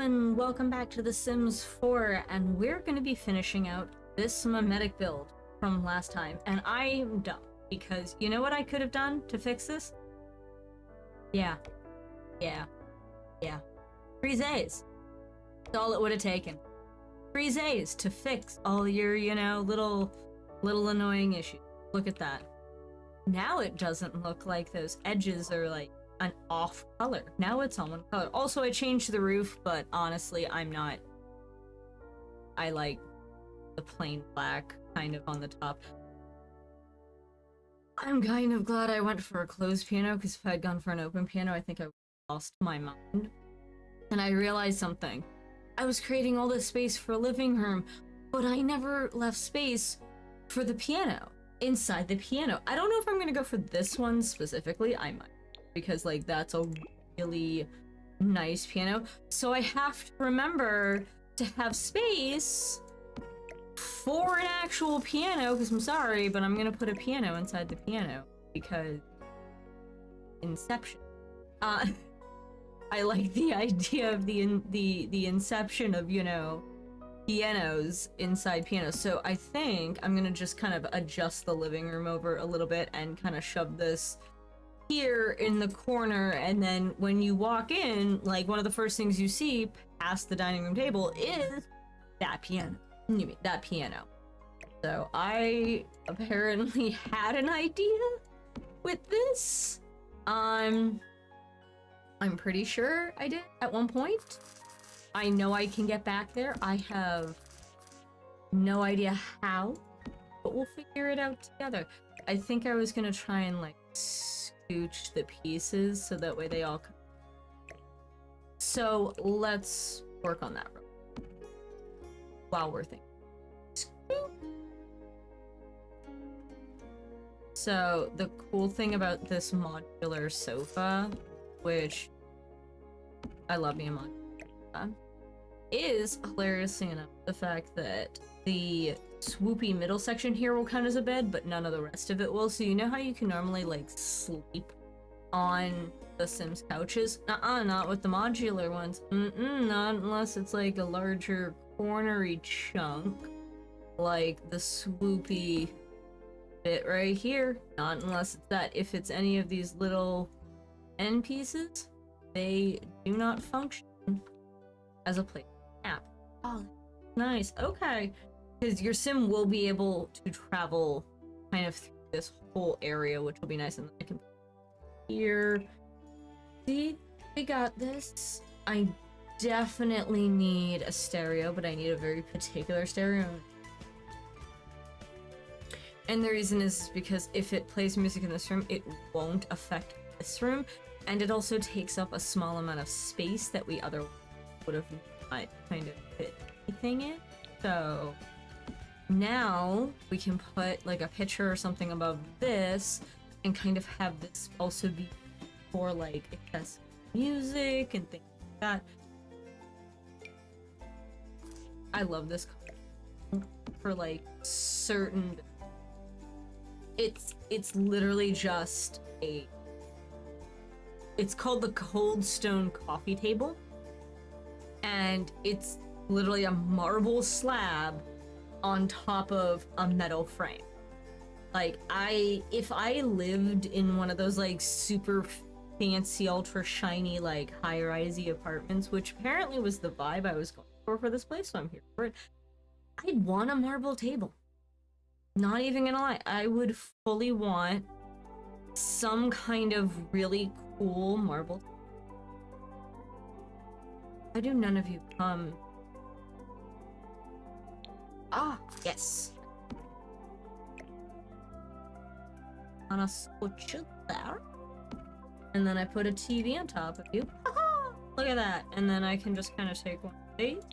everyone! Welcome back to The Sims 4, and we're going to be finishing out this mimetic build from last time. And I'm dumb, because you know what I could have done to fix this? Yeah. 3 days. That's all it would have taken. 3 days to fix all your, little annoying issues. Look at that. Now it doesn't look like those edges are like an off color. Now it's on one color. Also, I changed the roof, but honestly, I like the plain black kind of on the top. I'm kind of glad I went for a closed piano, because if I had gone for an open piano, I think I would have lost my mind. And I realized something. I was creating all this space for a living room, but I never left space for the piano, inside the piano. I don't know if I'm gonna go for this one specifically. I might, because like that's a really nice piano. So I have to remember to have space for an actual piano, because I'm sorry, but I'm gonna put a piano inside the piano because Inception. I like the idea of the inception of, pianos inside pianos. So I think I'm gonna just kind of adjust the living room over a little bit and kind of shove this here in the corner, and then when you walk in, like, one of the first things you see past the dining room table is that piano. That piano. So I apparently had an idea with this. I'm pretty sure I did at one point. I know I can get back there. I have no idea how, but we'll figure it out together. I think I was gonna try and like scooch the pieces so that way they all come. So let's work on that while we're thinking. So the cool thing about this modular sofa, which I love being modular, is, hilariously enough, the fact that the swoopy middle section here will count as a bed, but none of the rest of it will. So you know how you can normally like sleep on the Sims couches? Not with the modular ones. Not unless it's like a larger cornery chunk, like the swoopy bit right here. Not unless it's that. If it's any of these little end pieces, they do not function as a place to nap. Oh, nice. Okay. Because your sim will be able to travel kind of through this whole area, which will be nice. And then I can here. See, we got this. I definitely need a stereo, but I need a very particular stereo. And the reason is because if it plays music in this room, it won't affect this room. And it also takes up a small amount of space that we otherwise would have not kind of fit anything in. So now we can put like a picture or something above this and kind of have this also be for like accessible music and things like that. I love this for like certain. It's literally just it's called the Cold Stone Coffee Table, and it's literally a marble slab on top of a metal frame. Like, if I lived in one of those like super fancy, ultra shiny, like high-risey apartments, which apparently was the vibe I was going for this place, so I'm here for it, I'd want a marble table. Not even gonna lie, I would fully want some kind of really cool marble. Why do none of you come? Ah, yes. On a switch there. And then I put a TV on top of you. Look at that. And then I can just kind of take one of these.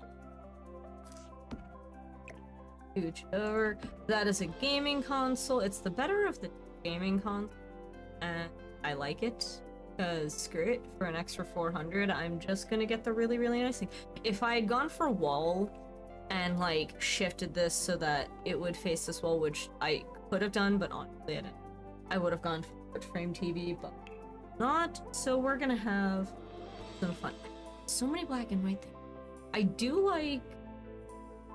Scooch over. That is a gaming console. It's the better of the gaming console. And I like it. Because screw it, for an extra 400, I'm just gonna get the really, really nice thing. If I had gone for wall and like shifted this so that it would face this wall, which I could have done, but honestly I didn't. I would have gone for frame TV, but not. So we're gonna have some fun. So many black and white things. I do like...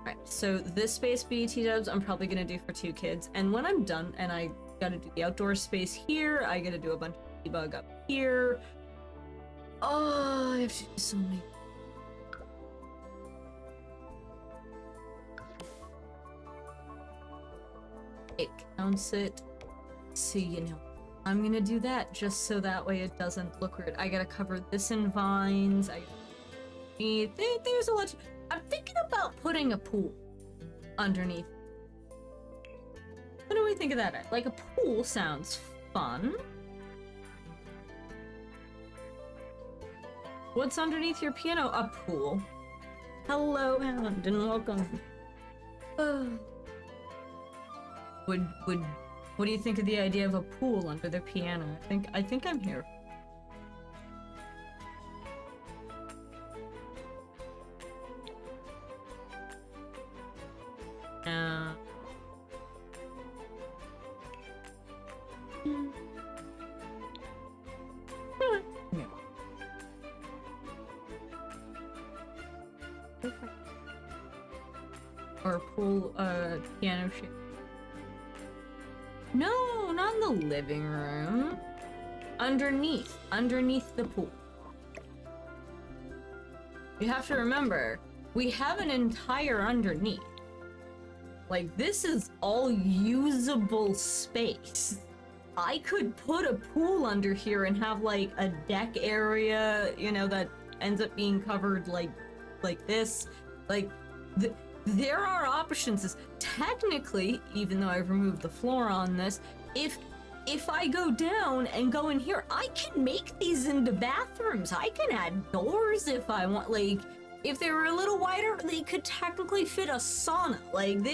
Right, so this space, BT dubs, I'm probably gonna do for 2 kids. And when I'm done, and I gotta do the outdoor space here, I gotta do a bunch of debug up here. Oh, I have to do so many. It counts it, so you know. I'm gonna do that just so that way it doesn't look weird. I gotta cover this in vines. There's a lot. I'm thinking about putting a pool underneath. What do we think of that? Like, a pool sounds fun. What's underneath your piano? A pool. Hello, Hound, and welcome. What do you think of the idea of a pool under the piano? I think I'm here. Or pool, piano shape. No, not in the living room. Underneath the pool. You have to remember, we have an entire underneath. Like, this is all usable space. I could put a pool under here and have, like, a deck area, you know, that ends up being covered like this. Like, there are options. Technically, even though I've removed the floor on this, if I go down and go in here, I can make these into bathrooms. I can add doors if I want. Like, if they were a little wider, they could technically fit a sauna. Like,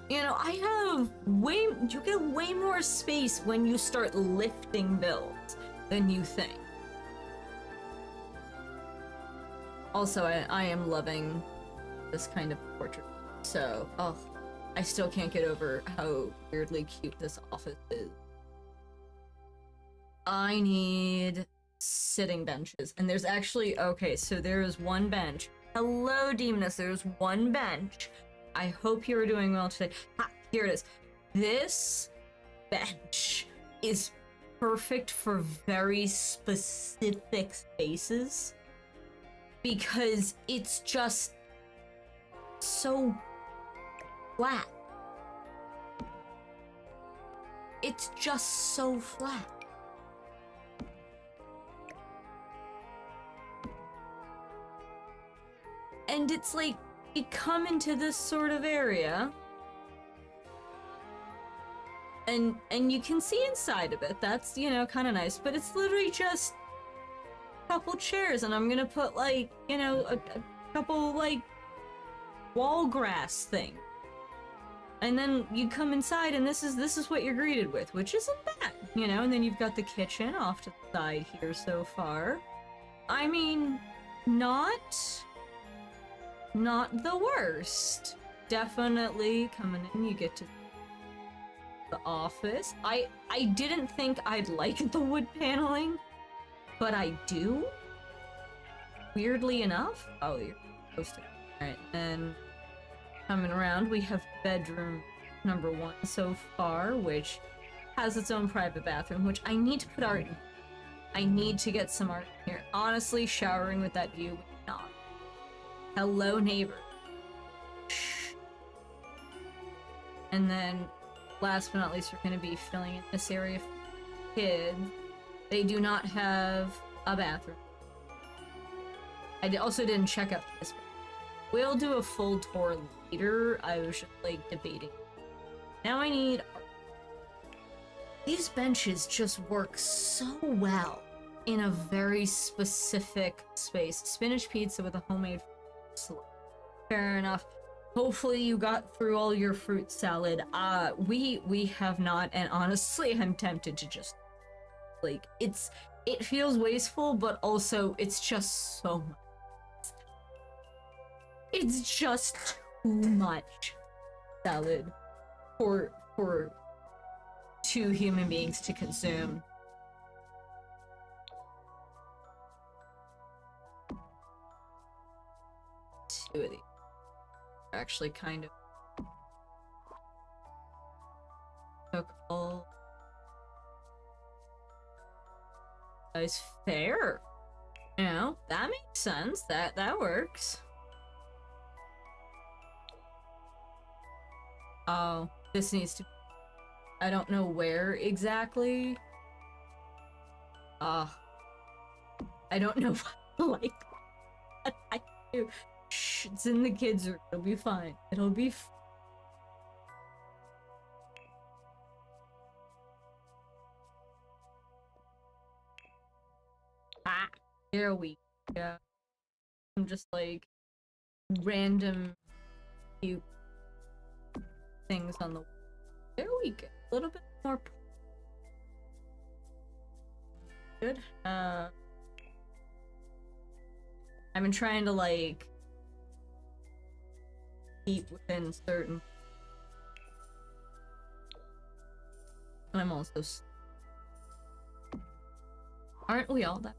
you know, you get way more space when you start lifting builds than you think. Also, I am loving this kind of portrait. So, I still can't get over how weirdly cute this office is. I need sitting benches. And there's actually, okay, so there is one bench. Hello, Demoness, there's one bench. I hope you're doing well today. Ah, here it is. This bench is perfect for very specific spaces because it's just so flat. It's just so flat. And it's like, you come into this sort of area, and you can see inside of it. That's, you know, kind of nice, but it's literally just a couple chairs, and I'm gonna put, like, you know, a couple, like, wall grass thing. And then you come inside, and this is what you're greeted with, which isn't bad, you know. And then you've got the kitchen off to the side here so far. I mean, not the worst. Definitely coming in, you get to the office. I didn't think I'd like the wood paneling, but I do. Weirdly enough. Oh, you're supposed to. Alright, and coming around, we have bedroom number 1 so far, which has its own private bathroom, which I need to put art in. I need to get some art in here. Honestly, showering with that view would not. Hello, neighbor. Shh. And then, last but not least, we're going to be filling in this area for kids. They do not have a bathroom. I also didn't check out this. We'll do a full tour later. I was just, like, debating. Now I need art. These benches just work so well in a very specific space. Spinach pizza with a homemade salad. Fair enough. Hopefully you got through all your fruit salad. We have not, and honestly, I'm tempted to just, like, it feels wasteful, but also it's just so much. It's just too much salad for 2 human beings to consume. two of these are actually kind of took all is fair. You know, that makes sense. That works. Oh, this needs to... I don't know where exactly. I don't know like what I do. Shh, it's in the kids' room. It'll be fine. It'll be there we go. I'm just like random cute things on the... There we go. A little bit more good. I've been trying to like keep within certain... And I'm also... Aren't we all that?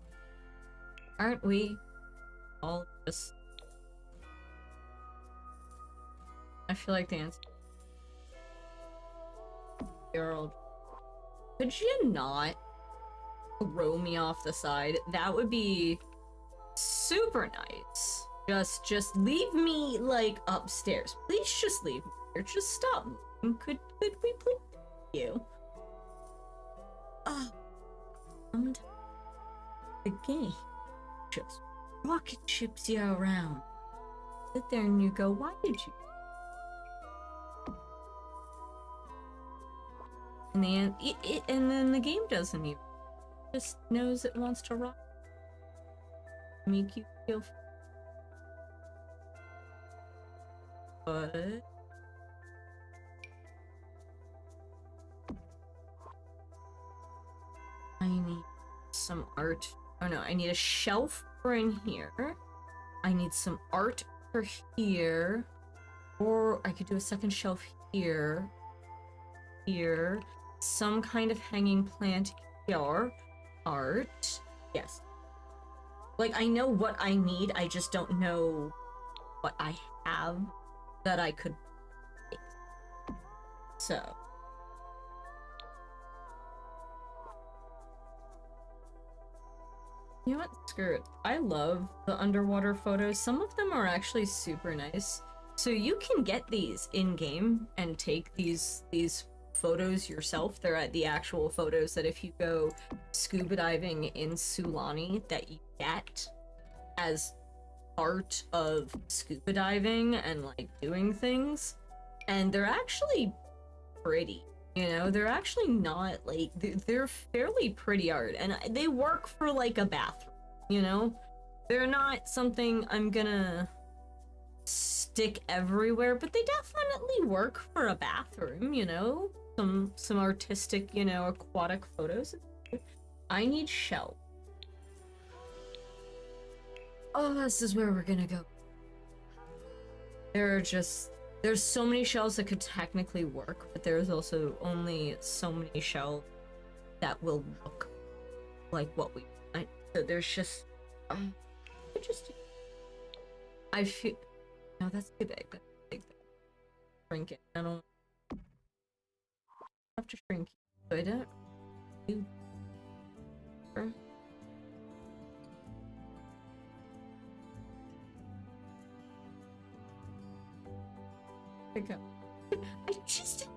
Aren't we all just... I feel like the answer... Gerald, could you not throw me off the side? That would be super nice. Just leave me like upstairs. Please just leave me here. Just stop moving. Could we please? You. Sometimes the game just rocket ships you around. Sit there and you go, why did you? And then the game doesn't even. Just knows it wants to rock. Make you feel. But I need some art. Oh no, I need a shelf for in here. I need some art for here. Or I could do a second shelf here. Here. Some kind of hanging plant here. Art. Yes. Like, I know what I need, I just don't know what I have that I could make. So. You know what? Screw it. I love the underwater photos. Some of them are actually super nice. So you can get these in-game and take these photos yourself. They're at the actual photos that if you go scuba diving in Sulani that you get as part of scuba diving and like doing things. And they're actually pretty. You know, they're actually not like, they're fairly pretty art and they work for like a bathroom, you know? They're not something I'm gonna stick everywhere, but they definitely work for a bathroom, you know? Some artistic, you know, aquatic photos. I need shell. Oh, this is where we're gonna go. There's so many shells that could technically work, but there's also only so many shells that will look like what we want. So there's just, I feel, no, that's too big. That's too big. Shrink it. I don't have to shrink it. I don't. Pick up. I just.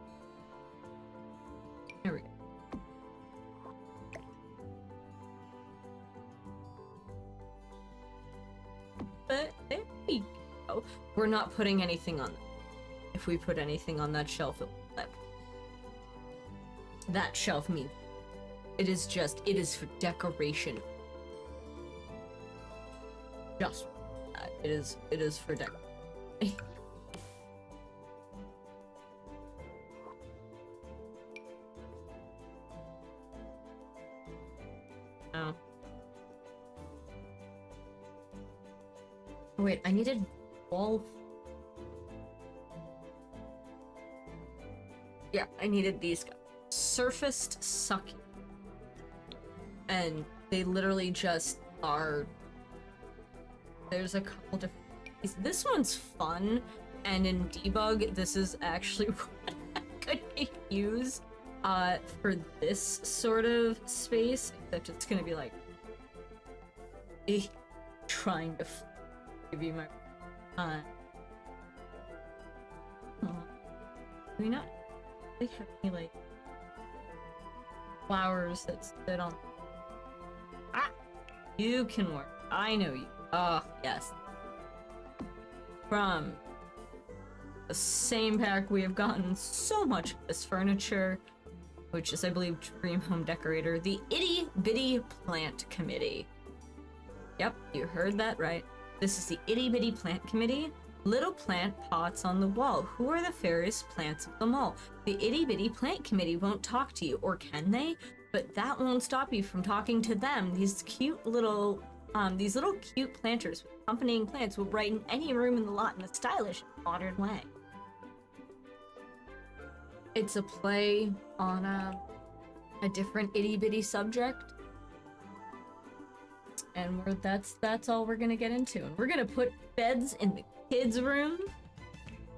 There we go. But there we go. We're not putting anything on them. If we put anything on that shelf, it will flip. That shelf means it is for decoration. Just that. It is for decoration. Oh. Wait, I needed wall. Yeah, I needed these guys. Surfaced sucking. And they literally just are... There's a couple different This one's fun, and in debug, this is actually what I could use for this sort of space, except it's gonna be like trying to give you my do we not really have any like flowers that sit on? Ah, you can work. I know you. Oh yes. From the same pack, we have gotten so much of this furniture, which is, I believe, Dream Home Decorator, the Itty Bitty Plant Committee. Yep, you heard that right. This is the Itty Bitty Plant Committee. Little plant pots on the wall. Who are the fairest plants of them all? The Itty Bitty Plant Committee won't talk to you, or can they? But that won't stop you from talking to them. These little cute planters with accompanying plants will brighten any room in the lot in a stylish, modern way. It's a play on a different itty bitty subject, and that's all we're gonna get into. And we're gonna put beds in the kids' room,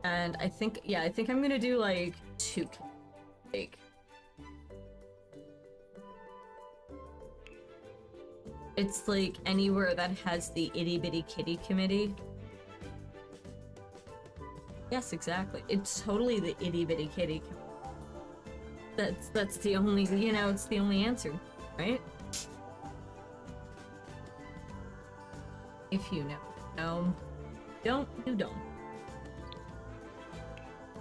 and I think I'm gonna do like 2, like. It's like anywhere that has the Itty Bitty Kitty Committee. Yes, exactly. It's totally the Itty Bitty Kitty Committee. That's the only, it's the only answer, right? If you know. No. Don't, you don't.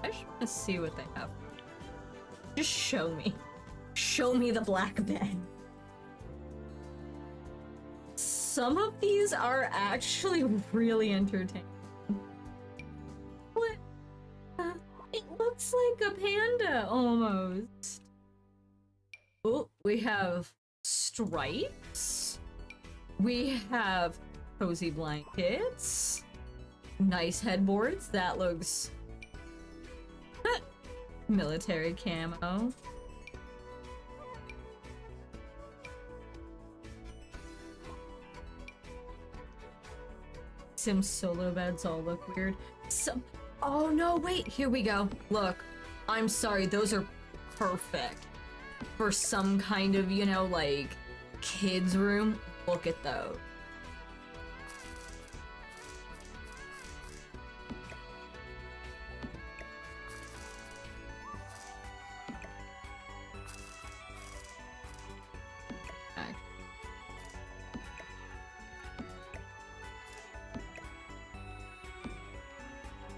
I just want to see what they have. Just show me. Show me the black bed. Some of these are actually really entertaining. What? It looks like a panda, almost. Oh, we have stripes. We have cozy blankets. Nice headboards. That looks... military camo. Sims solo beds all look weird. Oh no, wait, here we go. Look, I'm sorry, those are perfect for some kind of, like, kids' room. Look at those.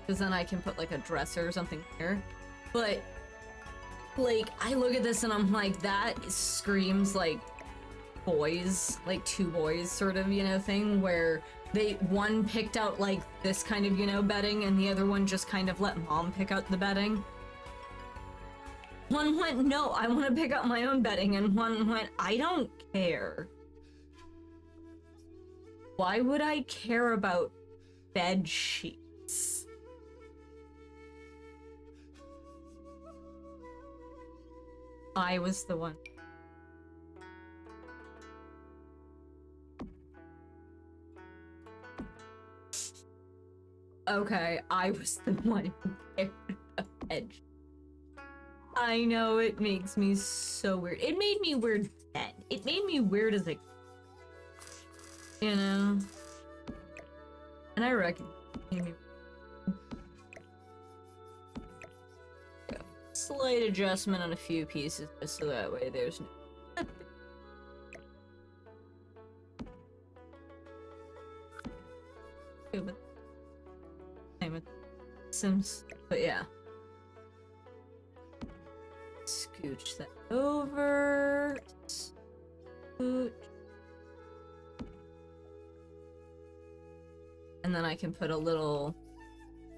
Because then I can put like a dresser or something here. But like, I look at this and I'm like, that screams like boys, like 2 boys sort of, thing where one picked out like this kind of, bedding, and the other one just kind of let mom pick out the bedding. One went, no, I want to pick out my own bedding, and one went, I don't care. Why would I care about bed sheets? I was the one. Okay, I was the one who cared about edge. I know, it makes me so weird. It made me weird then. It made me weird as a... And I reckon it made me... Slight adjustment on a few pieces, just so that way there's no... Same with Sims, but yeah. Scooch that over. Scooch. And then I can put a little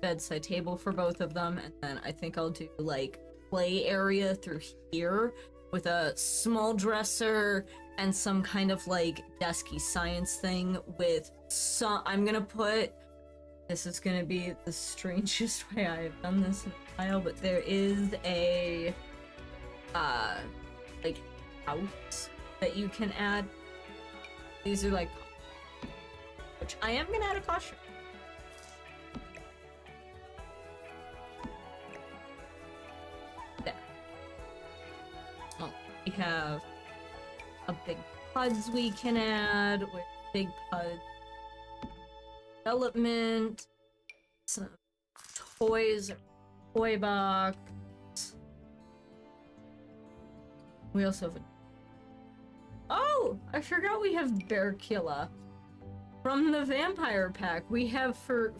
bedside table for both of them, and then I think I'll do like play area through here with a small dresser and some kind of like desky science thing with some... I'm gonna put... This is gonna be the strangest way I have done this in a while, but there is a like house that you can add. These are like, which I am gonna add a costume. We have a big PUDs we can add with big PUD development, some toys, toy box. We also have oh, I forgot we have Bearkilla from the Vampire Pack. We have for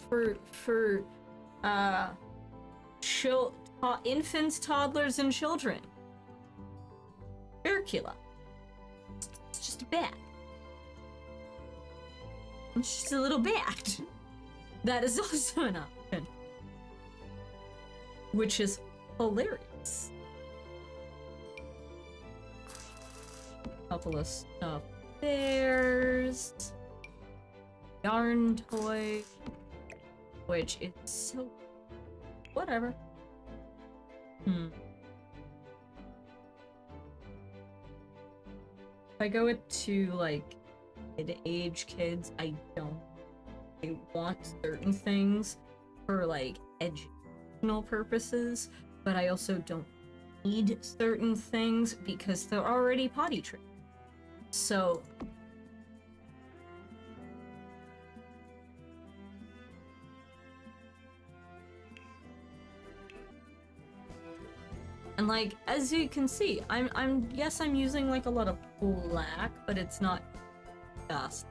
infants, toddlers, and children. Bearkilla. It's just a bat. It's just a little bat. That is also an option. Which is hilarious. Couple of stuff. Bears. Yarn toy. Which is so... whatever. If I go to, like, mid-age kids, I want certain things for, like, educational purposes, but I also don't need certain things because they're already potty trained. So... and like, as you can see, yes, I'm using like a lot of black, but it's not just.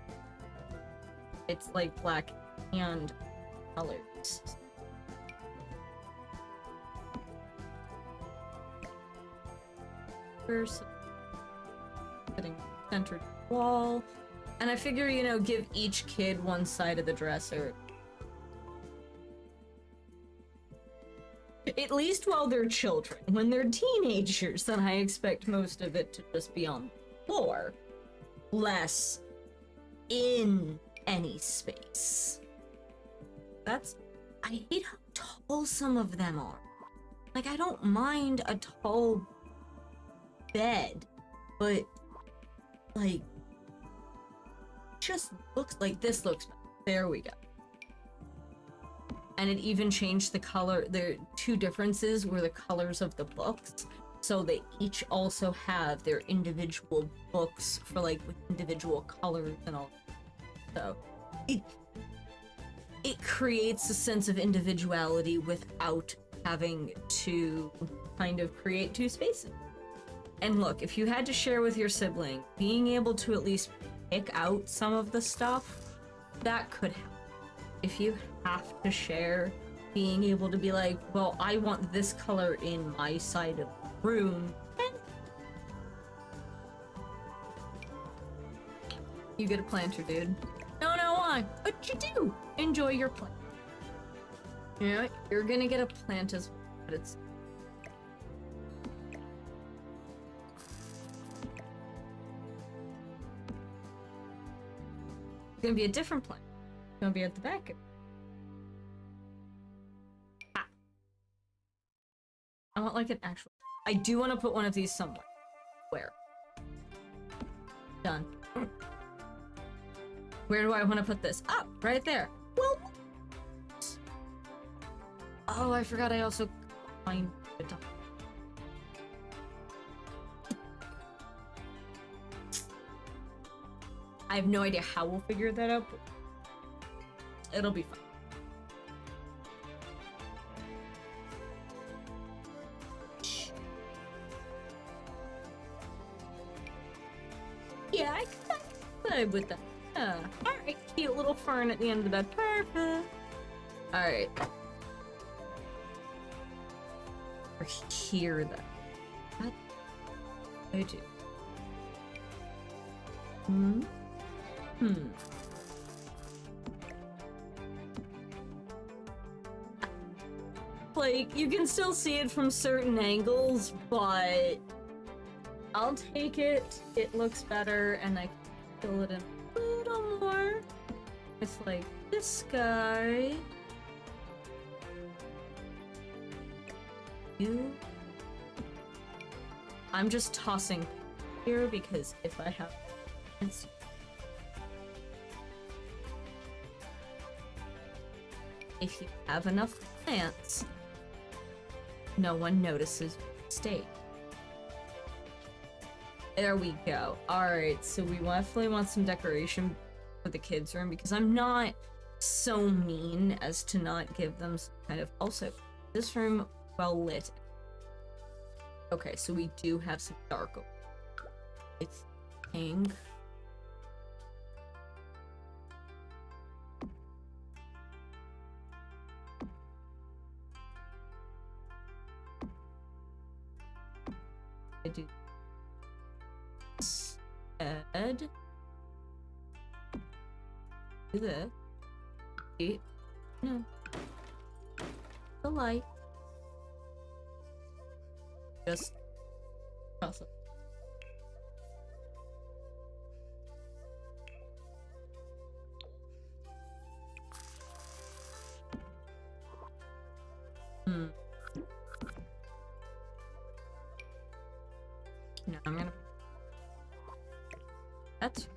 It's like black and colors. First, putting centered wall, and I figure, you know, give each kid one side of the dresser. At least while they're children. When they're teenagers, then I expect most of it to just be on the floor. Less in any space. I hate how tall some of them are. Like, I don't mind a tall bed, but, like, just looks like this looks better. There we go. And it even changed the color. There are two differences were the colors of the books. So they each also have their individual books for like with individual colors and all. So it creates a sense of individuality without having to kind of create two spaces. And look, if you had to share with your sibling, being able to at least pick out some of the stuff, that could help. If you have to share, being able to be like, well, I want this color in my side of the room. You get a planter, dude. No, why? What you do? Enjoy your plant. You know, you're gonna get a plant as well, but it's... gonna be a different plant. It's gonna be at the back. I want like an actual... I do want to put one of these somewhere. Where? Done. Where do I want to put this? Up, right there. Well... oh, I forgot I also find it. I have no idea how we'll figure that out, but it'll be fun. Yeah, I can vibe with that. Alright, cute little fern at the end of the bed. Perfect. Alright. Or here, then. What? I do. Like, you can still see it from certain angles, but I'll take it. It looks better, and I can fill it in a little more. It's like this guy. You. I'm just tossing here because if I have... if you have enough plants, no one notices your state. There we go. Alright, so we definitely want some decoration for the kids' room because I'm not so mean as to not give them some kind of... Also, this room well lit. Okay, so we do have some dark. It's pink. I do instead do this. No. The light. Just cross it. No, I'm gonna... That's...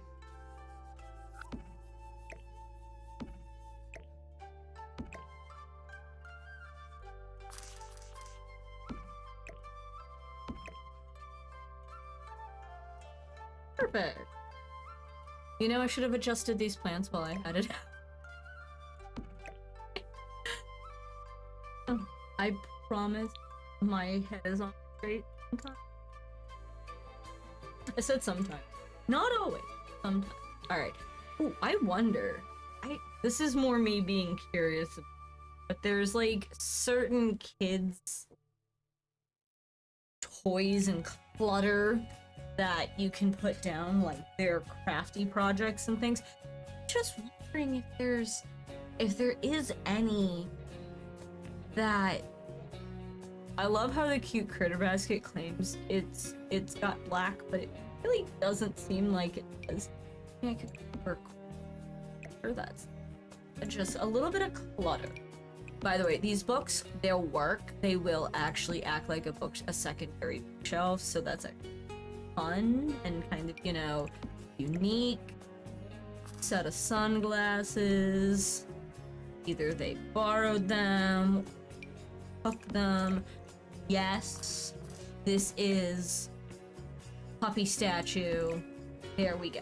Perfect. You know, I should have adjusted these plants while I had it. I promise my head is on straight sometimes. I said sometimes. Not always. Sometimes. Alright. Ooh, I wonder. This is more me being curious, but there's like certain kids' toys and clutter that you can put down, like their crafty projects and things. Just wondering if there is any that... I love how the cute critter basket claims it's got black, but it really doesn't seem like it does. I could work for that. Just a little bit of clutter. By the way, these books, they'll work. They will actually act like a secondary bookshelf, so that's actually fun and kind of, you know, unique. Set of sunglasses. Either they borrowed them, took them. Yes, this is puppy statue. There we go.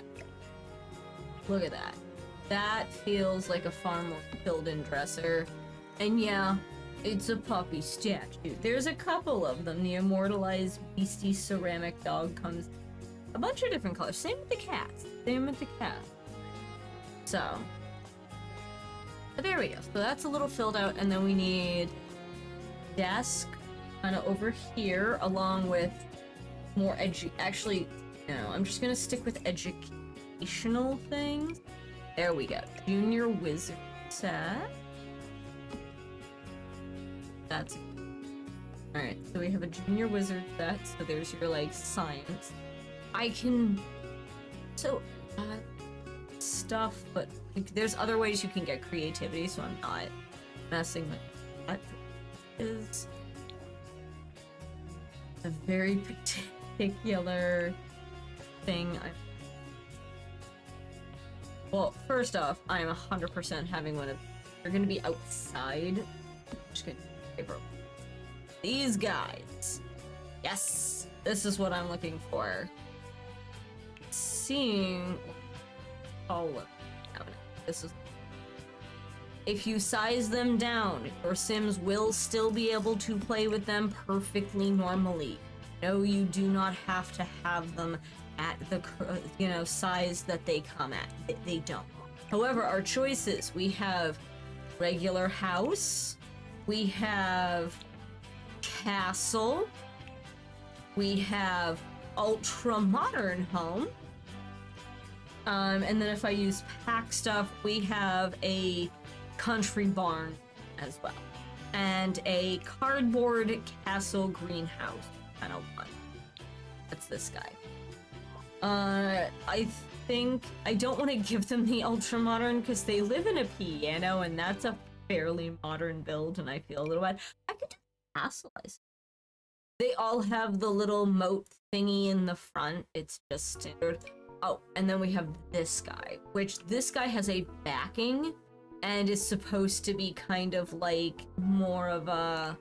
Look at that. That feels like a far more filled-in dresser. And yeah, it's a puppy statue. There's a couple of them. The immortalized beastie ceramic dog comes a bunch of different colors. Same with the cats. Same with the cat. So, but there we go. So that's a little filled out, and then we need desk kind of over here, along with more actually, no, I'm just gonna stick with educational things. There we go. Junior wizard set. That's alright. So we have a junior wizard set. So there's your like science. I can stuff, but like, there's other ways you can get creativity. So I'm not messing with that. Is a very particular thing. Well, first off, I'm 100% having one of... They're gonna be outside. I'm just gonna paper. These guys. Yes! This is what I'm looking for. Seeing... Oh, look. This is... If you size them down, your Sims will still be able to play with them perfectly normally. No, you do not have to have them at the, you know, size that they come at. They don't. However, our choices, we have regular house, we have castle, we have ultra modern home, and then if I use pack stuff, we have a country barn as well, and a cardboard castle greenhouse kind of one. That's this guy. I think I don't want to give them the ultra modern because they live in a piano, and that's a fairly modern build, and I feel a little bad. I could do castle. They all have the little moat thingy in the front. It's just standard. Oh, and then we have this guy, which this guy has a backing and is supposed to be kind of like more of a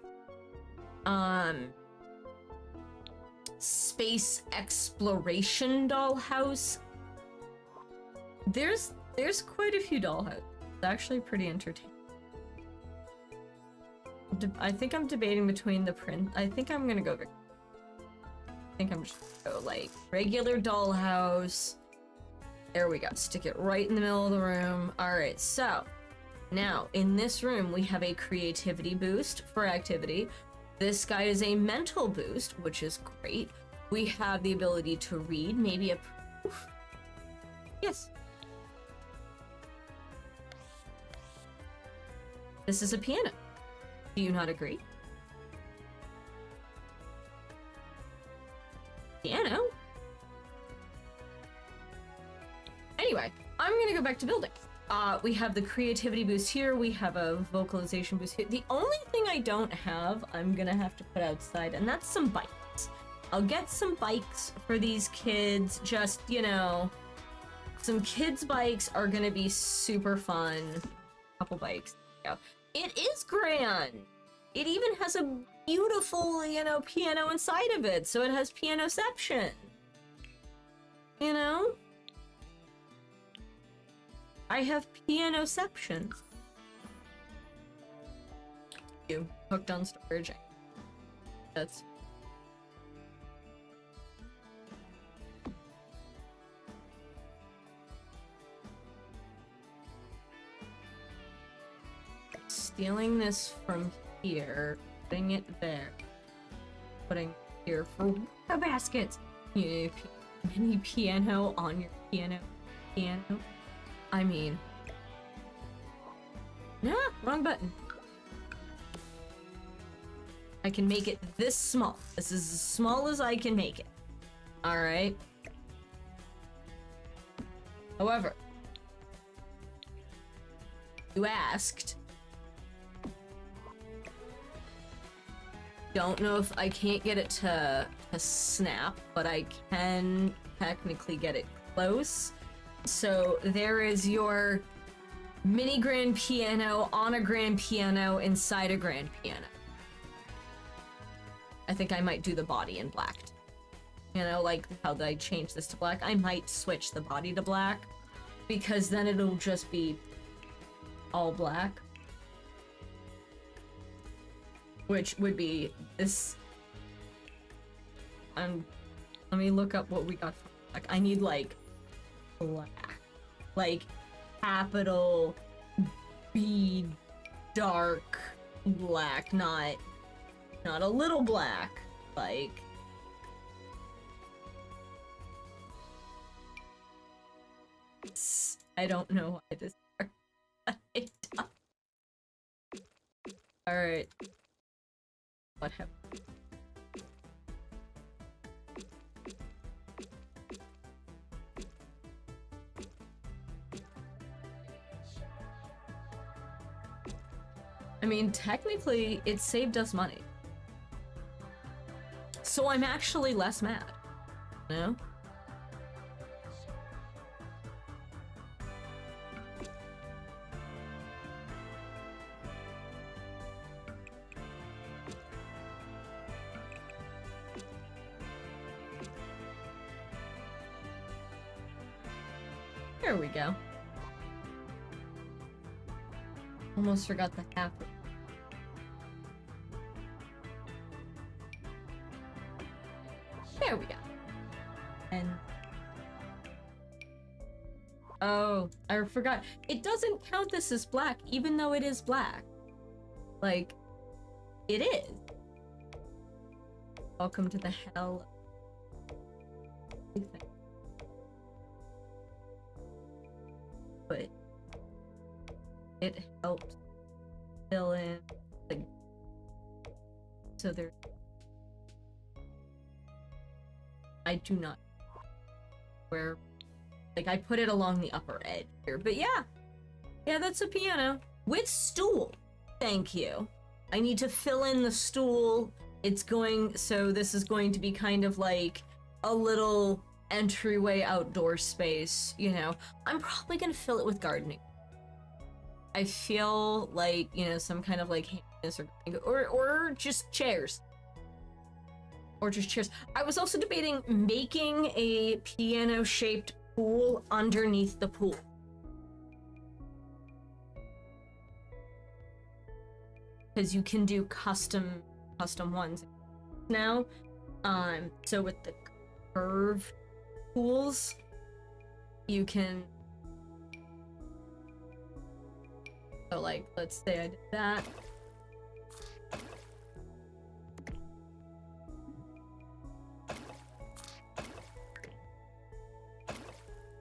space exploration dollhouse. There's quite a few dollhouses. It's actually pretty entertaining. I think I'm debating between the print. I think I'm gonna go. I think I'm just gonna go like regular dollhouse. There we go. Stick it right in the middle of the room. All right. So now in this room we have a creativity boost for activity. This guy is a mental boost, which is great. We have the ability to read, maybe a proof. Yes. This is a piano. Do you not agree? Piano? Anyway, I'm gonna go back to building. We have the creativity boost here. We have a vocalization boost here. The only thing I don't have, I'm gonna have to put outside, and that's some bikes. I'll get some bikes for these kids. Just, you know, some kids' bikes are gonna be super fun. Couple bikes. Yeah. It is grand. It even has a beautiful, you know, piano inside of it, so it has pianoception. You know? I have pianoception. You hooked on storage. That's stealing this from here, putting it there, putting here for the baskets. You mini piano on your piano. I mean, nah, wrong button. I can make it this small. This is as small as I can make it. All right. However, you asked. Don't know if I can't get it to snap, but I can technically get it close. So there is your mini grand piano on a grand piano inside a grand piano. I think I might do the body in black. You know, like how I changed this to black. I might switch the body to black because then it'll just be all black. Which would be this. Let me look up what we got from black. I need like black, like capital B dark black, not a little black, like I don't know why this all right, what happened? I mean, technically, it saved us money. So I'm actually less mad, you know? There we go. Almost forgot the half. There we go. And oh, I forgot. It doesn't count this as black, even though it is black. Like, it is. Welcome to the hell. But it helped fill in, like, so there. I do not where, like, I put it along the upper edge here, but yeah, that's a piano with stool. Thank you. I need to fill in the stool. It's going, so this is going to be kind of like a little entryway outdoor space, you know. I'm probably gonna fill it with gardening. I feel like, you know, some kind of like or just chairs. or just chairs. I was also debating making a piano-shaped pool underneath the pool. Because you can do custom ones now. So with the curved pools, you can. So like, let's say I did that.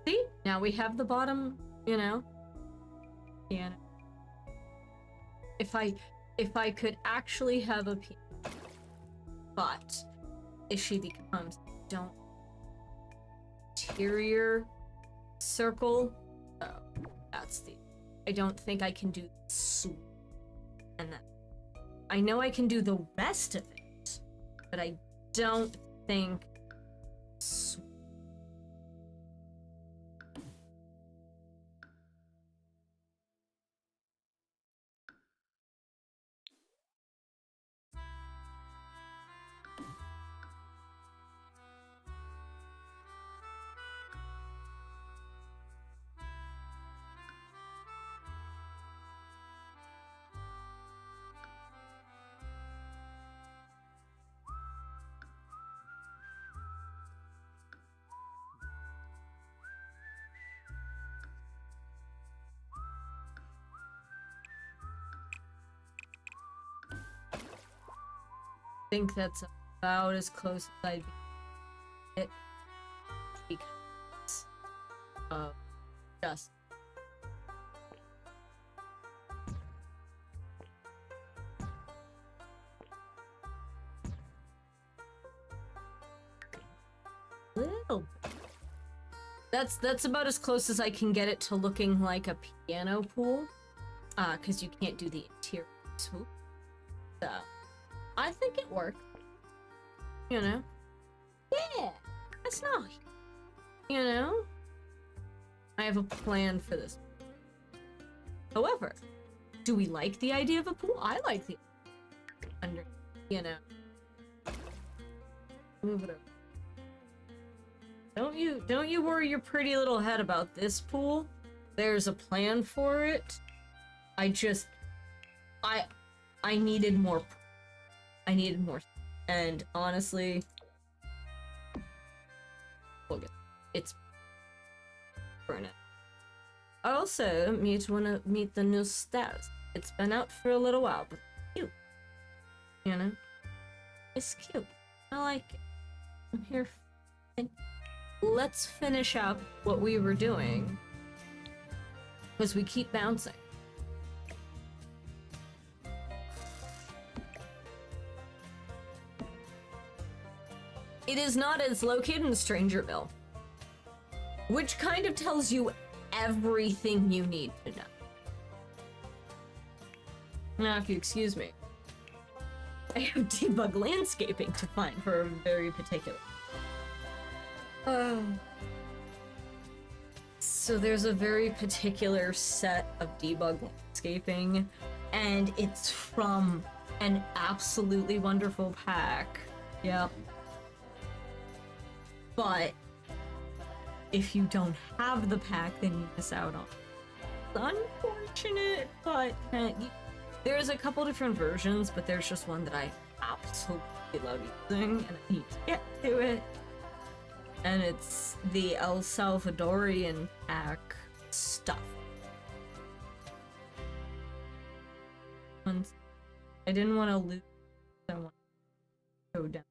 See? Now we have the bottom, you know, piano. If I could actually have a piano, but if she becomes don't interior circle, oh, that's the. I don't think I can do swoop, and that. I know I can do the rest of it, but I don't think swoop. I think that's about as close as I'd be it because of just little bit. That's about as close as I can get it to looking like a piano pool, because you can't do the interior swoop. So I think it worked. You know? Yeah! That's not. You know? I have a plan for this. However, do we like the idea of a pool? I like the under, you know. Move it over. Don't you worry your pretty little head about this pool. There's a plan for it. I needed more. I needed more, and honestly, it's burn it. I also wanna meet the new stars. It's been out for a little while, but cute. You know, it's cute. I like it. I'm here. Let's finish up what we were doing, because we keep bouncing. It is not as located in Strangerville, which kind of tells you everything you need to know. Now, if you excuse me, I have debug landscaping to find for a very particular. So there's a very particular set of debug landscaping, and it's from an absolutely wonderful pack. Yep. But if you don't have the pack, then you miss out on it. It's unfortunate, but there's a couple different versions, but there's just one that I absolutely love using, and I need to get to it. And it's the El Salvadorian pack stuff. I didn't want to lose someone. Go down.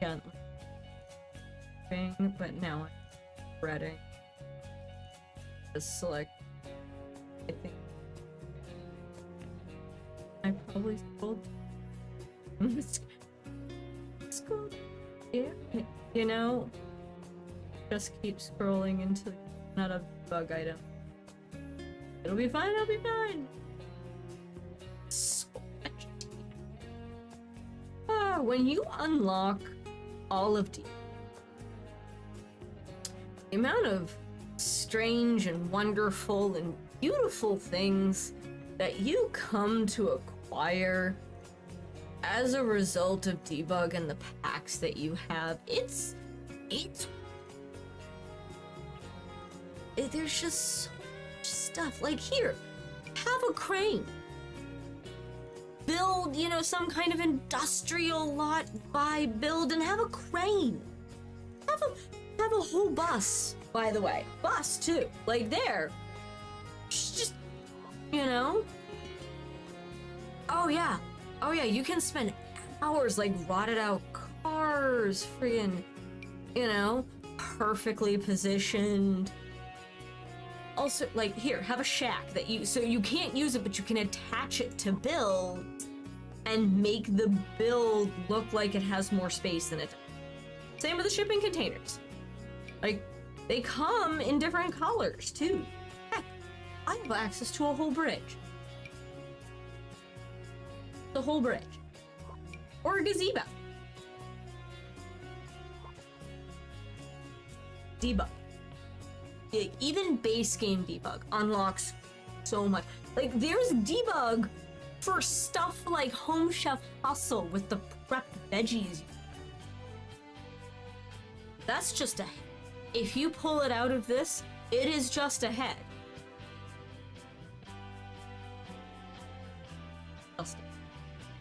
Gently. But now I'm spreading. Just select. I think I probably scrolled. Yeah, you know, just keep scrolling until you're not a bug item. It'll be fine. I'll be fine. When you unlock all of the amount of strange and wonderful and beautiful things that you come to acquire as a result of debug and the packs that you have, there's just so much stuff. Like here, have a crane. Build, you know, some kind of industrial lot, build, and have a crane. Have a whole bus, by the way. Bus, too. Like, there. Just, you know? Oh, yeah. Oh, yeah, you can spend hours, like, rotted out cars, friggin', you know, perfectly positioned. Also, like, here, have a shack that so you can't use it, but you can attach it to build and make the build look like it has more space than it does. Same with the shipping containers. Like, they come in different colors, too. Heck, I have access to a whole bridge. The whole bridge. Or a gazebo. Debug. Even base game debug unlocks so much. Like, there's debug for stuff like Home Chef Hustle with the prepped veggies. That's just a... If you pull it out of this, it is just a head.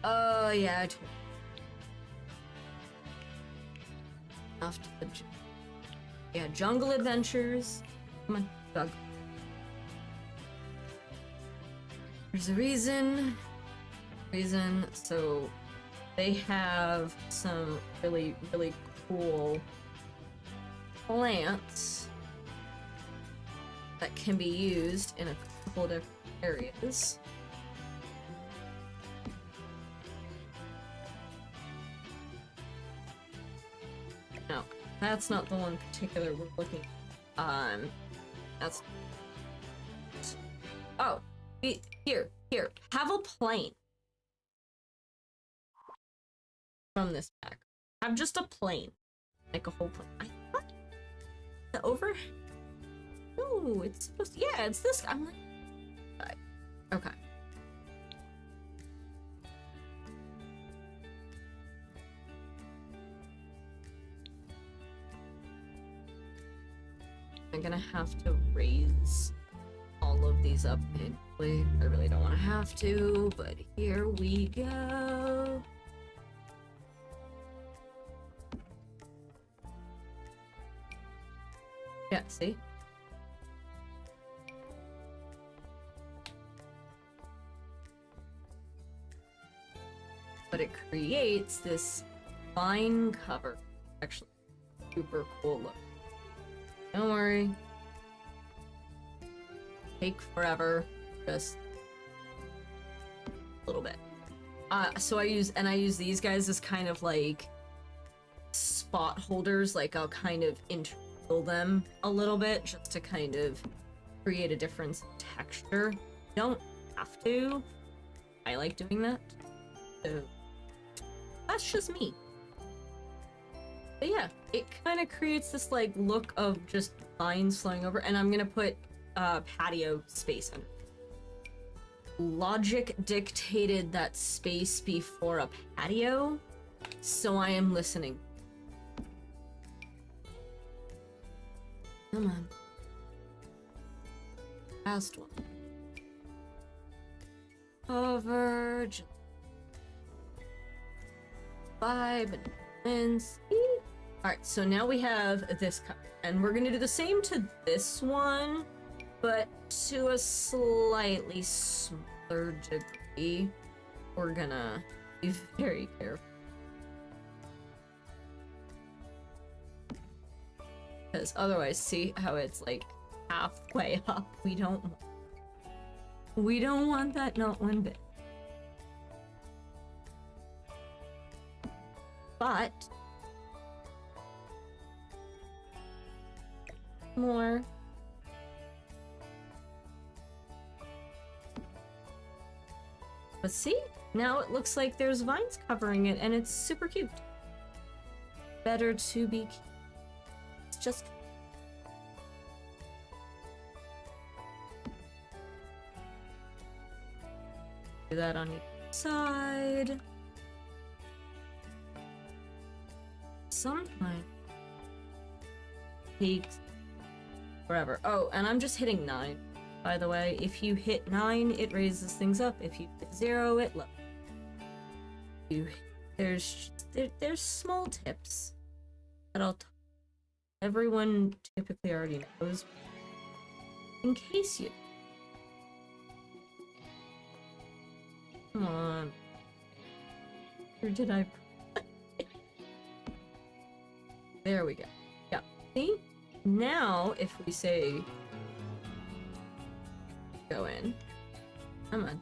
Oh, yeah. After the... Yeah, Jungle Adventures. Come on, Doug. There's a reason. So they have some really, really cool plants that can be used in a couple different areas. No, that's not the one particular we're looking at. That's... Oh, here, have a plane. From this pack. Have just a plane. Like a whole plane. I thought the over... No, it's supposed to... Yeah, it's this... I'm like... Okay. I'm gonna have to raise all of these up manually. I really don't want to have to, but here we go. Yeah, see? But it creates this vine cover. Actually, super cool look. Don't worry. Take forever. Just a little bit. So I use these guys as kind of like spot holders. Like I'll kind of interfill them a little bit just to kind of create a difference in texture. You don't have to. I like doing that. So that's just me. But yeah, it kind of creates this like look of just lines flowing over, and I'm gonna put patio space under. Logic dictated that space before a patio, so I am listening. Come on. Last one. Cover. Vibe and see. Alright, so now we have this cover, and we're gonna do the same to this one, but to a slightly smaller degree. We're gonna be very careful. Because otherwise, see how it's like halfway up? We don't want that, not one bit. But more. But see, now it looks like there's vines covering it, and it's super cute. Better to be cute. It's just... Do that on each side. sometimes takes forever. Oh, and I'm just hitting 9. By the way, if you hit 9, it raises things up. If you hit 0, it lowers. There's small tips that everyone typically already knows. In case you... Come on. Or did I... There we go. Yeah. See? Now, if we say... Go in. Come on.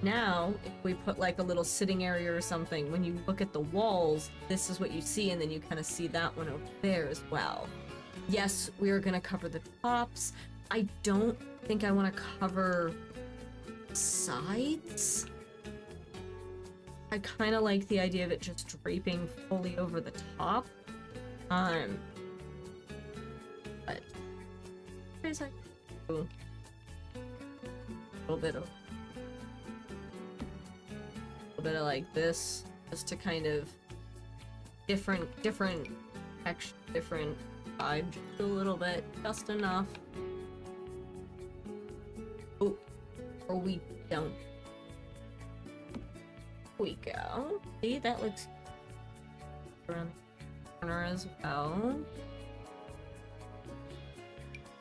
Now, if we put like a little sitting area or something, when you look at the walls, this is what you see, and then you kind of see that one over there as well. Yes, we are going to cover the tops. I don't think I want to cover sides. I kind of like the idea of it just draping fully over the top. But there's like a little bit of like this, just to kind of different texture, different vibe, just a little bit, just enough. Oh, or we don't. We go. See, that looks around the corner as well.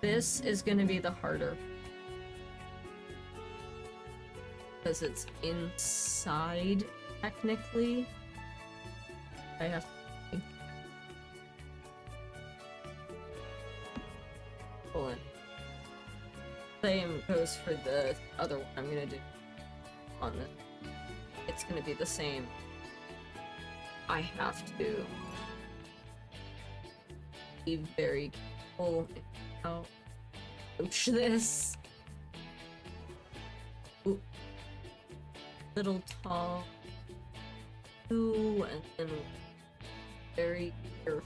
This is going to be the harder, because it's inside, technically. I have to pull in. Same goes for the other one I'm gonna do on this. It's gonna be the same. I have to be very careful in how I approach this. Ooh. Little tall, and then very careful.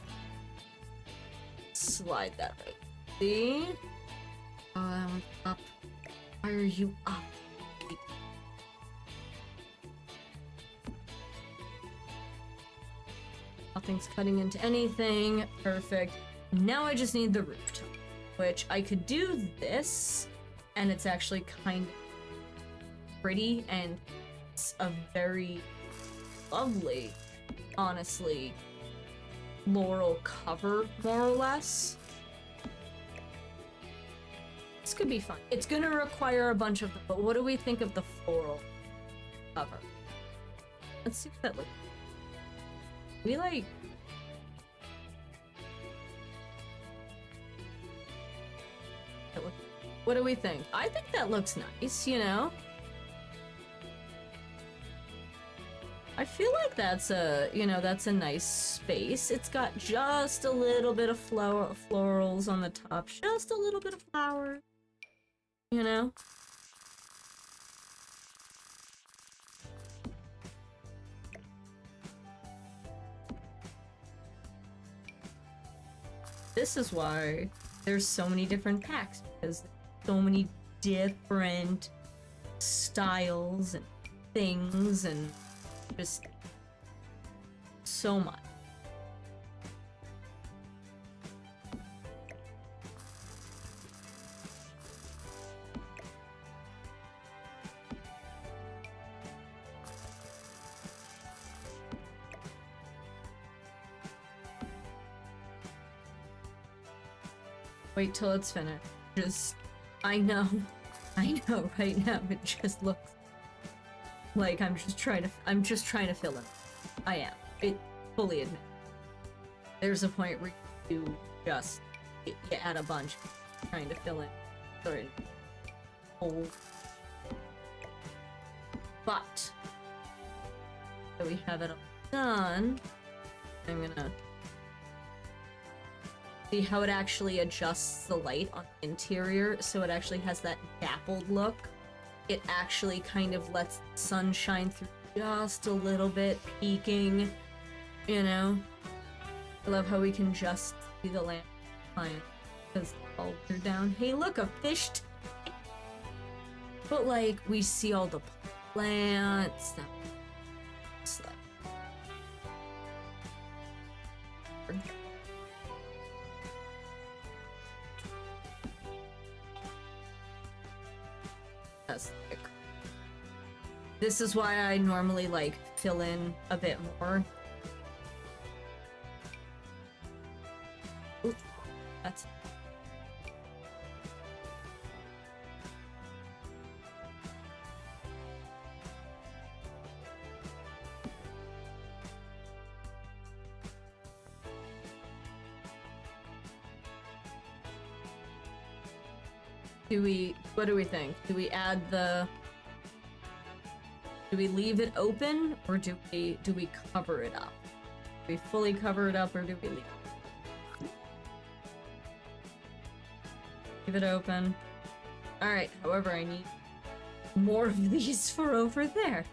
Slide that right. See? Oh, that one's up. Why are you up? Nothing's cutting into anything. Perfect. Now I just need the rooftop, which I could do this, and it's actually kind of pretty, and it's a very lovely, honestly, floral cover, more or less. This could be fun. It's gonna require a bunch of them, but what do we think of the floral cover? Let's see what that looks like. We like... What do we think? I think that looks nice, you know? I feel like that's a, you know, that's a nice space. It's got just a little bit of florals on the top, just a little bit of flowers, you know? This is why there's so many different packs, because there's so many different styles and things, and just so much. Wait till it's finished. Just, I know right now it just looks like I'm just trying to fill in. I am. It fully admit. There's a point where you just you add a bunch trying to fill in certain holes. But so we have it all done. I'm gonna see how it actually adjusts the light on the interior, so it actually has that dappled look. It actually kind of lets the sun shine through just a little bit, peeking, you know? I love how we can just see the lamp fine because the bulbs are down. Hey, look, a fish but like, we see all the plants, Aesthetic. This is why I normally like fill in a bit more. Ooh, that's what do we think? Do we add the, do we leave it open or do we cover it up? Do we fully cover it up or do we leave it? Leave it open. Alright, however, I need more of these for over there.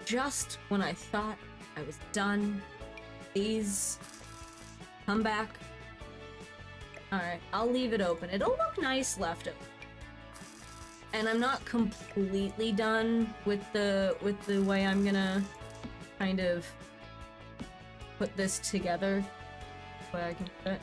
Just when I thought I was done, these come back. Alright, I'll leave it open. It'll look nice left open. And I'm not completely done with the way I'm gonna kind of put this together. The way I can put it.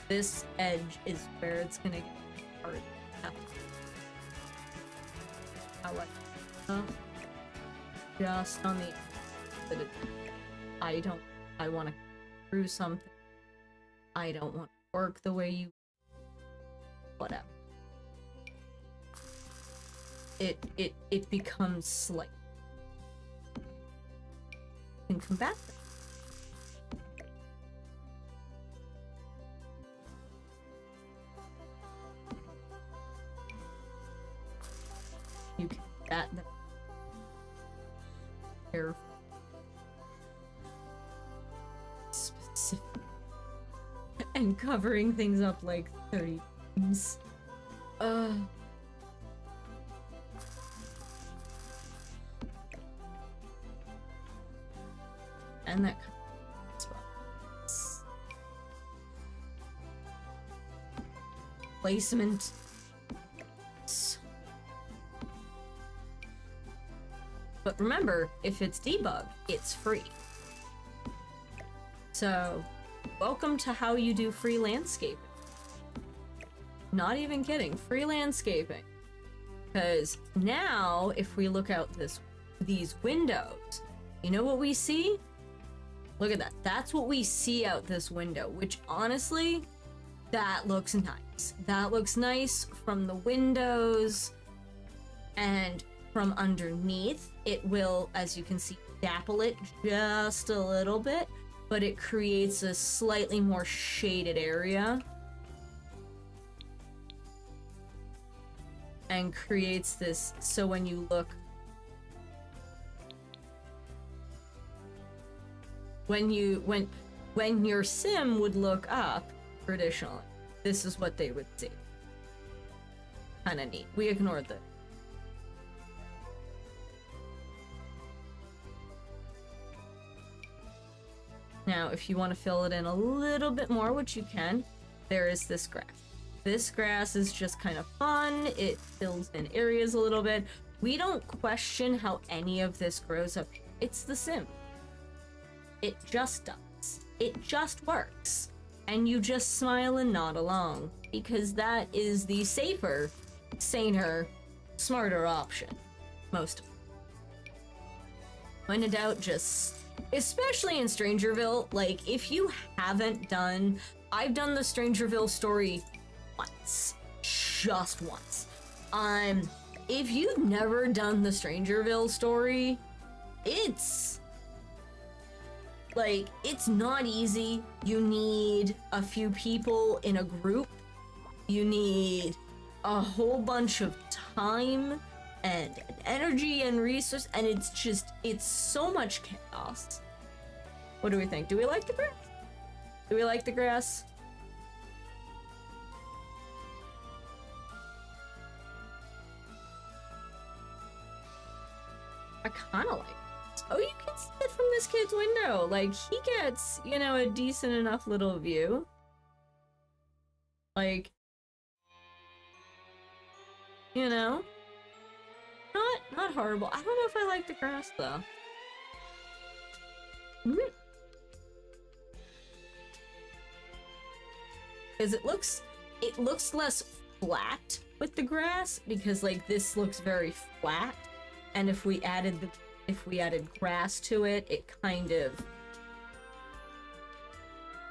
This edge is where it's gonna get hard. I like just on the, but I want to through something. I don't want to work the way you, whatever. It becomes slight. And come back. You can that careful. Specific. And covering things up like 30 times. And that placement. But remember, if it's debug, it's free. So, welcome to how you do free landscaping. Not even kidding, free landscaping. Because now, if we look out these windows, you know what we see? Look at that. That's what we see out this window, which honestly, that looks nice. That looks nice from the windows, and from underneath, it will, as you can see, dapple it just a little bit, but it creates a slightly more shaded area. And creates this, so when you look, when your sim would look up traditionally, this is what they would see. Kinda neat. We ignored that. Now, if you want to fill it in a little bit more, which you can, there is this grass. This grass is just kind of fun. It fills in areas a little bit. We don't question how any of this grows up. It's the sim. It just does. It just works. And you just smile and nod along, because that is the safer, saner, smarter option. Most of them. When in doubt, just... Especially in Strangerville, like, if you haven't done... I've done the Strangerville story once. Just once. If you've never done the Strangerville story, it's... like, it's not easy. You need a few people in a group. You need a whole bunch of time and energy and resource, and it's so much chaos. What do we think? Do we like the grass? Do we like the grass? I kinda like it. Oh, you can see it from this kid's window. Like, he gets, you know, a decent enough little view. Like, you know? Not horrible. I don't know if I like the grass though. Because it looks less flat with the grass, because like this looks very flat, and if we added grass to it, it kind of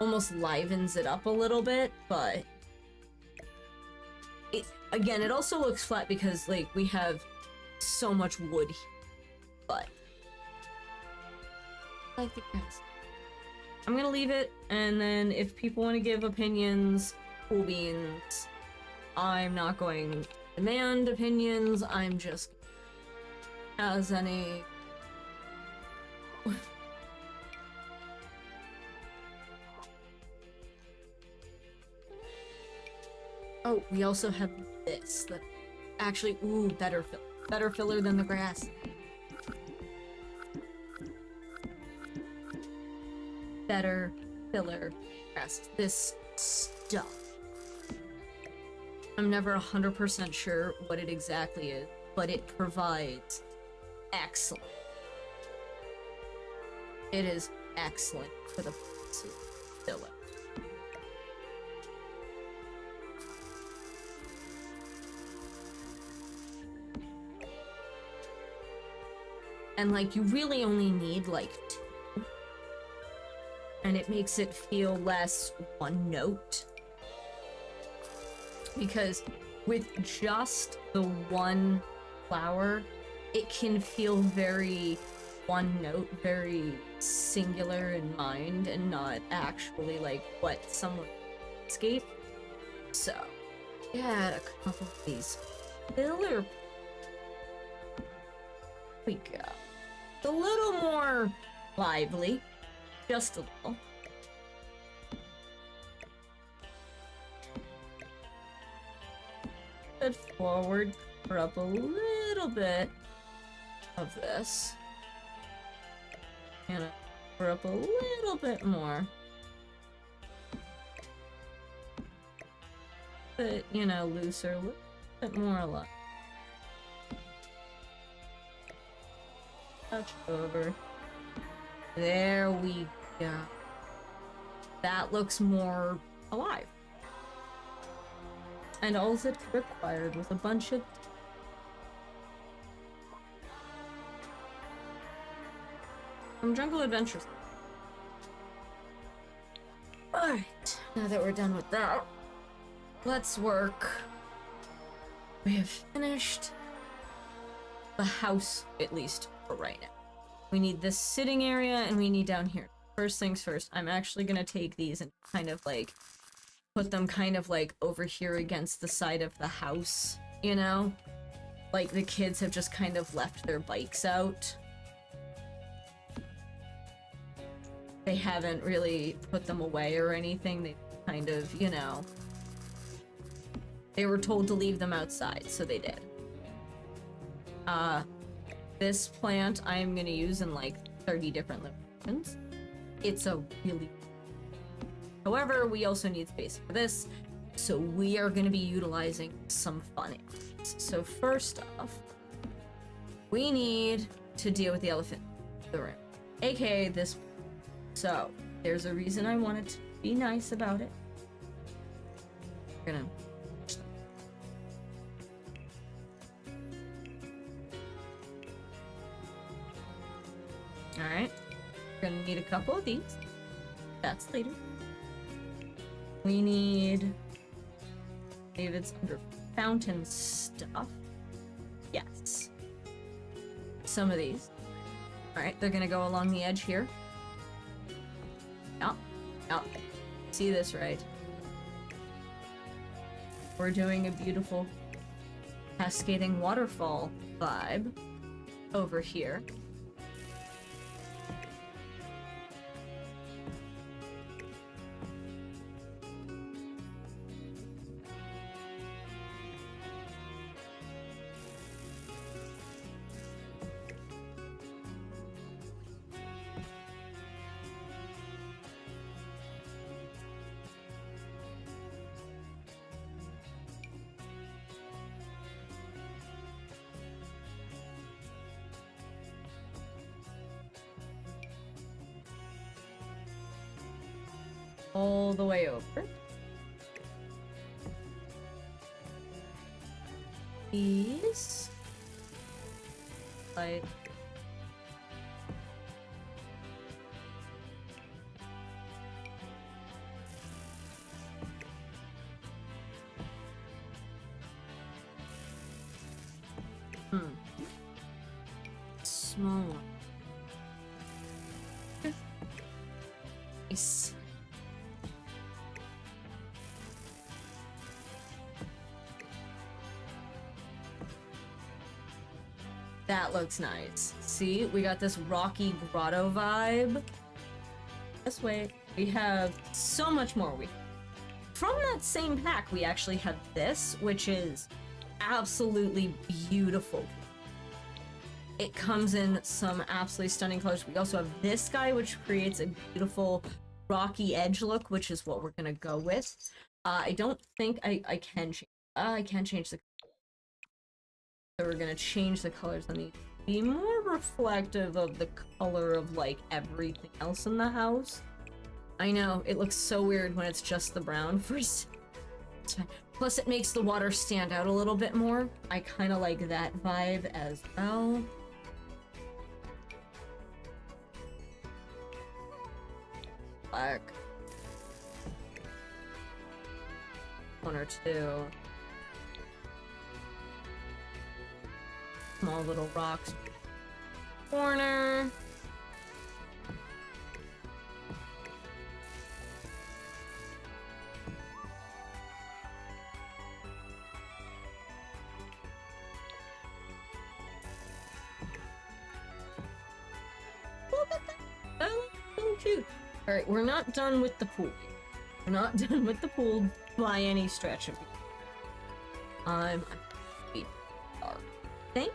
almost livens it up a little bit. But it also looks flat because like we have so much wood here. But I like the grass. I'm gonna leave it, and then if people want to give opinions, cool beans. I'm not going to demand opinions, I'm just as any. Oh, we also have this that actually, ooh, better filler than the grass. Better filler grass. This stuff. I'm never 100% sure what it exactly is, but it provides excellent. It is excellent for the filler. And like, you really only need like 2. And it makes it feel less one note. Because with just the one flower, it can feel very one note, very singular in mind, and not actually like what someone escape. So, add a couple of these filler. We go. It's a little more lively, just a little. Forward, cover up a little bit of this, and cover up a little bit more, but you know, looser, a little bit more alive. Touch over. There we go. That looks more alive. And all it required was a bunch of from Jungle Adventures. Alright, now that we're done with that, let's work. We have finished the house, at least for right now. We need this sitting area, and we need down here. First things first, I'm actually gonna take these and kind of like put them kind of like over here against the side of the house, you know? Like the kids have just kind of left their bikes out. They haven't really put them away or anything. They kind of, you know, they were told to leave them outside, so they did. This plant I'm gonna use in like 30 different locations. It's a really... However, we also need space for this, so we are going to be utilizing some fun areas. So first off, we need to deal with the elephant in the room, aka this. So there's a reason I wanted to be nice about it. We're gonna... Alright, we're gonna need a couple of these. That's later. We need... Maybe it's under fountain stuff. Yes. Some of these. Alright, they're gonna go along the edge here. Yep. Yep. See this, right? We're doing a beautiful cascading waterfall vibe over here. all the way over. These. Like. Small one. Nice. That looks nice. See, we got this rocky grotto vibe. Let's wait. We have so much more. From that same pack, we actually have this, which is absolutely beautiful. It comes in some absolutely stunning colors. We also have this guy, which creates a beautiful rocky edge look, which is what we're gonna go with. I don't think I can change. I can't change the. So we're gonna change the colors on these. Be more reflective of the color of like everything else in the house. I know it looks so weird when it's just the brown first. Plus, it makes the water stand out a little bit more. I kind of like that vibe as well. Black. One or two. Small little rocks. Corner. Look at that. That looks so cute. Alright, we're not done with the pool. We're not done with the pool by any stretch of it. I'm dark. Think?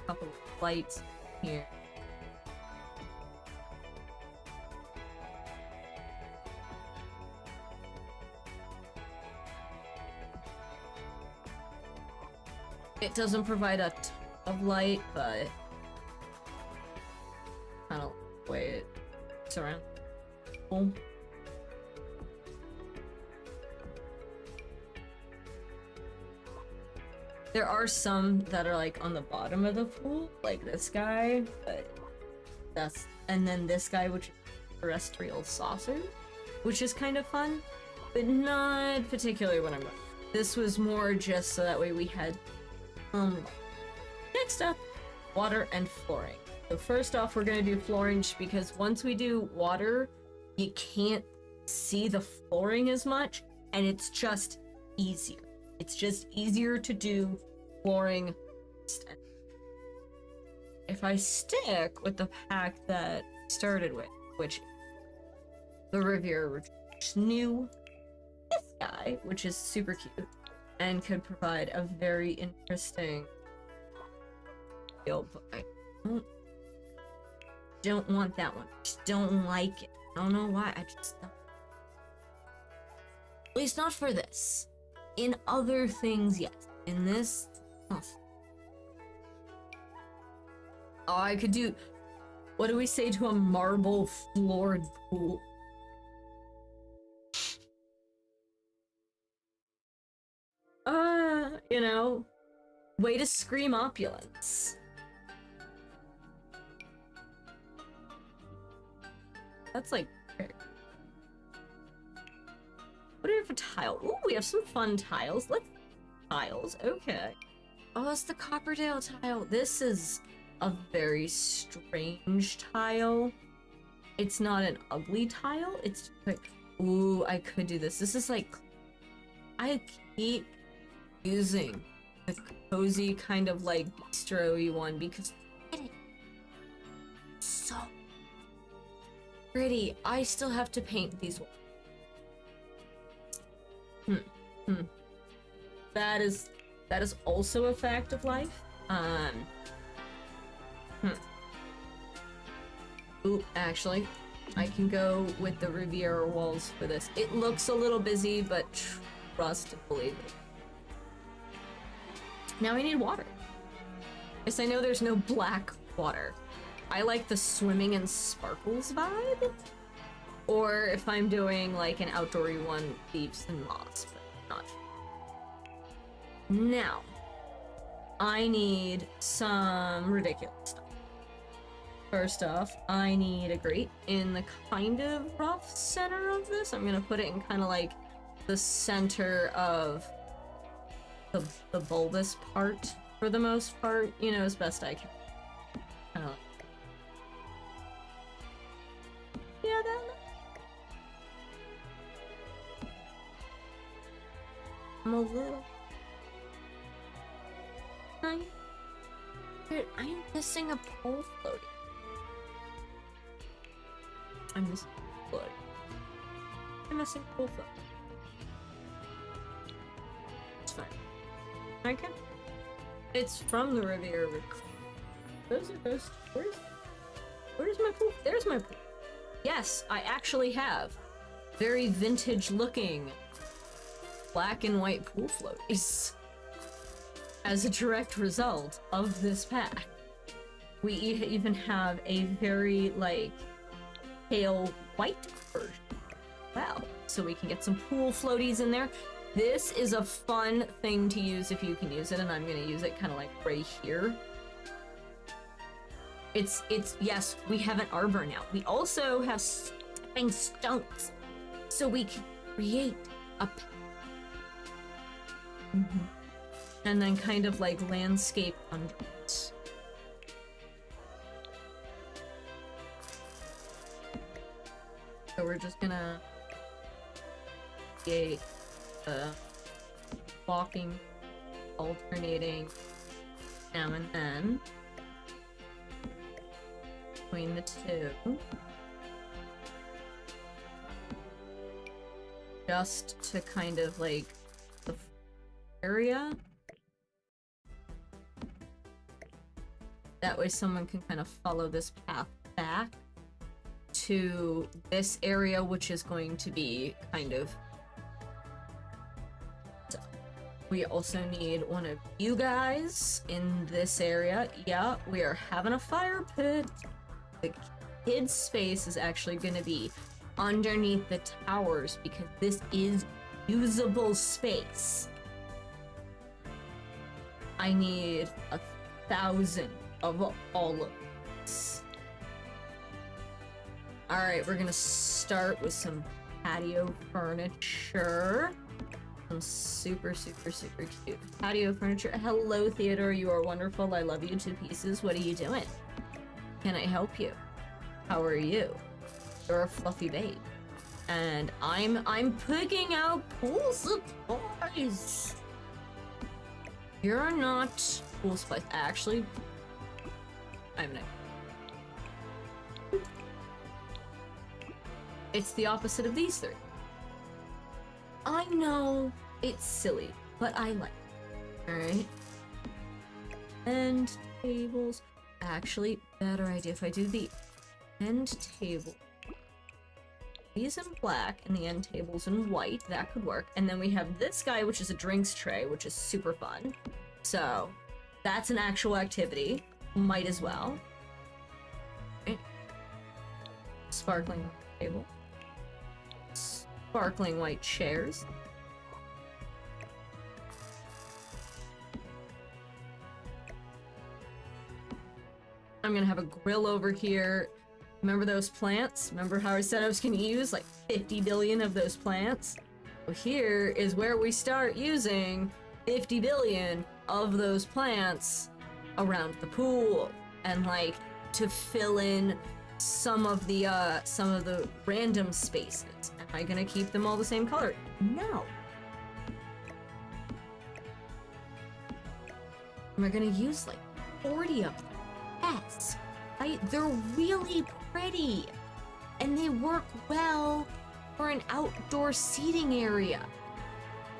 Couple lights here. It doesn't provide a ton of light, but kind of the way it's around. Cool. There are some that are like on the bottom of the pool, like this guy, but that's, and then this guy, which is terrestrial saucer, which is kind of fun, but not particularly what I'm going. This was more just so that way we had, next up, water and flooring. So first off, we're gonna do flooring just because once we do water, you can't see the flooring as much, and it's just easier. It's just easier to do flooring. If I stick with the pack that I started with, which the Riviera new, this guy, which is super cute and could provide a very interesting feel, but I don't want that one. I just don't like it. I don't know why. I just don't. At least not for this. In other things, yes. In this, oh, I could do. What do we say to a marble floored pool? You know, way to scream opulence. That's like. What do we have for tile? Ooh, we have some fun tiles. Let's tiles. Okay. Oh, it's the Copperdale tile. This is a very strange tile. It's not an ugly tile. It's just like, ooh, I could do this. This is like, I keep using the cozy kind of like bistro-y one because it's so pretty. I still have to paint these ones. that is also a fact of life. Ooh, actually, I can go with the Riviera walls for this. It looks a little busy, but trust and believe it. Now I need water. Yes, I know there's no black water. I like the swimming and sparkles vibe. Or if I'm doing like an outdoory one, leaves and moss, but not. Now, I need some ridiculous stuff. First off, I need a grate in the kind of rough center of this. I'm gonna put it in kind of like the center of the bulbous part for the most part, you know, as best I can. Kind of like, yeah, that. I'm a little. Dude, I'm missing a pole floating. I'm missing a floating. I'm missing a pole floating. It's fine. I can. It's from the Riviera. Where's my pool? There's my pool. Yes, I actually have very vintage looking black and white pool floaties as a direct result of this pack. We even have a very like pale white version. Wow, so we can get some pool floaties in there. This is a fun thing to use if you can use it, and I'm gonna use it kind of like right here. It's yes, we have an arbor now. We also have stepping stones, so we can create a and then kind of like landscape under it. So we're just gonna create a walking, alternating now and then between the two. Just to kind of like the area. That way someone can kind of follow this path back to this area, which is going to be kind of... We also need one of you guys in this area. Yeah, we are having a fire pit. The kids' space is actually going to be underneath the towers because this is usable space. I need 1,000 of all of this. Alright, we're gonna start with some patio furniture. Some super cute patio furniture. Hello, Theodore, you are wonderful. I love you to pieces. What are you doing? Can I help you? How are you? You're a fluffy babe. And I'm picking out pool supplies. You're not pool supplies. Actually, I'm not. It's the opposite of these three. I know it's silly, but I like it. Alright. End tables. Actually, better idea if I do the end table. These in black and the end tables in white. That could work. And then we have this guy, which is a drinks tray, which is super fun. So, that's an actual activity. Might as well. Okay. Sparkling table. Sparkling white chairs. I'm gonna have a grill over here. Remember those plants? Remember how I said I was gonna use like 50 billion of those plants? Well, here is where we start using 50 billion of those plants around the pool and like to fill in some of the random spaces. Am I gonna keep them all the same color? No. We're gonna use like 40 of them. Yes. They're really pretty. And they work well for an outdoor seating area.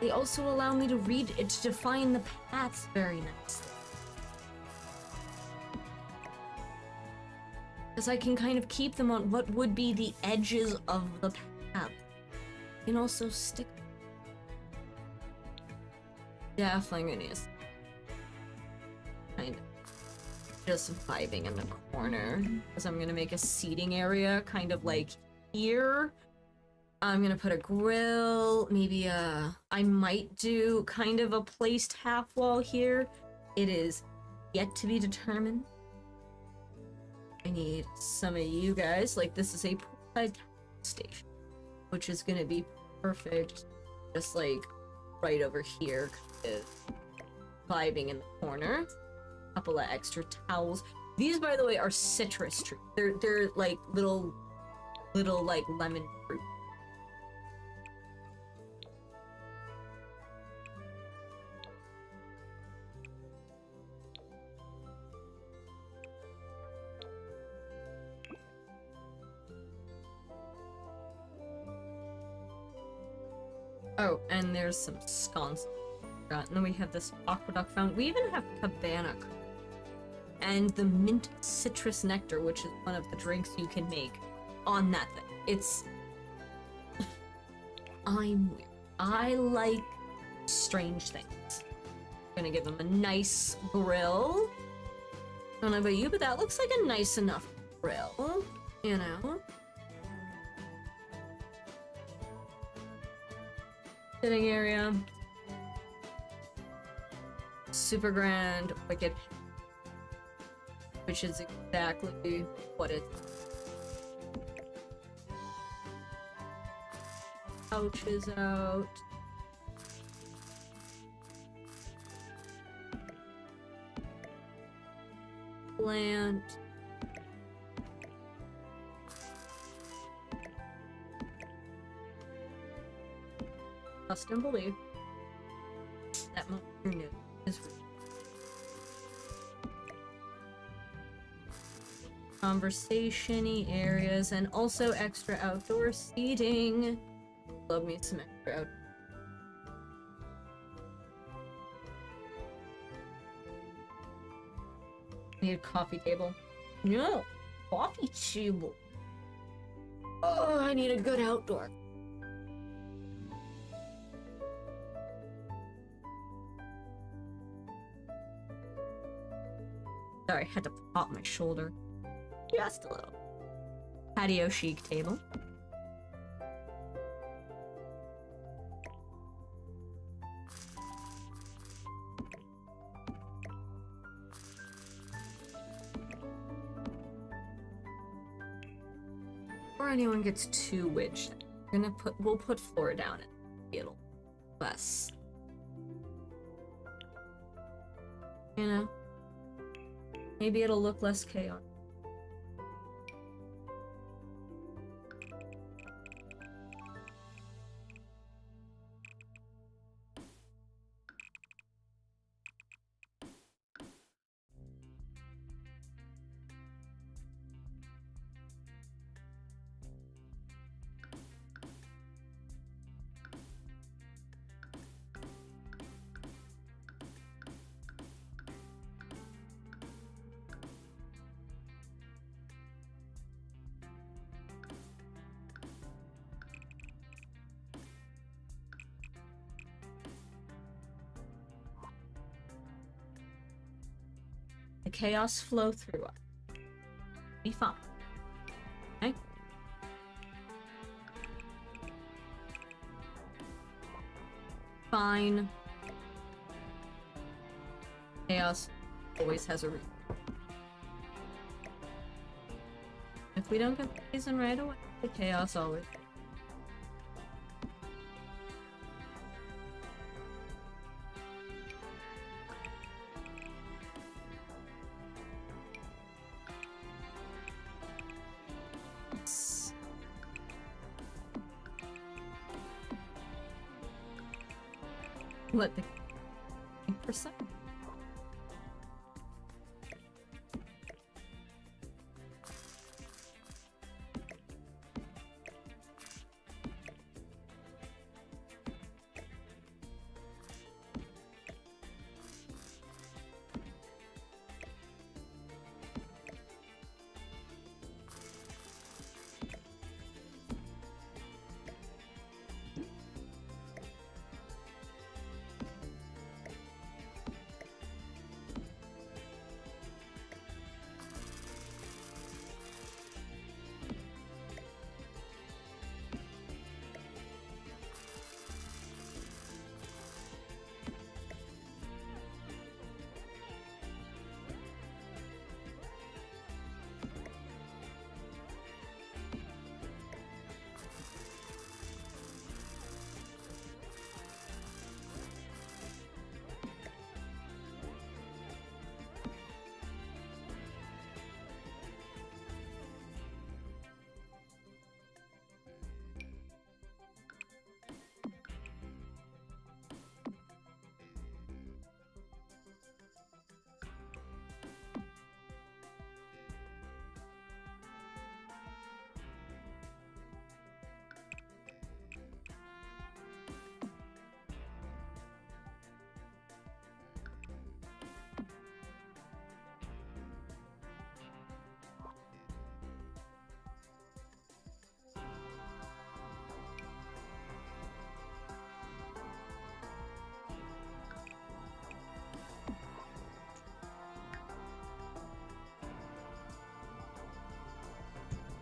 They also allow me to read it, to define the paths very nicely. Because I can kind of keep them on what would be the edges of the path. And also stick. Definitely gonna use kind of just vibing in the corner. Because I'm gonna make a seating area kind of like here. I'm gonna put a grill, maybe I might do kind of a placed half wall here. It is yet to be determined. I need some of you guys, like this is a poolside station, which is gonna be perfect, just like right over here, kind of vibing in the corner. Couple of extra towels. These, by the way, are citrus trees. They're like little like lemon fruit. Oh, and there's some scones. And then we have this aqueduct fountain. We even have cabana. And the mint citrus nectar, which is one of the drinks you can make on that thing. It's... I'm weird. I like strange things. I'm gonna give them a nice grill. I don't know about you, but that looks like a nice enough grill. You know? Sitting area. Super grand, wicked. Which is exactly what it's. Couches out. Plant. Custom belief. That moment is conversation-y areas and also extra outdoor seating. Love me some extra out. Need a coffee table. No, coffee table. Oh, I need a good outdoor. Sorry, I had to pop my shoulder. Just a little. Patio chic table. Before anyone gets too witched, we'll put 4 down and it'll less. You know? Maybe it'll look less chaotic. The chaos flow through us. Be fun. Okay? Fine. Chaos always has a reason. If we don't get the reason right away, the chaos always. Let the percent.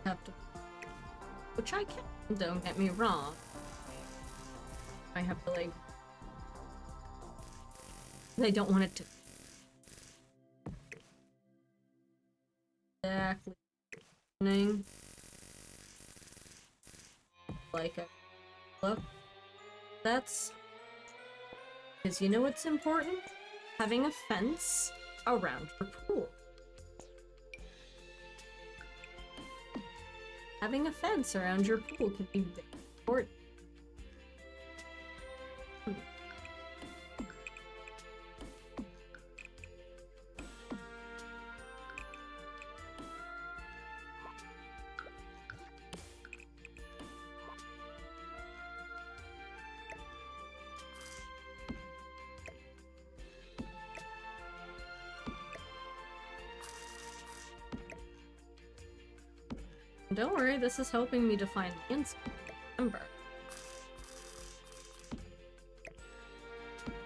have to, which I can, don't get me wrong. I have to, like, they don't want it to exactly like a look. That's because you know what's important? Having a fence around your pool. Having a fence around your pool can be very important. Don't worry, this is helping me define the instant. Remember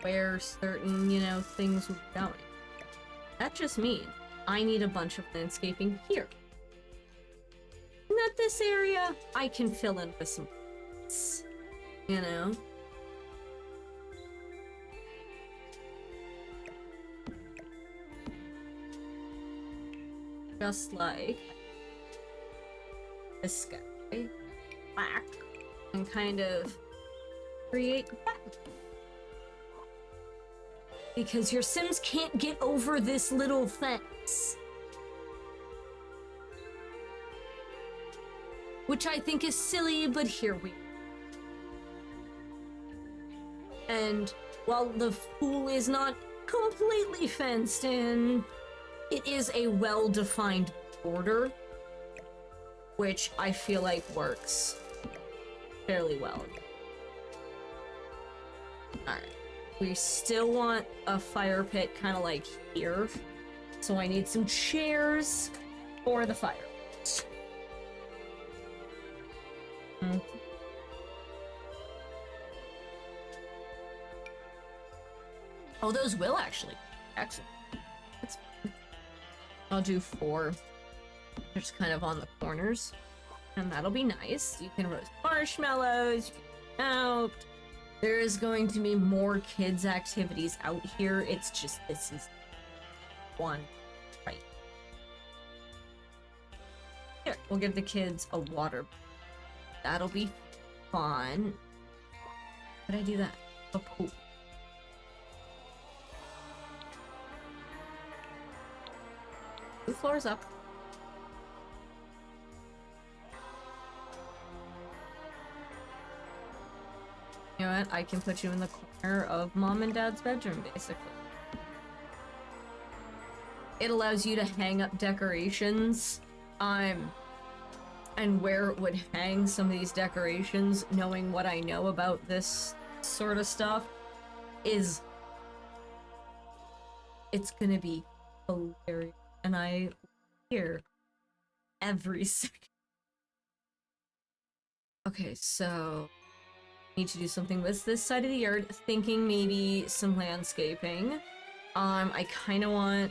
where certain, you know, things will be going. That just means I need a bunch of landscaping here. Not this area, I can fill in with some plants, you know? Just like this guy, black, and kind of create that. Because your Sims can't get over this little fence. Which I think is silly, but here we are. And while the pool is not completely fenced in, it is a well-defined border, which I feel like works fairly well. Alright. We still want a fire pit kind of like here. So I need some chairs for the fire pit. Oh, those will actually. Excellent. That's fine. I'll do 4. Just kind of on the corners. And that'll be nice. You can roast marshmallows, you can out. There is going to be more kids' activities out here. It's just, this is one right. Here, we'll give the kids a water. That'll be fun. How did I do that? A pool. 2 floors up. You know what? I can put you in the corner of mom and dad's bedroom, basically. It allows you to hang up decorations. And where it would hang some of these decorations, knowing what I know about this sort of stuff, is... it's gonna be hilarious. And I hear every second. Okay, so... need to do something with this side of the yard, thinking maybe some landscaping. I kind of want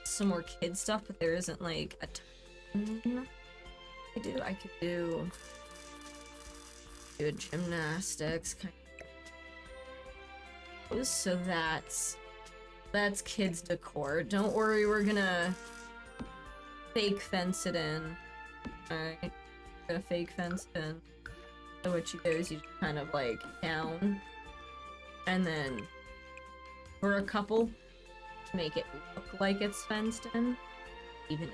some more kid stuff, but there isn't like a ton. I could do gymnastics kind of. So that's kids decor. Don't worry, we're gonna fake fence it in. Alright, gonna fake fence it in. So what you do is you just kind of like down, and then for a couple, make it look like it's fenced in, even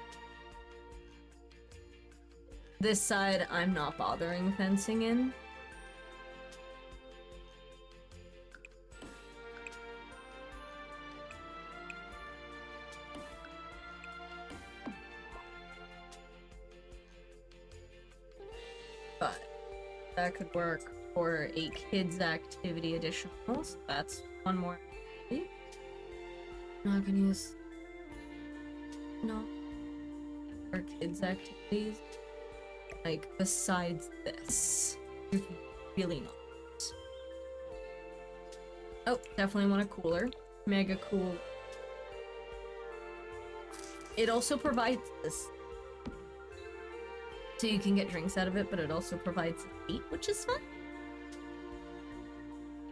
this side I'm not bothering fencing in. But that could work for a kids activity additional, so that's one more activity. Not gonna use for kids activities, like besides this. Really not. Oh, definitely want a cooler. Mega cool. It also provides this. So you can get drinks out of it, but it also provides heat, which is fun.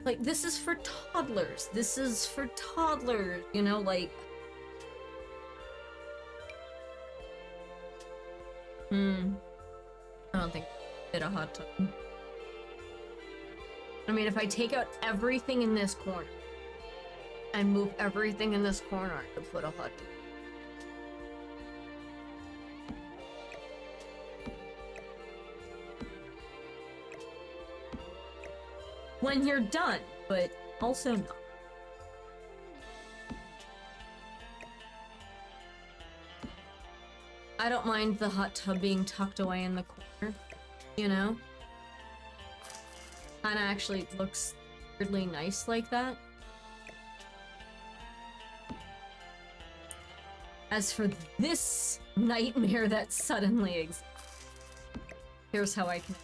Like, this is for toddlers. This is for toddlers, you know, like... I don't think I did a hot tub. I mean, if I take out everything in this corner and move everything in this corner, I could put a hot tub. When you're done, but also not. I don't mind the hot tub being tucked away in the corner, you know? Kinda actually looks weirdly nice like that. As for this nightmare that suddenly exists, here's how I can...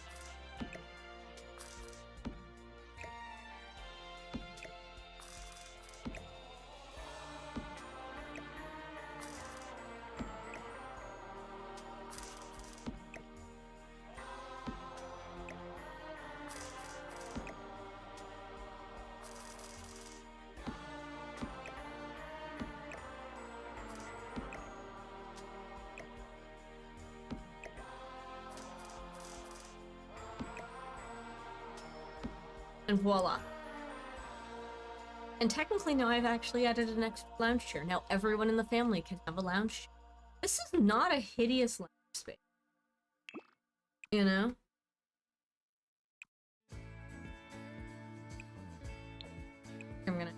And voila. And technically now I've actually added an extra lounge chair. Now everyone in the family can have a lounge chair. This is not a hideous lounge space. You know? I'm gonna...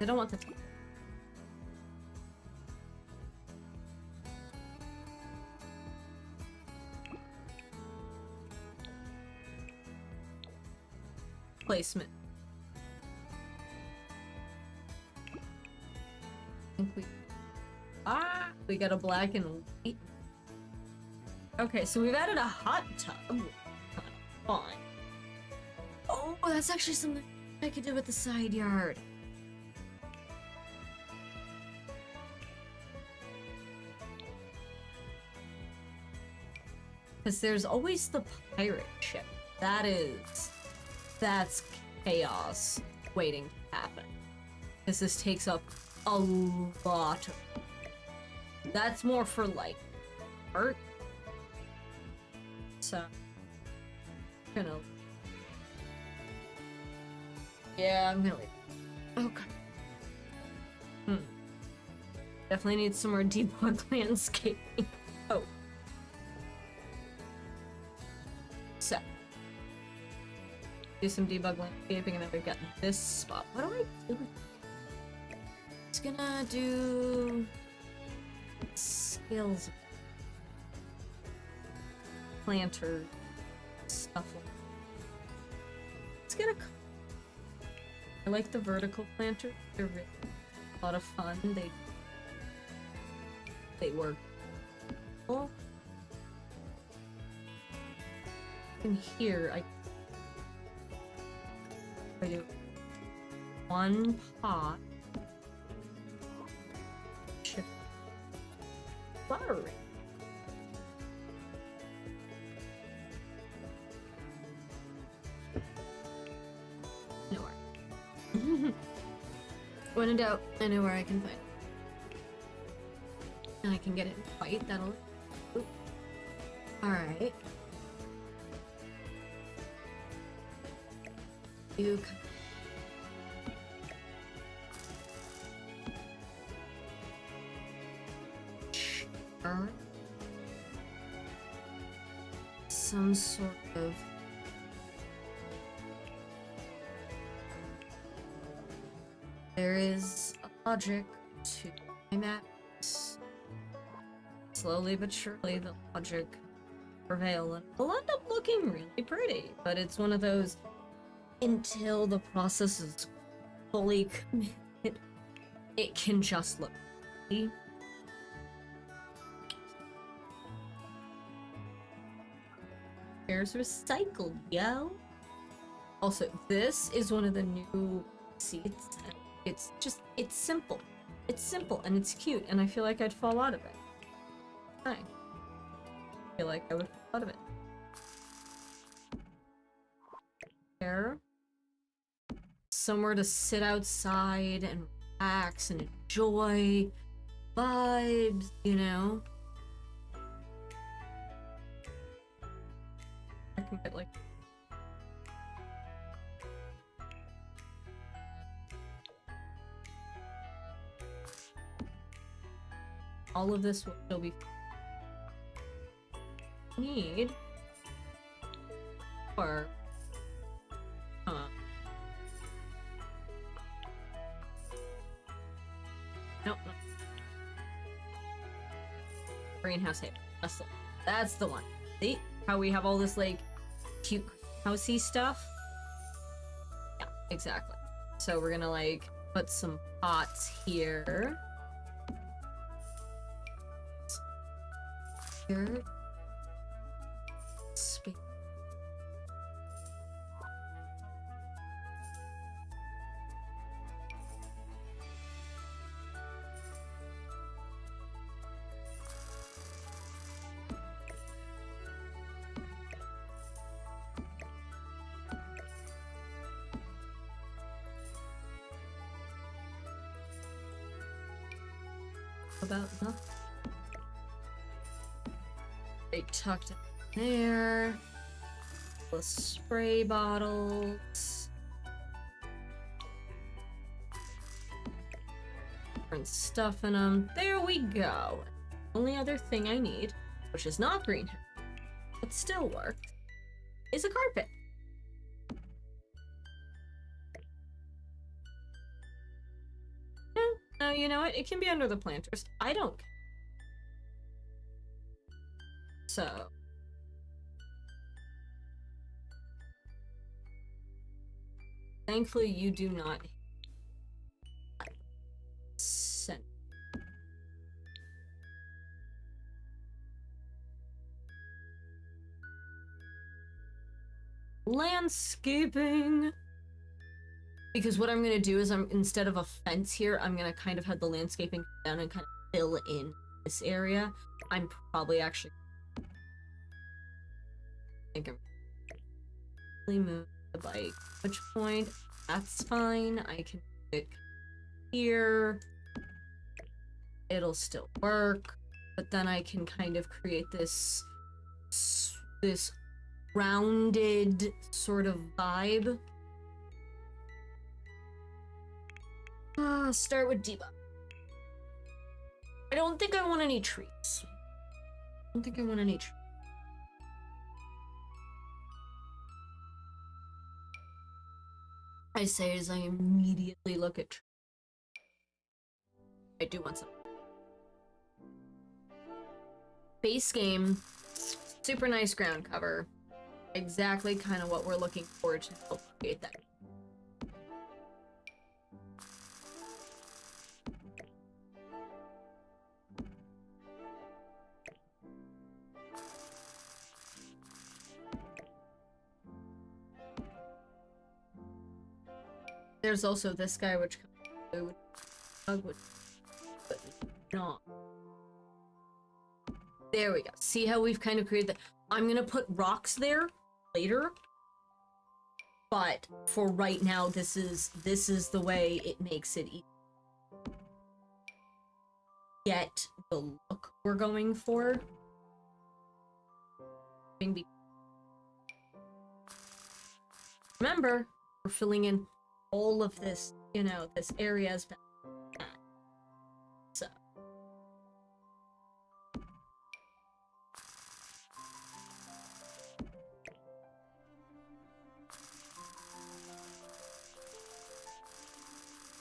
I don't want the... placement. I think we got a black and white. Okay, so we've added a hot tub. Fine. Oh, that's actually something I could do with the side yard. Because there's always the pirate ship. That's chaos waiting to happen. Because this takes up a lot of... That's more for, like, art. So... I'm gonna... Yeah, I'm gonna leave. Okay. Definitely need some more debug landscaping. Oh. So, do some debug landscaping, and then we've got this spot. What do I do? It's gonna do skills, planter stuff. It's gonna. I like the vertical planters. They're really a lot of fun. They work. Cool. In here, I do one pot, shift, flowering. Nowhere. When in doubt, I know where I can find it. And I can get it in white, that'll... Alright. You sure. Some sort of there is a logic to my maps. Slowly but surely the logic prevail and it'll end up looking really pretty, but it's one of those until the process is fully committed, it can just look pretty. There's recycled, yo. Also, this is one of the new seats. And it's simple. It's simple and it's cute, and I feel like I'd fall out of it. I feel like I would fall out of it. There. Somewhere to sit outside and relax and enjoy vibes, you know? I can get like all of this will still be need or nope. Greenhouse haven. That's the one. See how we have all this like cute housey stuff? Yeah, exactly. So we're gonna like put some pots here. Here. Space. About nothing. They tucked it in there. The spray bottles. Different stuff in them. There we go. Only other thing I need, which is not green, but still worked, is a carpet. No, you know what? It can be under the planters. I don't care. So. Thankfully, you do not send. Landscaping. Because what I'm gonna do is instead of a fence here, I'm gonna kind of have the landscaping down and kind of fill in this area. I'm probably actually I think I'm really move the bike. Which point? That's fine. I can put it here. It'll still work, but then I can kind of create this rounded sort of vibe. Start with debug. I don't think I want any trees. I don't think I want any trees. I say as I immediately look at trees. I do want some. Base game, super nice ground cover. Exactly kind of what we're looking for to help create that. There's also this guy, which would but not. There we go. See how we've kind of created that? I'm gonna put rocks there later, but for right now, this is the way it makes it easy. Get the look we're going for. Remember, we're filling in all of this, you know, this area's back. So.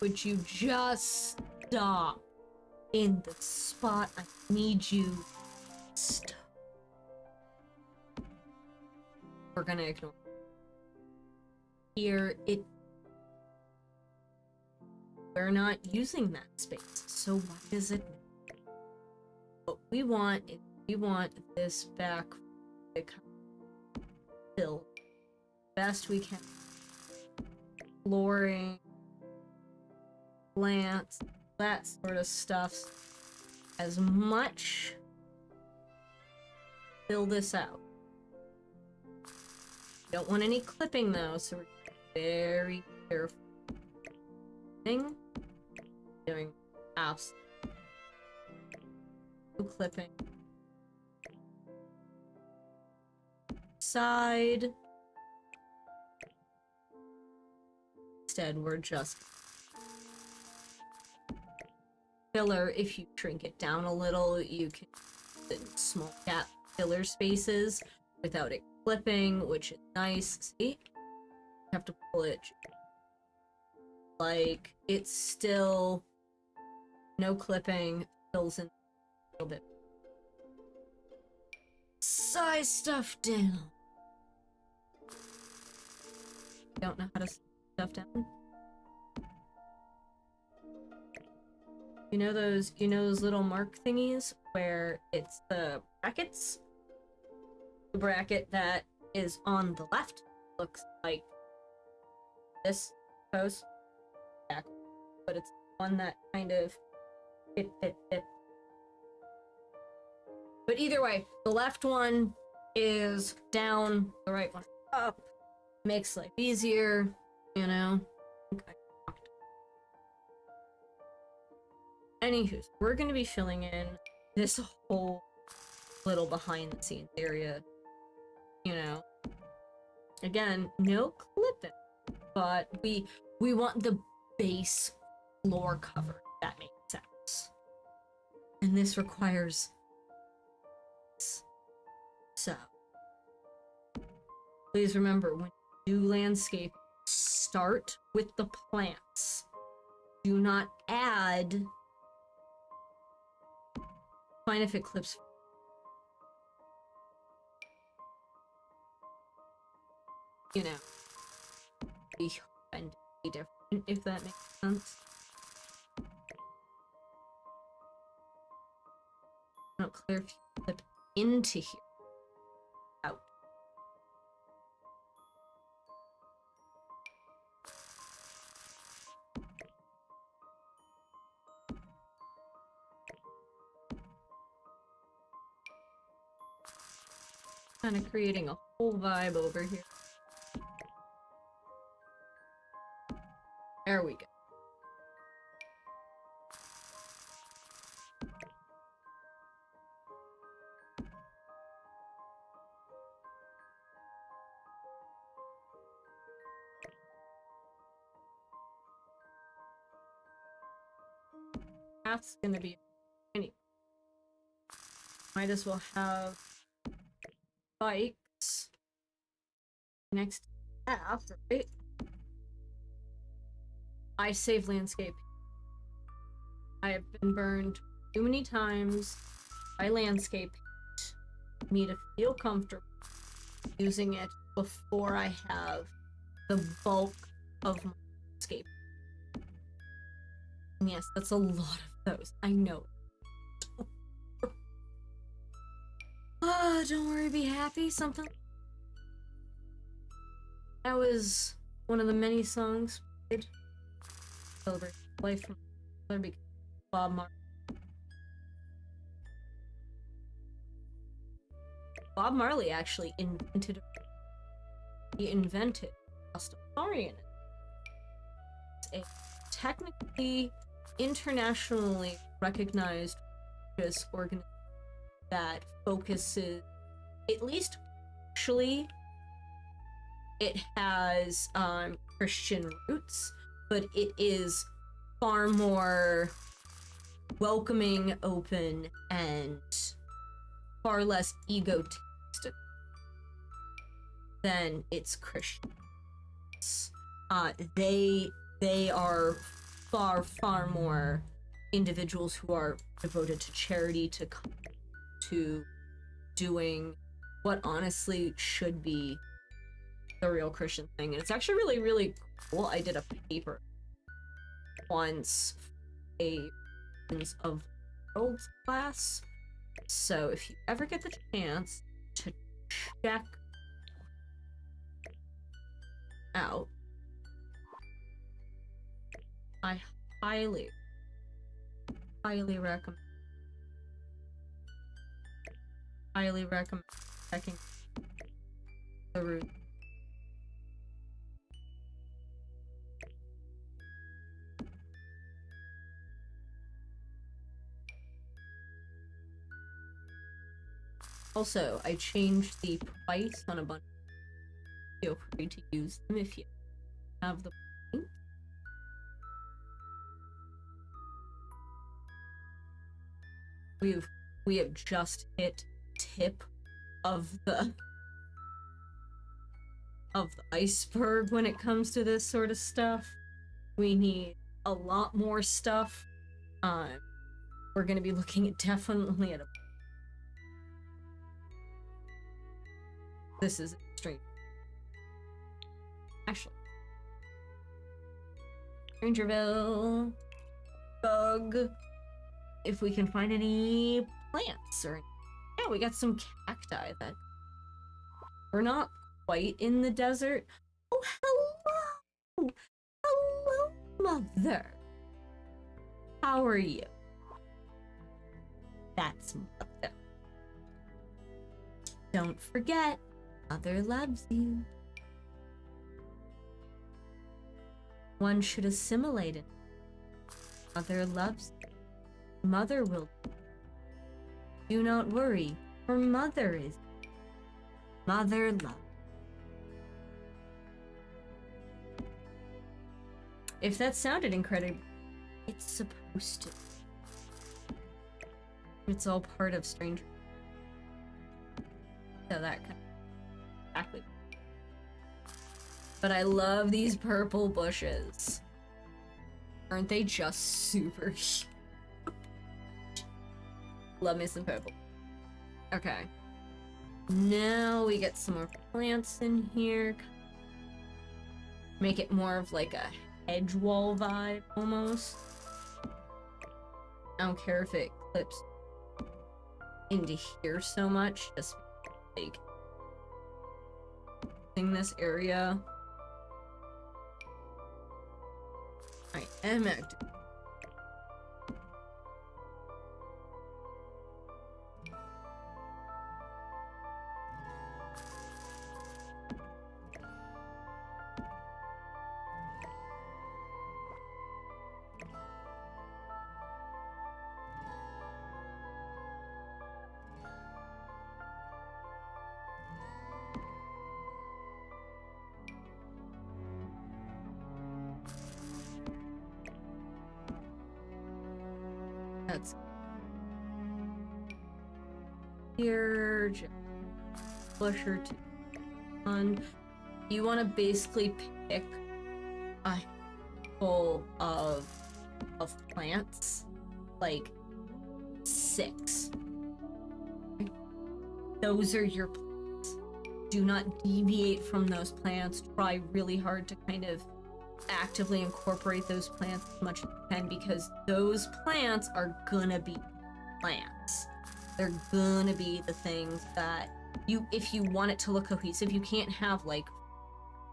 Would you just stop in the spot I need you to stop? We're gonna ignore here. We're not using that space, so what is it? What we want is we want this back. build best we can. Flooring, plants, that sort of stuff. As much. Fill this out. Don't want any clipping though, so we're very careful. Doing apps. No clipping. Side. Instead, we're just filler. If you shrink it down a little, you can put in small gap filler spaces without it clipping, which is nice. See? You have to pull it. Like, it's still no clipping, fills in a little bit. Size stuff down. Don't know how to size stuff down. You know those little mark thingies where it's the brackets? The bracket that is on the left looks like this post back, but it's one that kind of fit. But either way, the left one is down, the right one up. Makes life easier, you know. Okay. Anywho, we're gonna be filling in this whole little behind the scenes area. You know, again, no clipping, but we want the base floor cover. If that makes sense. And this requires this. So please remember, when you do landscape, start with the plants. Do not add. Fine if it clips. You know, be different, if that makes sense. Not clear if you clip into here. Out. Kind of creating a whole vibe over here. There we go. Path's gonna be any. Might as well have bikes next to the path, right? I save landscape. I have been burned too many times by landscape for me to feel comfortable using it before I have the bulk of my landscape. And yes, that's a lot of those. I know. Ah, don't worry, be happy. Something. That was one of the many songs played. Celebrate life from Bob Marley. Bob Marley actually invented Rastafarianism. It's a technically internationally recognized religious organization that focuses, at least actually, it has Christian roots, but it is far more welcoming, open, and far less egotistic than its Christians. They are far more individuals who are devoted to charity, to doing what honestly should be the real Christian thing. And it's actually really cool. I did a paper once for a Friends of the World class. So if you ever get the chance to check out, I highly, highly recommend checking the route. Also, I changed the price on a bunch. Feel free to use them if you have the point. We have just hit tip of the iceberg when it comes to this sort of stuff. We need a lot more stuff. We're gonna be looking at definitely at a. This is extreme. Actually, Strangerville, bug. If we can find any plants or yeah, we got some cacti that we're not quite in the desert. Oh, hello, hello, mother. How are you? That's mother. Don't forget, mother loves you. One should assimilate it. Mother loves you. Mother will. Do not worry, for mother is. Mother love. If that sounded incredible, it's supposed to. It's all part of Stranger. So that kind of exactly. But I love these purple bushes. Aren't they just super cute? Love me some purple. Okay. Now we get some more plants in here. Make it more of like a hedge wall vibe almost. I don't care if it clips into here so much. Just like in this area. I am active. That's here, pusher to on. You want to basically pick a handful of plants, like 6. Those are your plants. Do not deviate from those plants. Try really hard to kind of actively incorporate those plants as much as you can, because those plants are gonna be plants. They're gonna be the things that if you want it to look cohesive, you can't have like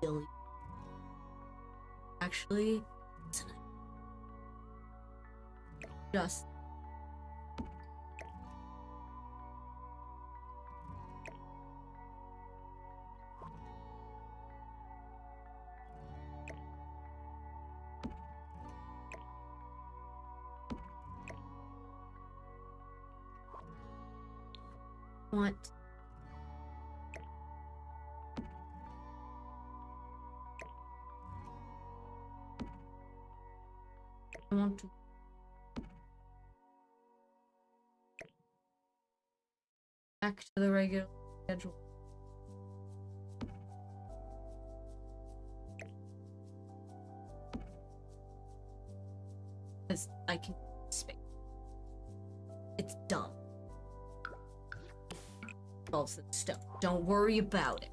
billion. Actually, just want to back to the regular schedule. Because I can space. It's dumb. Involves the stuff. Don't worry about it.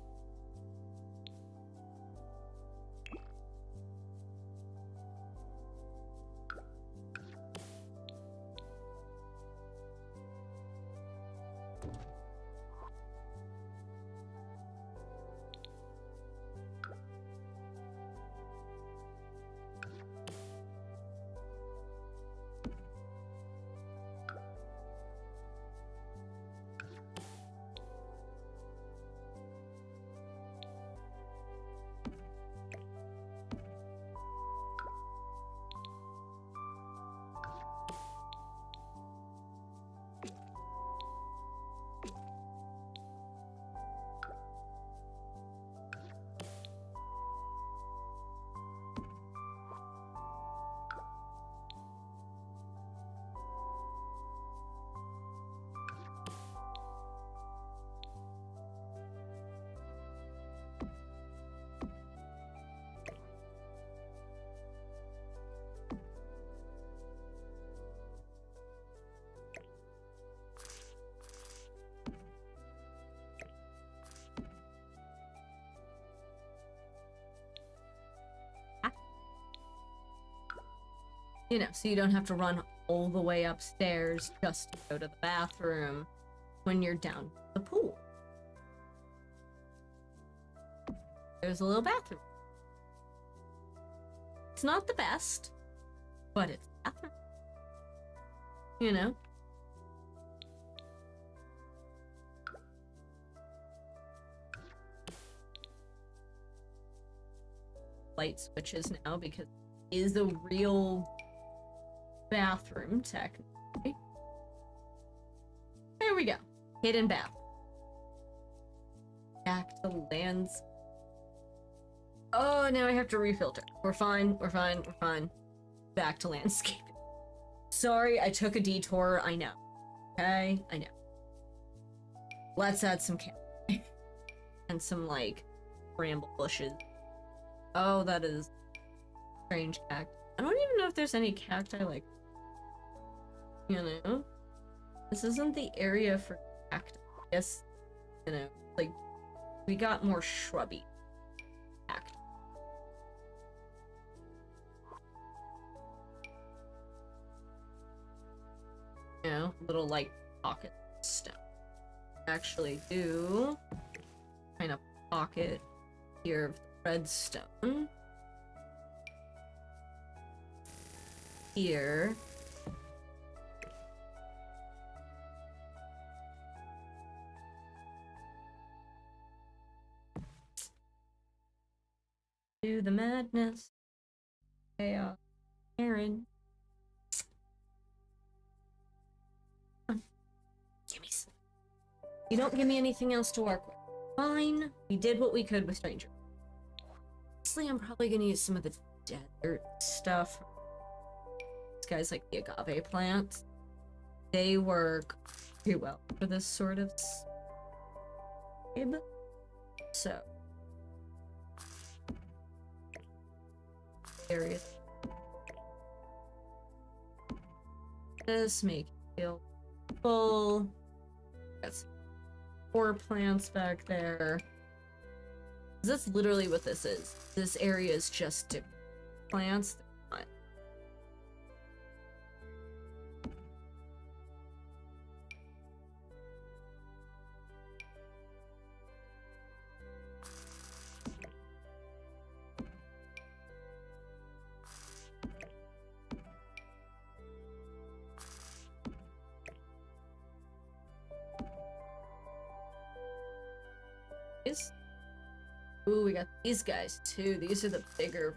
You know, so you don't have to run all the way upstairs just to go to the bathroom when you're down at the pool. There's a little bathroom. It's not the best, but it's a bathroom. You know? Light switches now because it is a real bathroom, technically. There we go. Hidden bath. Back to lands. Oh, now I have to refilter. We're fine, we're fine, we're fine. Back to landscaping. Sorry, I took a detour, I know. Okay, I know. Let's add some camp. And some, like, bramble bushes. Oh, that is strange cacti. I don't even know if there's any cacti, like, you know? This isn't the area for cacti. Yes, you know, like, we got more shrubby cacti. You know, little, like, pocket stone. Actually do kind of pocket here of the redstone. Here. Do the madness. Chaos. Aaron. Gimme some. You don't give me anything else to work with. Fine. We did what we could with Stranger. Honestly, I'm probably gonna use some of the desert stuff. These guys like the agave plants. They work pretty well for this sort of vibe. So. Areas. This make it feel full. Got some more plants back there. That's literally what this is. This area is just plants. Ooh, we got these guys too. These are the bigger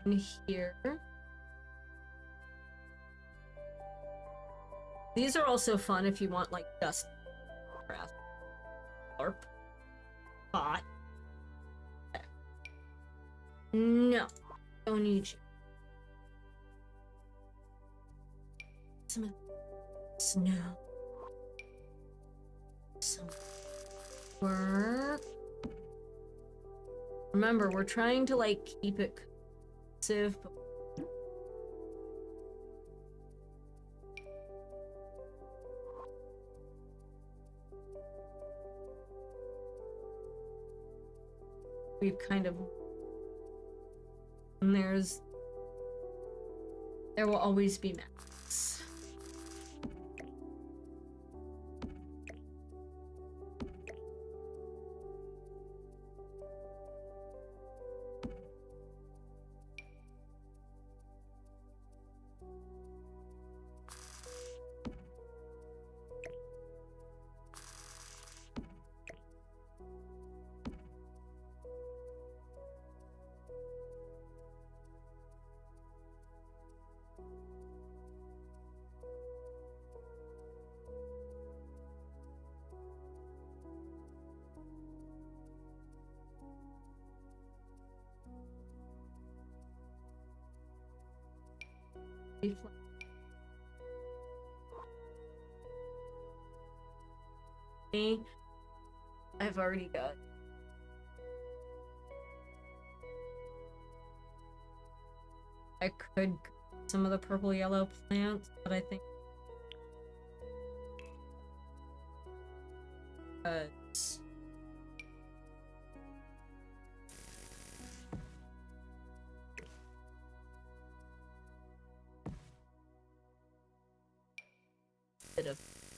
in here. These are also fun if you want like dust grass. Larp. Bot. No. Don't need you. Some snow. Some work. Remember, we're trying to like keep it cohesive, but we've kind of, and there will always be maps. I've already got. I could some of the purple yellow plants, but I think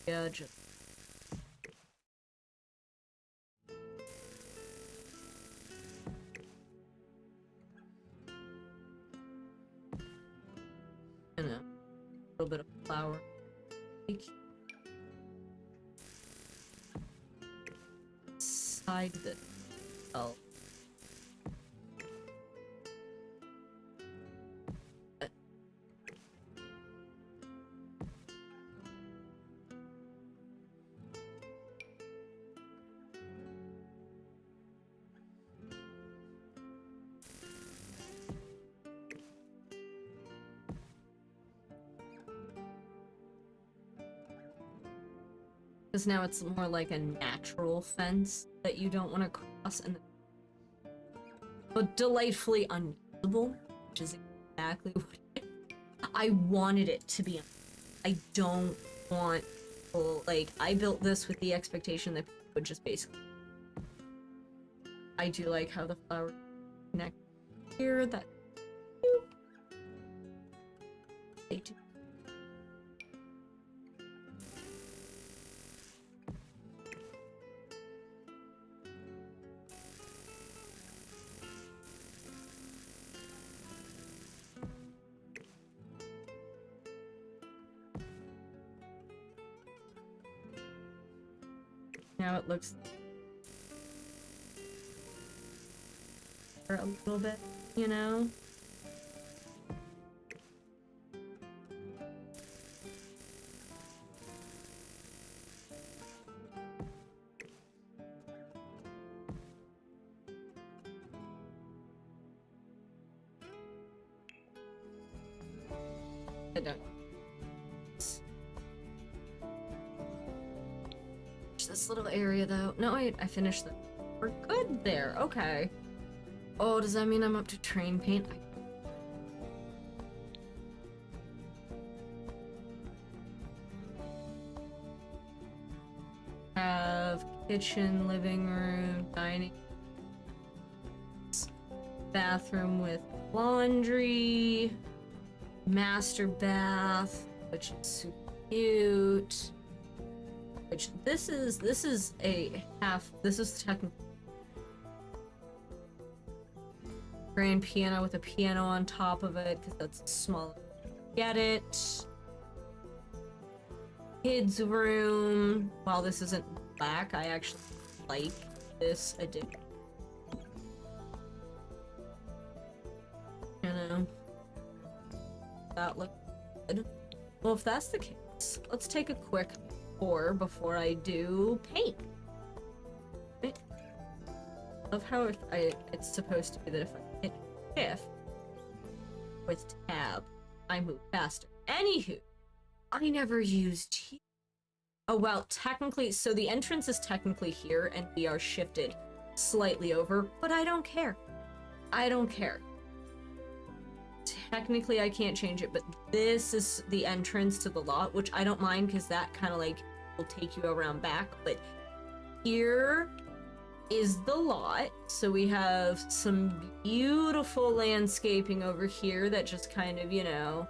Yeah, just and a little bit of flour. Side this. Oh. Because now it's more like a natural fence that you don't want to cross, and but delightfully unusable, which is exactly what I wanted it to be. I don't want, like, I built this with the expectation that people would just basically. I do like how the flower connect here. That. They do. Now it looks for a little bit, you know? I don't. This little area though. No, wait, I finished that. We're good there. Okay. Oh, does that mean I'm up to train paint? I have kitchen, living room, dining, bathroom with laundry, master bath, which is super cute. Which this is a half. This is technically grand piano with a piano on top of it because that's small. Get it? Kids room. While this isn't black, I actually like this addition. You know, that looks good. Well, if that's the case, let's take a quick pour before I do paint. I love how it's supposed to be that if I hit shift with tab, I move faster. Anywho, I never used here. Oh, well, technically, so the entrance is technically here, and we are shifted slightly over, but I don't care. I don't care. Technically, I can't change it, but this is the entrance to the lot, which I don't mind, because that kind of, like, will take you around back, but here is the lot. So we have some beautiful landscaping over here that just kind of, you know,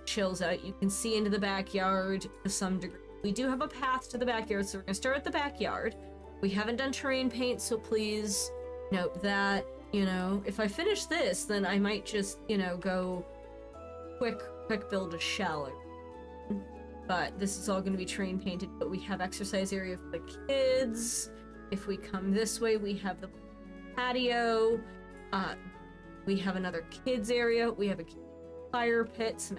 chills out. You can see into the backyard to some degree. We do have a path to the backyard, so we're gonna start at the backyard. We haven't done terrain paint, so please note that, you know, if I finish this, then I might just, you know, go quick build a shell. But this is all going to be terrain painted, but we have exercise area for the kids. If we come this way, we have the patio. We have another kids area. We have a fire pit, some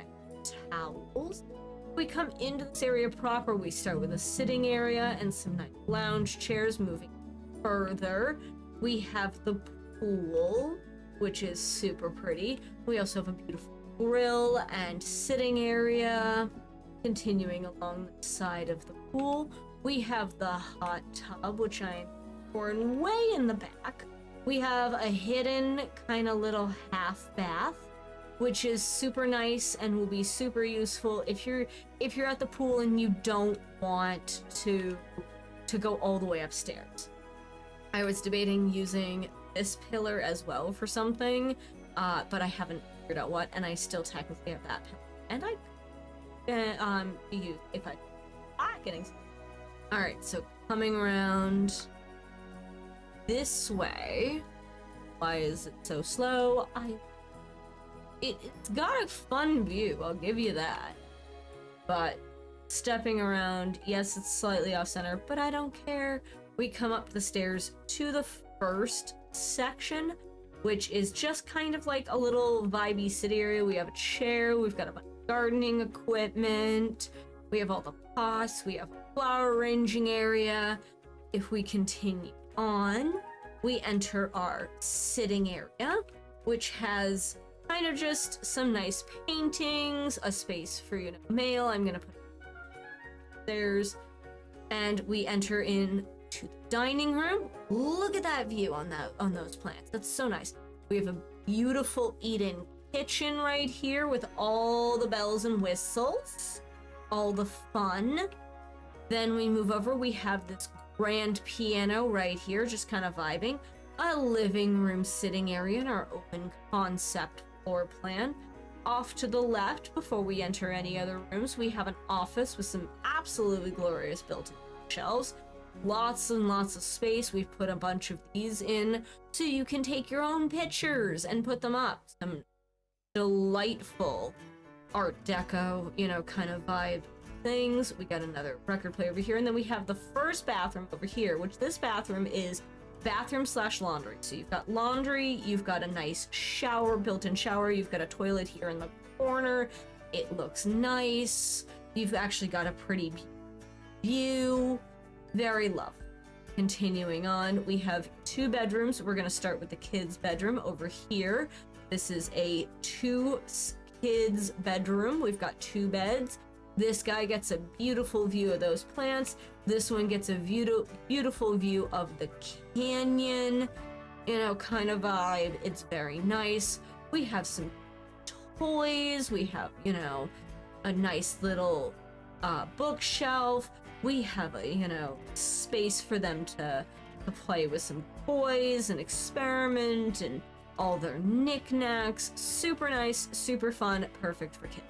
towels. If we come into this area proper, we start with a sitting area and some nice lounge chairs. Moving further, we have the pool, which is super pretty. We also have a beautiful grill and sitting area. Continuing along the side of the pool, we have the hot tub, which I'm pouring way in the back. We have a hidden kind of little half bath, which is super nice and will be super useful if you're at the pool and you don't want to go all the way upstairs. I was debating using this pillar as well for something, but I haven't figured out what, and I still technically have that pillar. And I use if I getting Alright, so coming around this way. Why is it so slow? It's got a fun view, I'll give you that. But stepping around, yes, it's slightly off center, but I don't care. We come up the stairs to the first section, which is just kind of like a little vibey city area. We have a chair, we've got a bunch of gardening equipment, we have all the pots, we have a flower arranging area. If we continue on, we enter our sitting area, which has kind of just some nice paintings, a space for, you know, mail. I'm gonna put stairs, and we enter in to the dining room. Look at that view on those plants. That's so nice. We have a beautiful eat-in kitchen right here with all the bells and whistles, all the fun. Then we move over, we have this grand piano right here, just kind of vibing. A living room sitting area in our open concept floor plan. Off to the left, before we enter any other rooms, we have an office with some absolutely glorious built-in shelves. Lots and lots of space. We've put a bunch of these in so you can take your own pictures and put them up. Some delightful Art Deco, you know, kind of vibe things. We got another record player over here, and then we have the first bathroom over here, which this bathroom is bathroom slash laundry. So you've got laundry, you've got a nice shower, built-in shower, you've got a toilet here in the corner. It looks nice. You've actually got a pretty view. Very lovely. Continuing on, we have 2 bedrooms. We're gonna start with the kids' bedroom over here. This is a 2 kids' bedroom. We've got 2 beds. This guy gets a beautiful view of those plants. This one gets a beautiful view of the canyon, you know, kind of vibe. It's very nice. We have some toys. We have, you know, a nice little bookshelf. We have a, you know, space for them to play with some toys and experiment and all their knickknacks. Super nice, super fun, perfect for kids.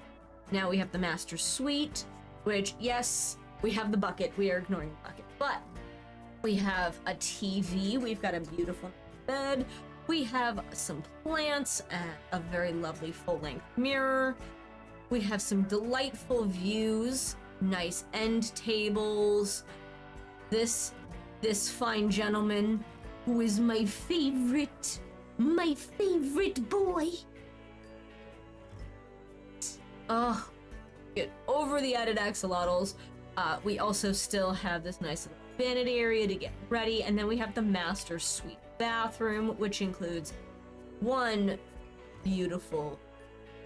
Now we have the master suite, which, yes, we have the bucket. We are ignoring the bucket, but we have a TV. We've got a beautiful bed. We have some plants and a very lovely full-length mirror. We have some delightful views, nice end tables. This fine gentleman, who is my favorite boy. Get over the added axolotls. We also still have this nice little vanity area to get ready, and then we have the master suite bathroom, which includes 1 beautiful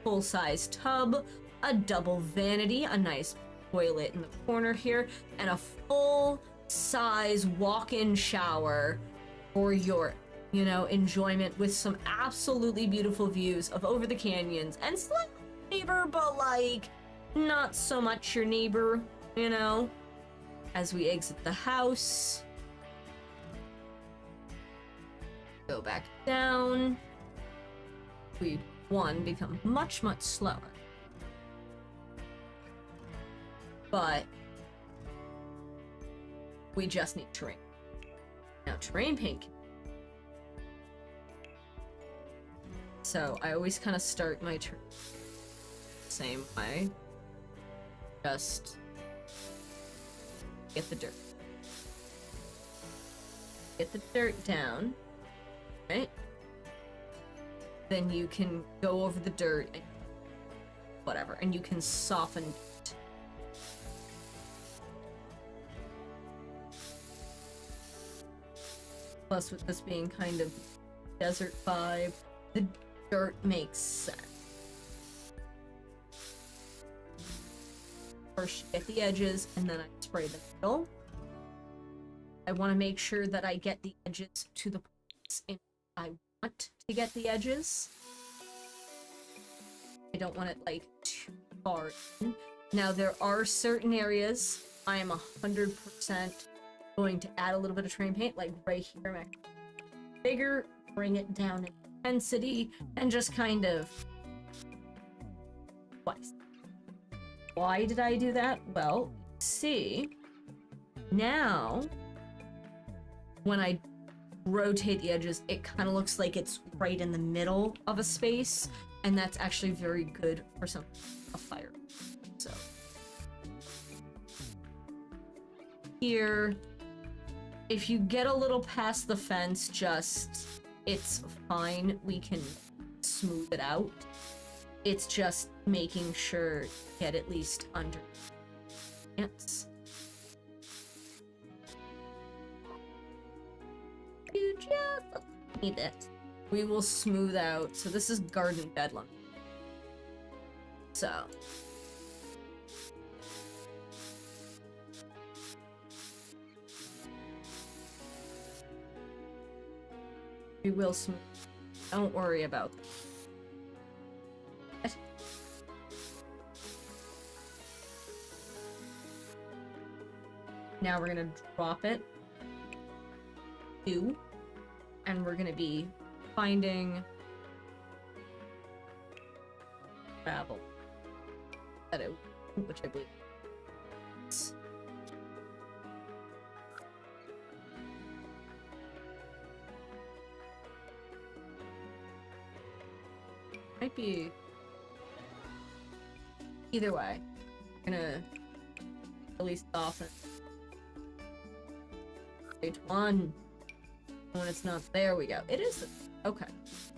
full-size tub, a double vanity, a nice toilet in the corner here, and a full-size walk-in shower for your, you know, enjoyment, with some absolutely beautiful views of over the canyons and slightly neighbor, but like not so much your neighbor, you know. As we exit the house, go back down, we become much slower, but we just need terrain. Now terrain paint, so I always kind of start my turn same way. Just get the dirt. Get the dirt down, right? Then you can go over the dirt and whatever, and you can soften it. Plus, with this being kind of desert vibe, the dirt makes sense. First, you get the edges, and then I spray the middle. I want to make sure that I get the edges to the points in I want to get the edges. I don't want it like too far in. Now, there are certain areas I am 100% going to add a little bit of terrain paint, like right here. I'm bigger, bring it down in intensity, and just kind of twice. Why did I do that? Well, see, Now, when I rotate the edges, it kind of looks like it's right in the middle of a space, and that's actually very good for a fire. So here, if you get a little past the fence, it's fine. We can smooth it out. It's just making sure to get at least under ants. You just need it. We will smooth out. So this is Garden Bedlam. So we will smooth. Don't worry about that. Now we're gonna drop it. And we're gonna be finding gravel. Which I believe is. Might be either way. I'm gonna at least soften. Stage 1. When it's not there, we go. It is okay.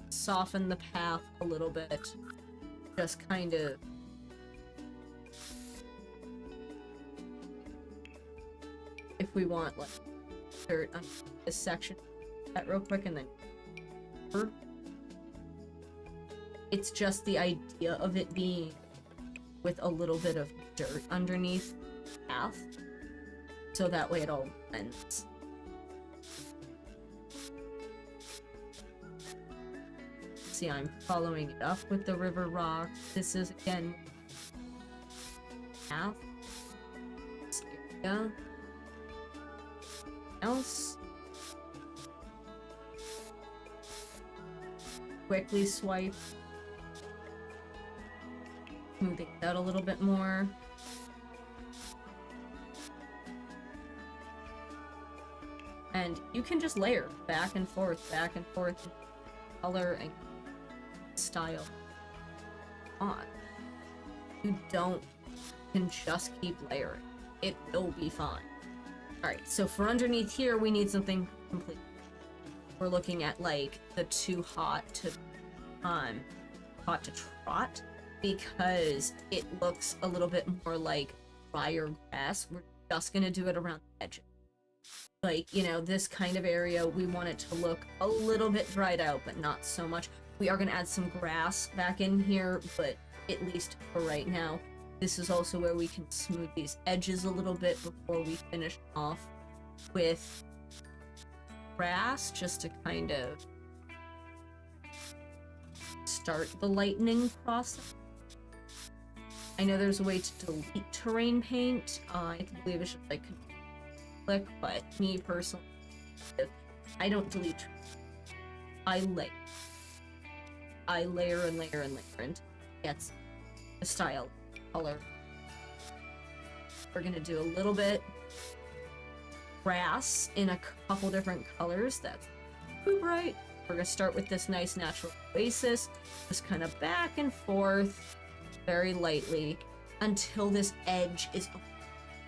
Soften the path a little bit. Just kind of if we want like dirt on this section that real quick and then it's just the idea of it being with a little bit of dirt underneath the path, so that way it all blends. See, I'm following it up with the river rock. This is again path. This area. Else. Quickly swipe. Smoothing it out a little bit more. And you can just layer back and forth, color and style on. You can just keep layering. It will be fine. Alright, so for underneath here, we need something complete. We're looking at like the too hot to trot, because it looks a little bit more like drier grass. We're just gonna do it around the edges. Like, you know, this kind of area, we want it to look a little bit dried out, but not so much. We are gonna add some grass back in here, but at least for right now, this is also where we can smooth these edges a little bit before we finish off with grass, just to kind of start the lightning process. I know there's a way to delete terrain paint. I believe it's just like click, but me personally, I don't delete. I layer. I layer and layer and layer until it gets the style, color. We're gonna do a little bit grass in a couple different colors. That's too bright. We're gonna start with this nice natural oasis, just kind of back and forth, very lightly, until this edge is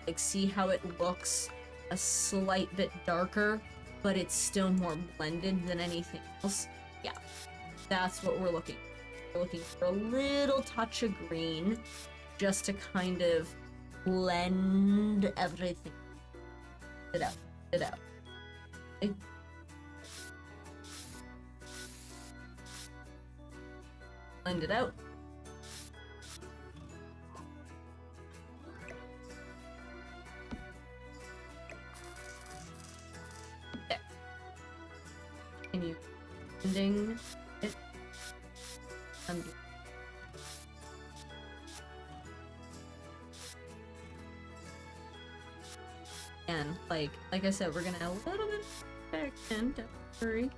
like, see how it looks a slight bit darker, but it's still more blended than anything else. Yeah, that's what we're looking for. We're looking for a little touch of green, just to kind of blend everything. It out. Okay. Blend it out. There. Can you blending it? And like I said, we're gonna add a little bit back in, don't worry.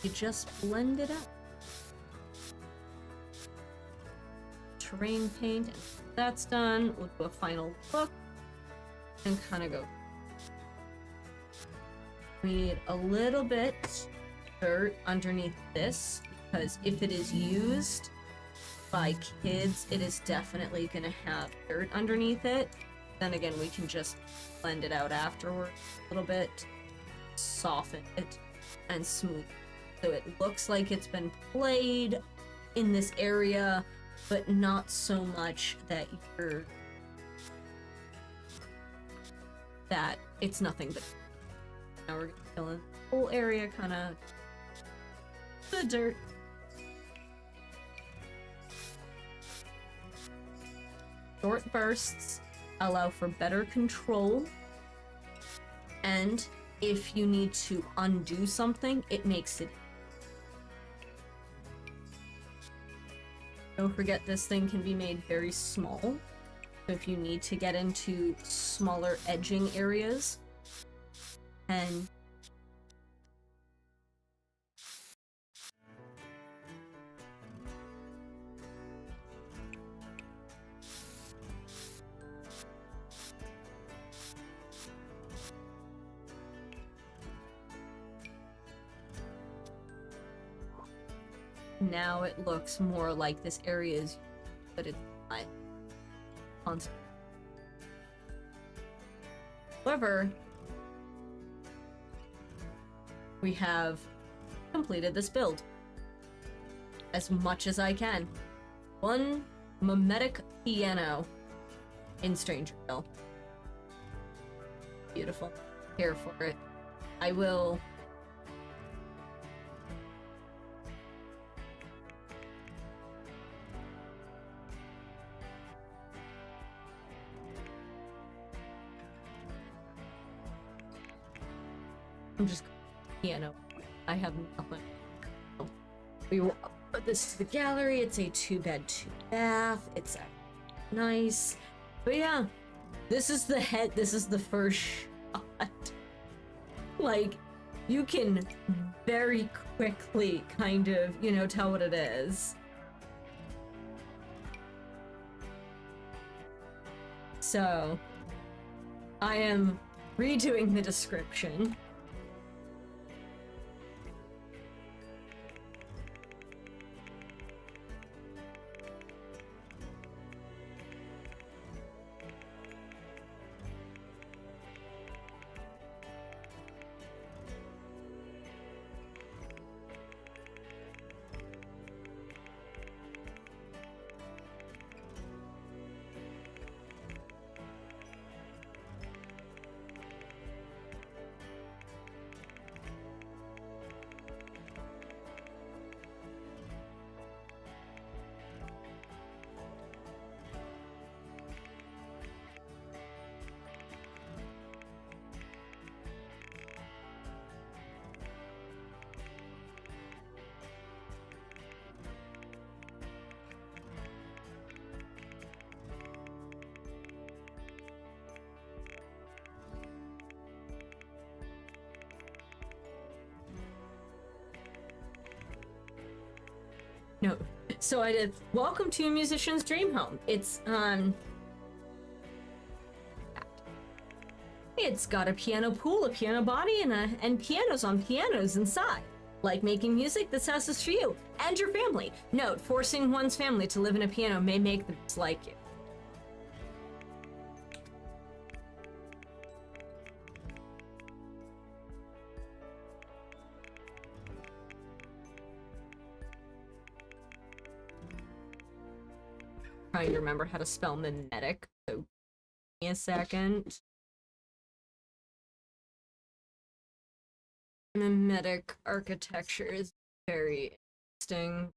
You just blend it out. Terrain paint, and that's done. We'll do a final look and kind of go We need a little bit dirt underneath this, because if it is used by kids, it is definitely going to have dirt underneath it. Then again, we can just blend it out afterwards a little bit, soften it, and smooth it. So it looks like it's been played in this area, but not so much that it's nothing but. Now we're gonna fill in the whole area, kind of the dirt. Short bursts allow for better control, and if you need to undo something, it makes it. Don't forget, this thing can be made very small, so if you need to get into smaller edging areas, and now it looks more like this area is, but it's not constant. However, we have completed this build as much as I can. One mimetic piano in Strangerville. Beautiful. Here for it. I will. I'm just piano. I have nothing. We will put this to the gallery. It's a 2-bed, 2-bath. It's nice. But yeah, this is the head. This is the first shot. Like, you can very quickly kind of, you know, tell what it is. So, I am redoing the description. No. So I did Welcome to a Musician's Dream Home. It's got a piano pool, a piano body, and pianos on pianos inside. Like making music, this house is for you and your family. Note, forcing one's family to live in a piano may make them dislike you. Trying to remember how to spell mimetic, so give me a second. Mimetic architecture is very interesting.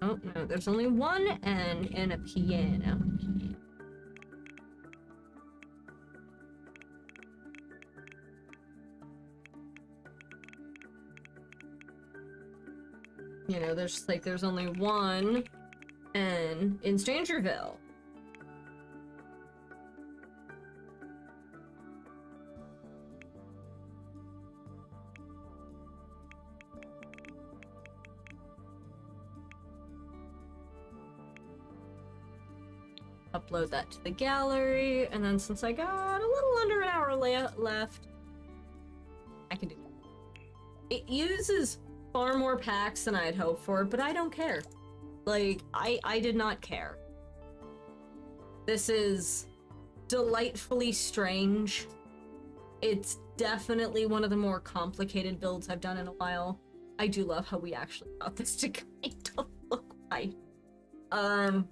Oh no, there's only one N in a piano. You know, there's only one N in Strangerville. upload that to the gallery, and then since I got a little under an hour left, I can do it. It uses far more packs than I had hoped for, but I don't care. Like, I did not care. This is delightfully strange. It's definitely one of the more complicated builds I've done in a while. I do love how we actually got this to kind of look right. I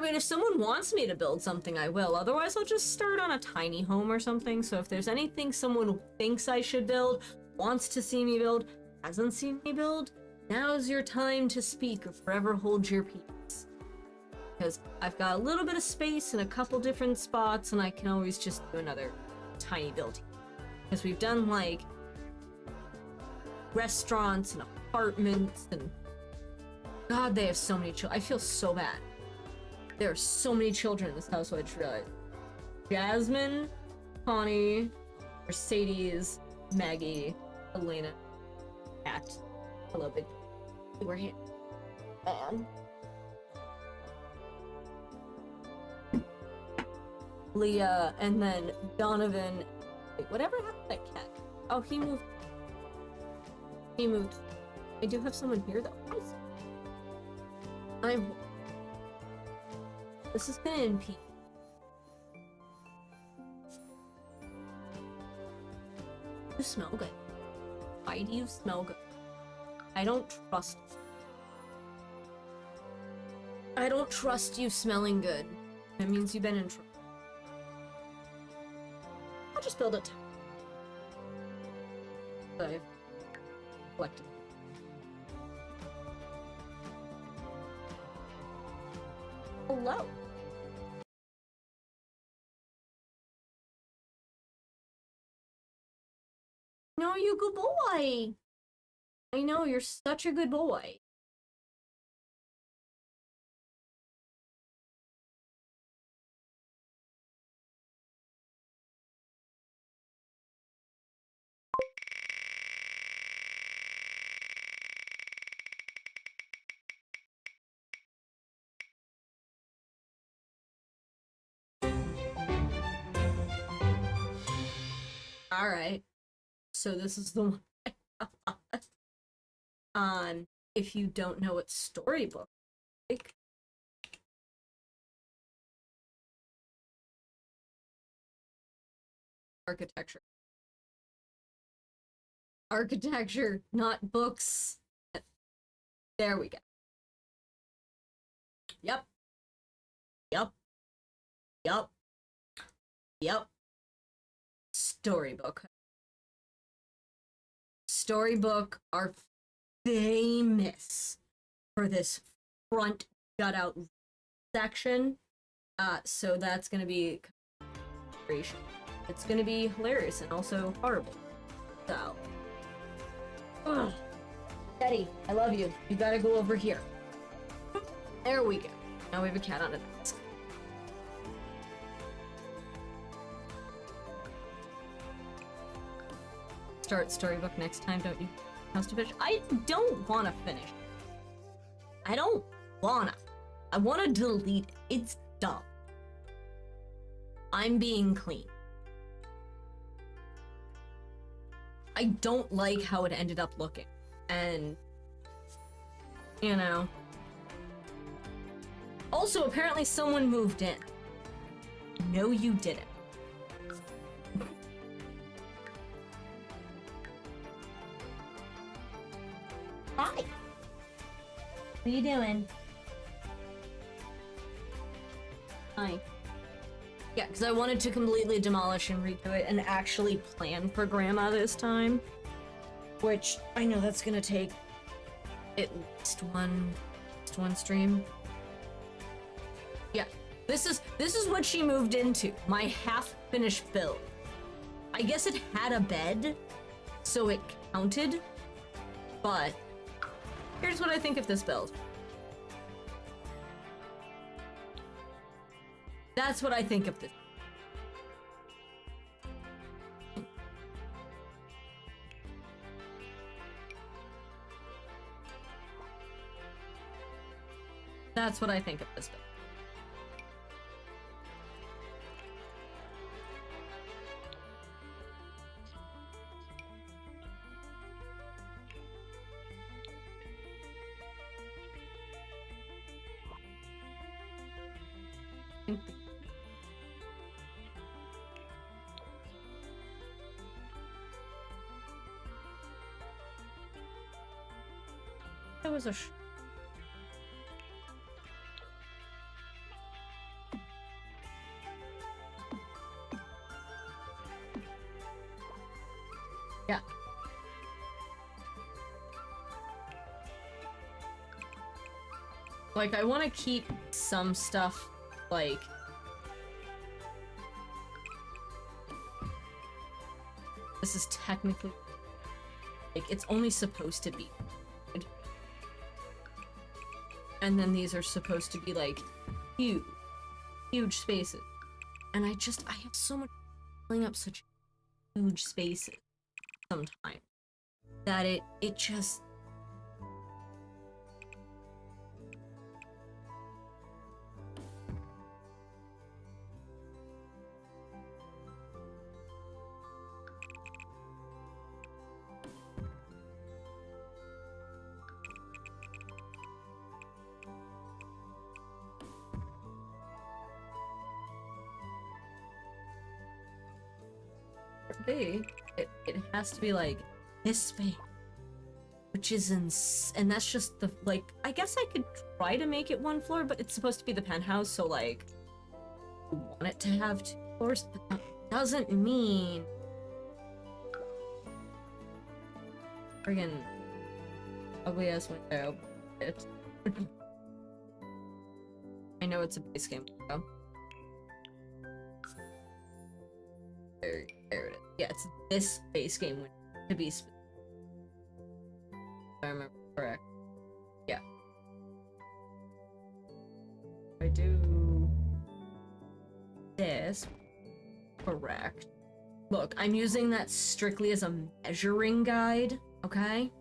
mean, if someone wants me to build something, I will. Otherwise, I'll just start on a tiny home or something. So if there's anything someone thinks I should build, wants to see me build, hasn't seen me build, now's your time to speak or forever hold your peace. Because I've got a little bit of space in a couple different spots, and I can always just do another tiny build. Because we've done, like, restaurants and apartments, and God, they have so many children. I feel so bad. There are so many children in this house, so I just realized. Jasmine, Connie, Mercedes, Maggie, Elena, Kat. Hello, big. We're here. Man. Leah, and then Donovan. Wait, whatever happened to that cat? Oh, he moved. He moved. I do have someone here, though. I'm. This is gonna impede. You smell good. Why do you smell good? I don't trust you. I don't trust you smelling good. That means you've been in trouble. I'll just build a tower. I've collected. Hello. No, you good boy. I know, you're such a good boy. Alright. So this is the one I got. If you don't know what storybook like, architecture. Architecture, not books. There we go. Yep. Yep. Yep. Yep. Storybook. Storybook are famous for this front gut out section. So that's gonna be it's gonna be hilarious and also horrible. So ugh. Teddy, I love you. You gotta go over here. There we go. Now we have a cat on a desk. Start storybook next time, don't you? House to finish? I don't want to finish. I don't wanna. I want to delete it. It's dumb. I'm being clean. I don't like how it ended up looking. And, you know. Also, apparently someone moved in. No, you didn't. Hi. What are you doing? Hi. Yeah, because I wanted to completely demolish and redo it and actually plan for Grandma this time. Which, I know that's gonna take at least one stream. Yeah, this is what she moved into. My half-finished build. I guess it had a bed, so it counted, but here's what I think of this build. That's what I think of this. That's what I think of this build. think there was a yeah. Like, I want to keep some stuff, like... This is technically... Like, it's only supposed to be good. And then these are supposed to be, like, huge spaces. And I have so much filling up such huge spaces sometimes that it just... It has to be like this space, which is and that's just the, like, I guess I could try to make it one floor, but it's supposed to be the penthouse, so like I want it to have 2 floors, but that doesn't mean friggin' ugly ass window. I know it's a base game window. There it is. Yeah, it's this base game window, to be specific. If I remember correct. Yeah. I do this correct. Look, I'm using that strictly as a measuring guide, okay?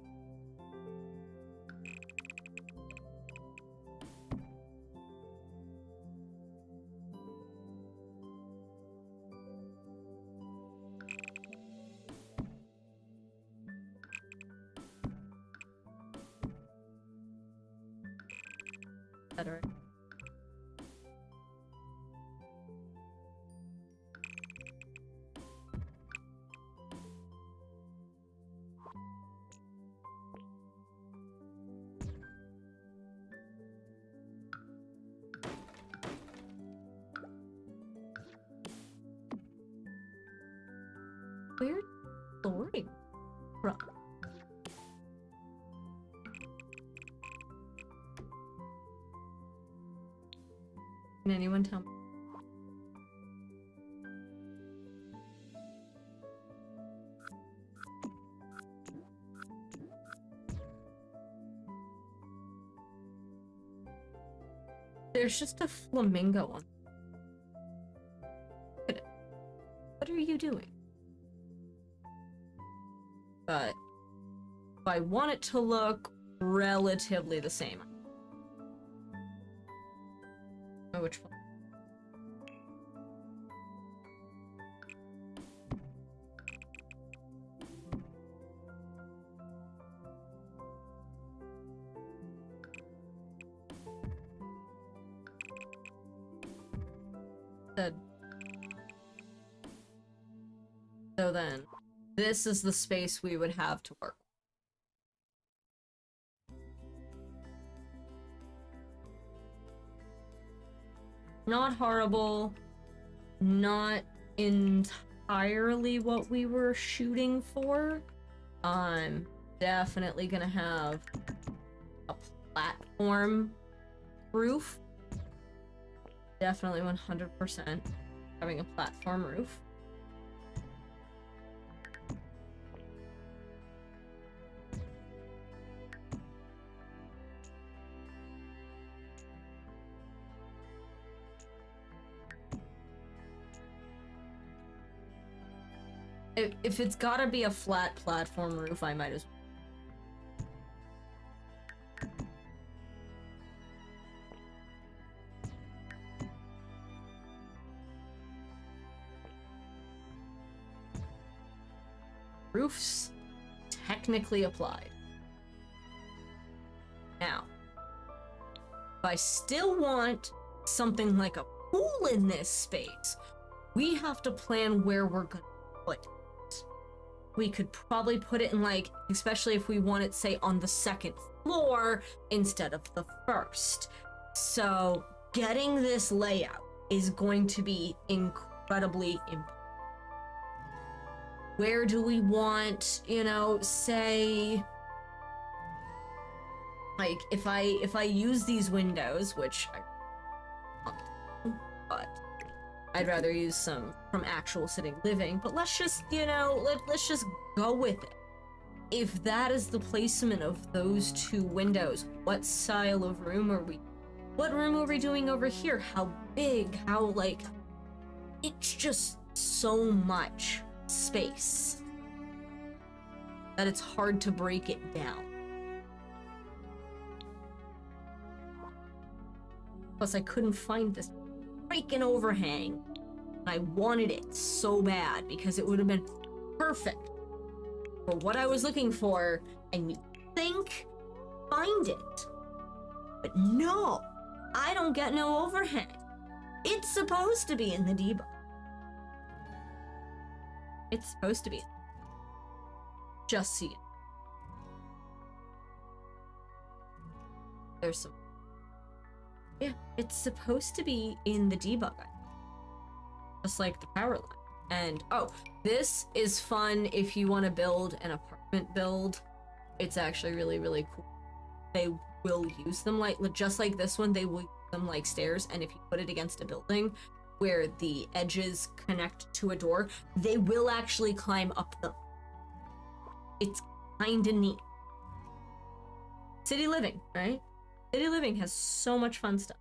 Better. Weird flooring. From. Can anyone tell me? There's just a flamingo on. What are you doing? But if I want it to look relatively the same. Oh, which one? So then, this is the space we would have to work. Not horrible, not entirely what we were shooting for. I'm definitely gonna have a platform roof. Definitely 100% having a platform roof. If it's gotta be a flat platform roof, I might as well. Roofs technically applied. Now, if I still want something like a pool in this space. We have to plan where we're gonna put it. We could probably put it in, like, especially if we want it, say, on the second floor instead of the first. So getting this layout is going to be incredibly important. Where do we want, you know, say, like, if I use these windows, which I want to, but I'd rather use some from actual sitting living, but let's just, you know, let's just go with it. If that is the placement of those two windows, what style of room are we, what room are we doing over here? How big, how, like, it's just so much space that it's hard to break it down. Plus, I couldn't find this freaking overhang. I wanted it so bad because it would have been perfect for what I was looking for, and you think find it. But no, I don't get no overhang. It's supposed to be in the debug. It's supposed to be. Just see it. There's some. Yeah, it's supposed to be in the debug. Just like the power line. And oh, this is fun if you want to build an apartment build. It's actually really, really cool. They will use them like, just like this one, they will use them like stairs. And if you put it against a building where the edges connect to a door, they will actually climb up them. It's kinda neat. City living, right? City living has so much fun stuff.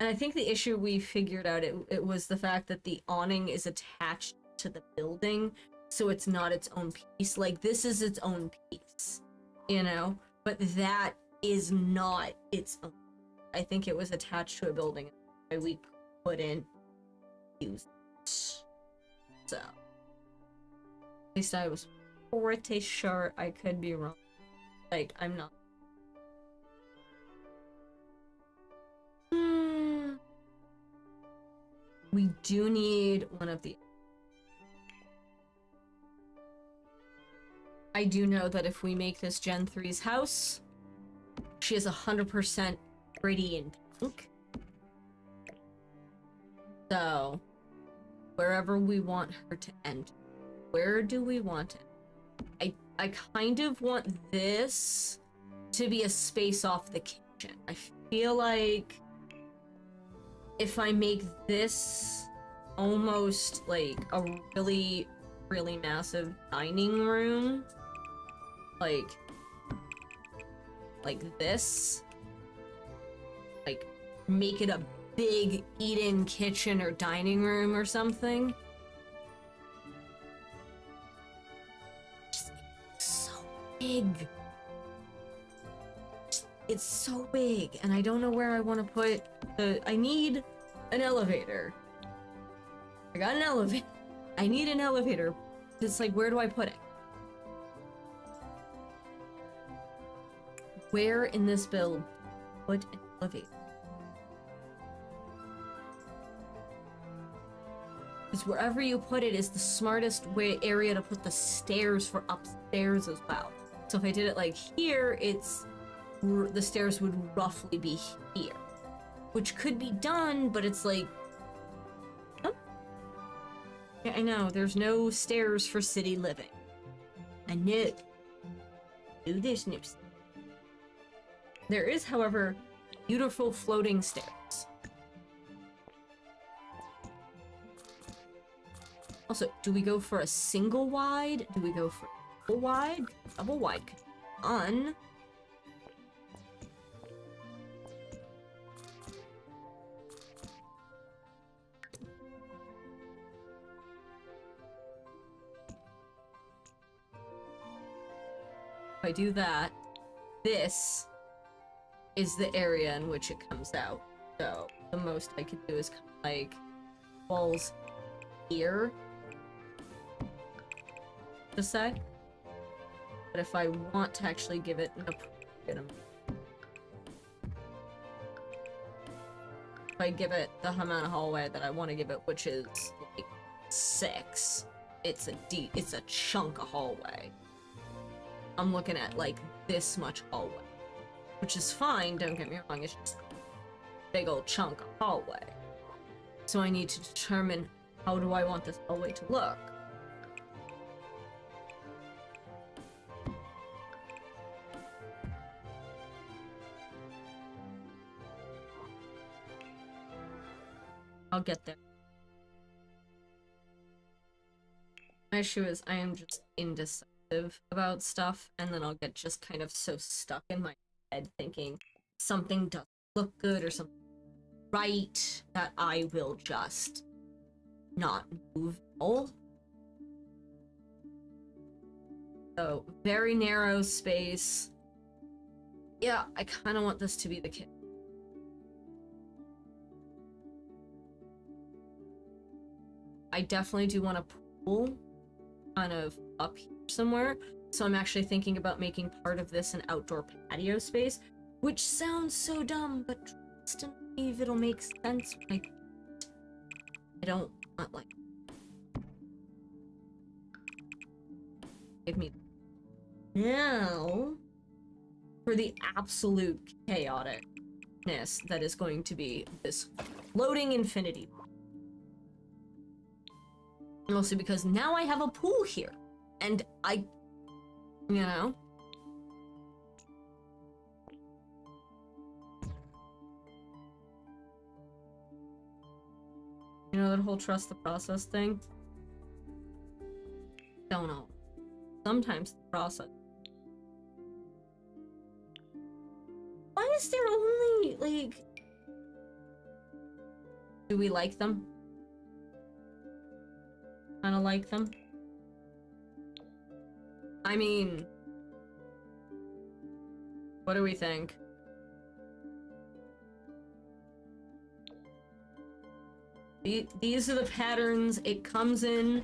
And I think the issue we figured out, it was the fact that the awning is attached to the building, so it's not its own piece. Like, this is its own piece, you know? But that is not its own. I think it was attached to a building that we couldn't use it. So, at least I was pretty sure. I could be wrong. Like, I'm not. We do need one of the... I do know that if we make this Gen 3's house, she is 100% pretty in pink. So, wherever we want her to end. Where do we want it? I kind of want this to be a space off the kitchen. I feel like if I make this almost like a really, really massive dining room, like this, like make it a big eat-in kitchen or dining room or something. Just so big. It's so big, and I don't know where I want to put the... I need an elevator. I got an elevator. I need an elevator. It's like, where do I put it? Where in this build put an elevator? Because wherever you put it is the smartest area to put the stairs for upstairs as well. So if I did it like here, the stairs would roughly be here, which could be done, but it's like, oh. Yeah, I know, there's no stairs for city living. I know. Ooh, there's no stairs. There is, however, beautiful floating stairs. Also, do we go for a single wide? Do we go for double wide? Double wide could be fun. If I do that, this is the area in which it comes out. So the most I could do is kind of like walls here. Just say. But if I want to actually give it an appropriate amount. if I give it the amount of hallway that I want to give it, which is like 6, it's a chunk of hallway. I'm looking at like this much hallway, which is fine, don't get me wrong, it's just a big old chunk of hallway. So I need to determine, how do I want this hallway to look? I'll get there. My issue is I am just indecisive about stuff, and then I'll get just kind of so stuck in my head thinking something doesn't look good or something right that I will just not move at all. So, very narrow space. Yeah, I kind of want this to be the kid. I definitely do want a pool kind of up here somewhere. So I'm actually thinking about making part of this an outdoor patio space, which sounds so dumb, but trust and believe it'll make sense when I don't want, like, give me now for the absolute chaoticness that is going to be this floating infinity. Mostly because now I have a pool here, and you know. You know that whole trust the process thing? Don't know. Sometimes the process. Why is there only, like... Do we like them? Kinda like them. I mean, what do we think? These are the patterns it comes in,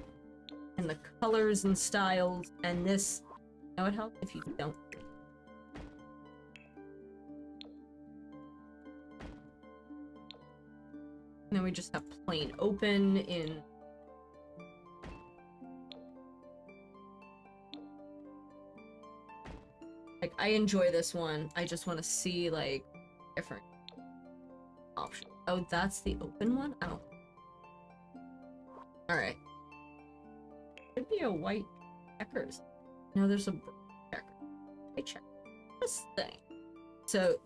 and the colors and styles, and this. That would help if you don't. And then we just have plain open in. Like, I enjoy this one. I just want to see, like, different options. Oh, that's the open one? Oh. Alright. Could be a white checkers. No, there's a checker. I check this thing. So,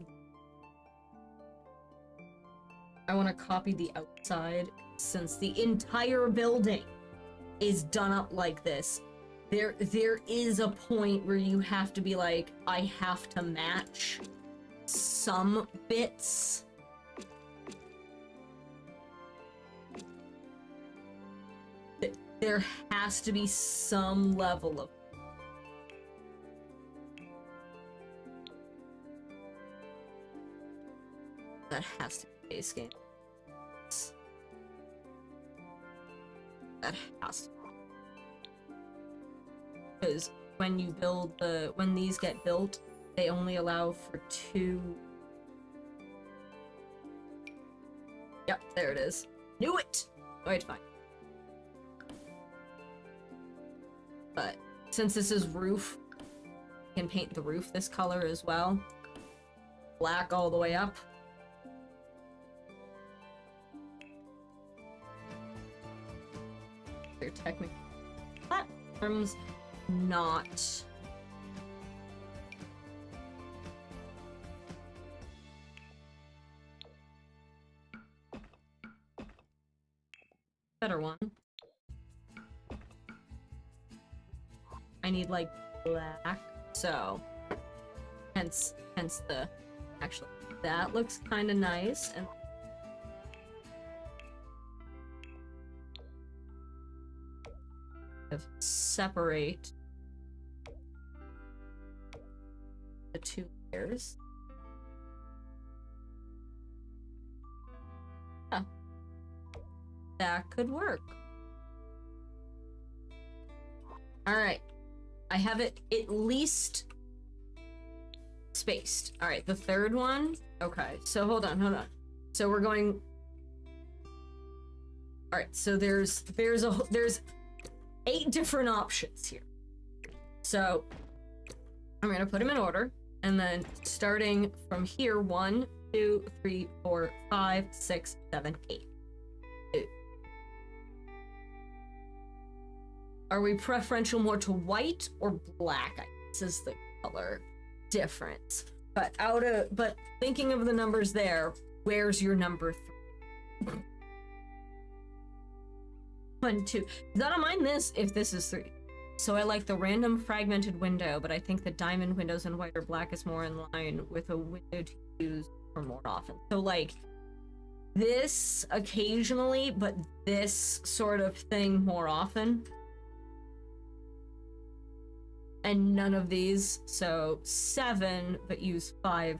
I want to copy the outside since the entire building is done up like this. There is a point where you have to be like, I have to match some bits. There has to be some level of... That has to be base game. That has to be. Because when you build when these get built, they only allow for 2. Yep, there it is. Knew it! Alright, fine. But since this is roof, you can paint the roof this color as well. Black all the way up. They're technically platforms. Not better one. I need like black, so hence the actually that looks kind of nice. And separate the 2 layers. Yeah. That could work. Alright. I have it at least spaced. Alright, the third one. Okay, so hold on. So we're going All right, so there's 8 different options here. So I'm gonna put them in order, and then starting from here, 1, 2, 3, 4, 5, 6, 7, 8. Are we preferential more to white or black? I guess is the color difference. But thinking of the numbers there, where's your number 3? 1, 2. I don't mind this if this is 3. So I like the random fragmented window, but I think the diamond windows in white or black is more in line with a window to use for more often. So like this occasionally, but this sort of thing more often. And none of these. So 7, but use 5.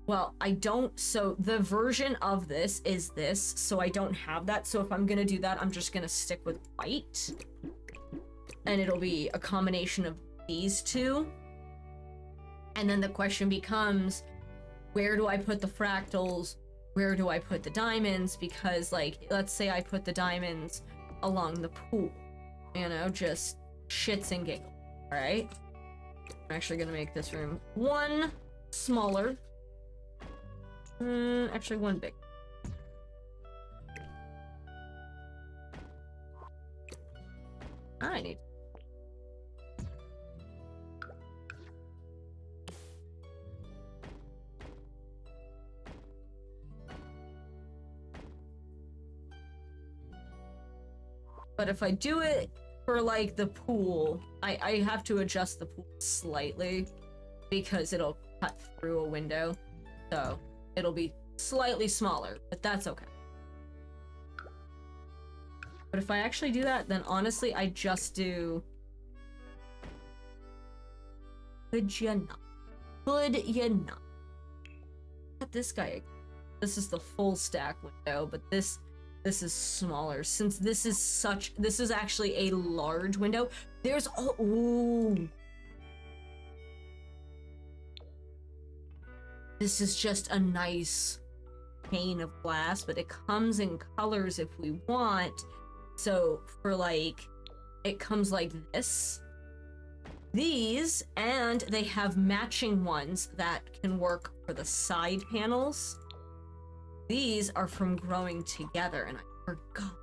Well, I don't, so the version of this is this, so I don't have that. So if I'm gonna do that, I'm just gonna stick with white. And it'll be a combination of these two. And then the question becomes, where do I put the fractals? Where do I put the diamonds? Because like, let's say I put the diamonds along the pool, you know, just shits and giggles, all right? I'm actually gonna make this room 1 smaller. Actually 1 big. I need. But if I do it for like the pool, I have to adjust the pool slightly because it'll cut through a window. So it'll be slightly smaller, but that's okay. But if I actually do that, then honestly, I just do... Could you not? Could you not? Look at this guy. This is the full stack window, but this is smaller. Since this is actually a large window. There's, oh, ooh. This is just a nice pane of glass, but it comes in colors if we want. So for like, it comes like this. These, and they have matching ones that can work for the side panels. These are from growing together, and I forgot.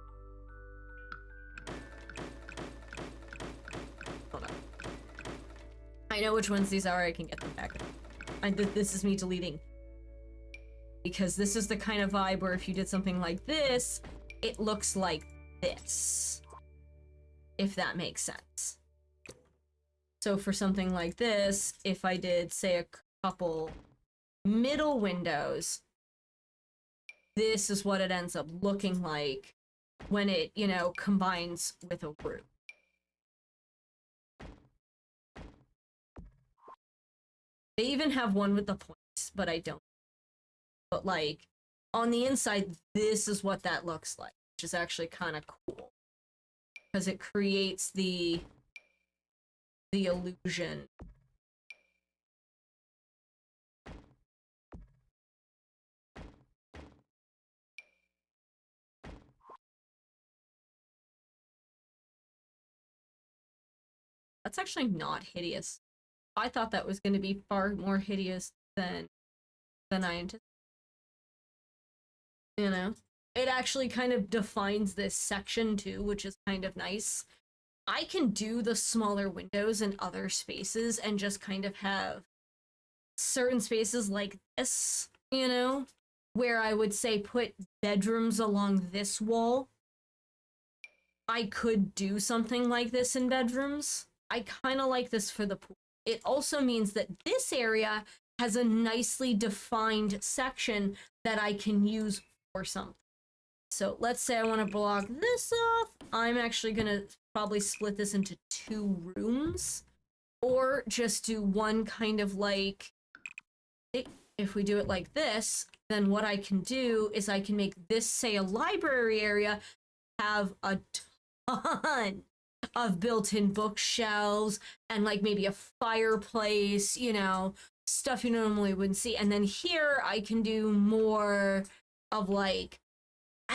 Hold on. I know which ones these are, I can get them back. This is me deleting. Because this is the kind of vibe where if you did something like this, it looks like this. If that makes sense. So for something like this, if I did, say, a couple middle windows, this is what it ends up looking like when it, you know, combines with a roof. They even have one with the points, but I don't. But like, on the inside, this is what that looks like, which is actually kind of cool. Because it creates the illusion. That's actually not hideous. I thought that was going to be far more hideous than I anticipated. You know? It actually kind of defines this section too, which is kind of nice. I can do the smaller windows in other spaces and just kind of have certain spaces like this, you know, where I would say put bedrooms along this wall. I could do something like this in bedrooms. I kind of like this for the pool. It also means that this area has a nicely defined section that I can use for something. So let's say I want to block this off. I'm actually going to probably split this into 2 rooms, or just do one kind of like, if we do it like this, then what I can do is I can make this, say, a library area, have a ton of built-in bookshelves and like maybe a fireplace, you know, stuff you normally wouldn't see. And then here I can do more of like,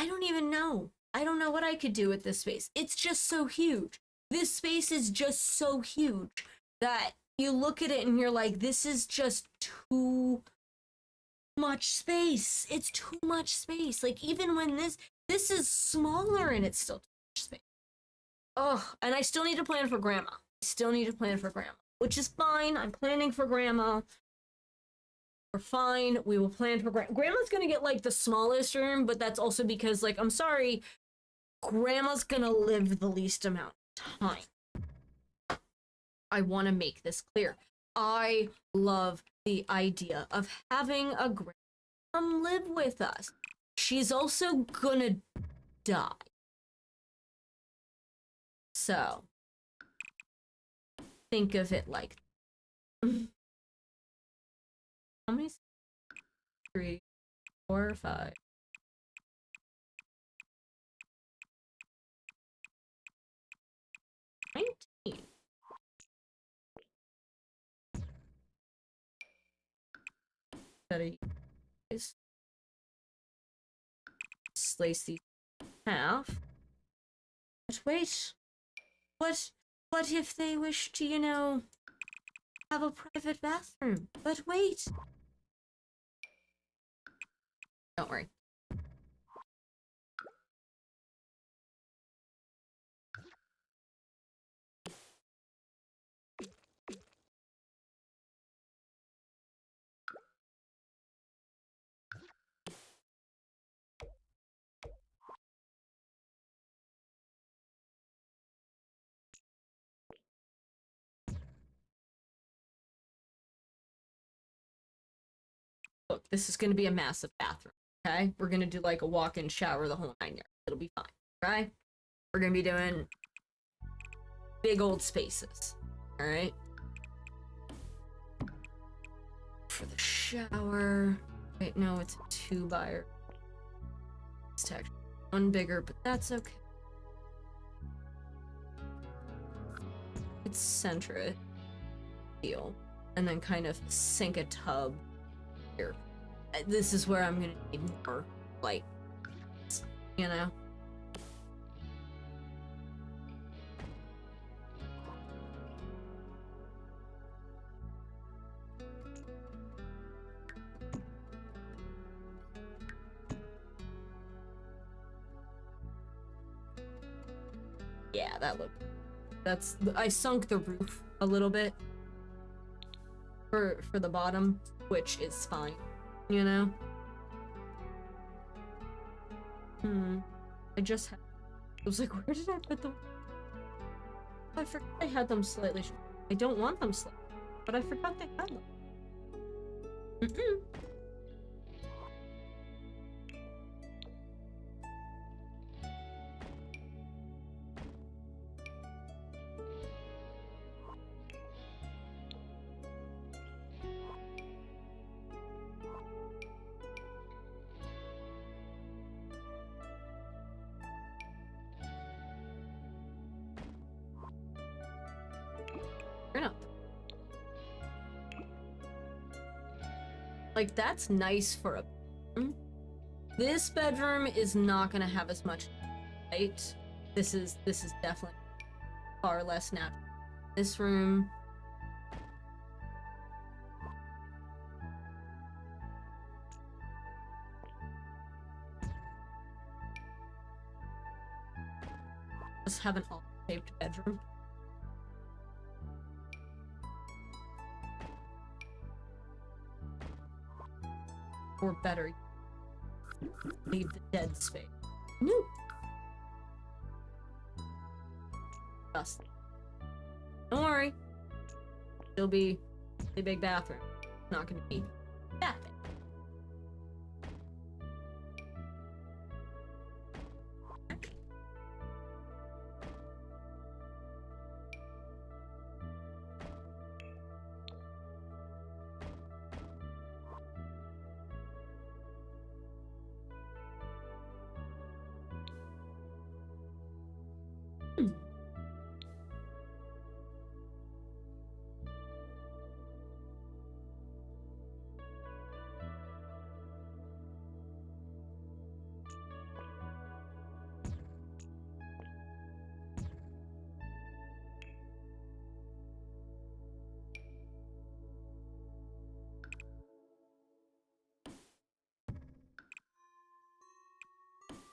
I don't even know. I don't know what I could do with this space. It's just so huge. This space is just so huge that you look at it and you're like, this is just too much space. It's too much space. Like, even when this is smaller and it's still too much space. Oh, and I still need to plan for grandma. Which is fine. I'm planning for grandma. We're fine. We will plan for grandma's gonna get like the smallest room, but that's also because, like, I'm sorry, grandma's gonna live the least amount of time. I want to make this clear. I love the idea of having a grandma come live with us. She's also gonna die. So, think of it like how many? 3, 4, 5. 19. Gotta slice these in half. But wait, what if they wish to, have a private bathroom? But wait. Don't worry. Look, this is going to be a massive bathroom, okay? We're going to do like a walk-in shower the whole 9 yards. It'll be fine, right? We're going to be doing big old spaces, all right? For the shower, wait, no, it's a 2-by. It's actually one bigger, but that's okay. It's center it, deal, and then kind of sink a tub here. This is where I'm gonna need more light, you know? Yeah, I sunk the roof a little bit for the bottom, which is fine, you know? I was like, where did I put them? I forgot I had them slightly short. I don't want them slightly, but I forgot they had them. Like, that's nice for a bedroom. This bedroom is not gonna have as much light. This is definitely far less natural. This room, just have an all-shaped bedroom. Or better, leave the dead space. No. Just don't worry. It'll be a big bathroom. It's not gonna be that big.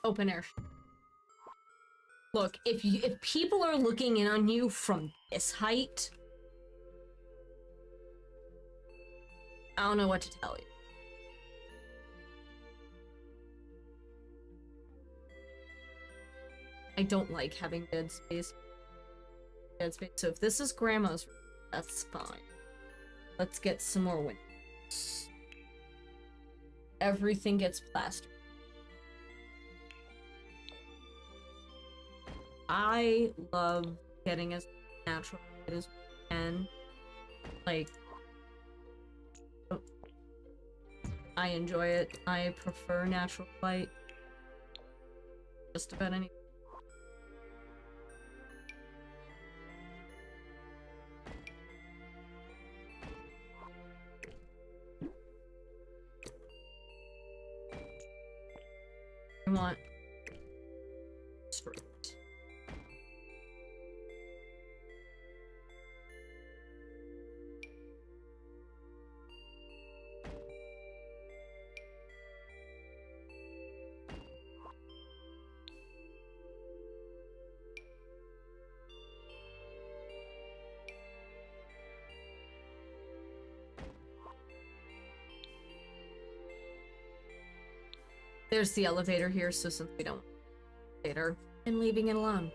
open air. Look, if people are looking in on you from this height, I don't know what to tell you. I don't like having dead space. So if this is grandma's room, that's fine. Let's get some more windows. Everything gets plastered. I love getting as natural as we can. Like, I enjoy it. I prefer natural light. Just about any. I want straight. There's the elevator here, so since we don't elevator, I'm leaving it alone.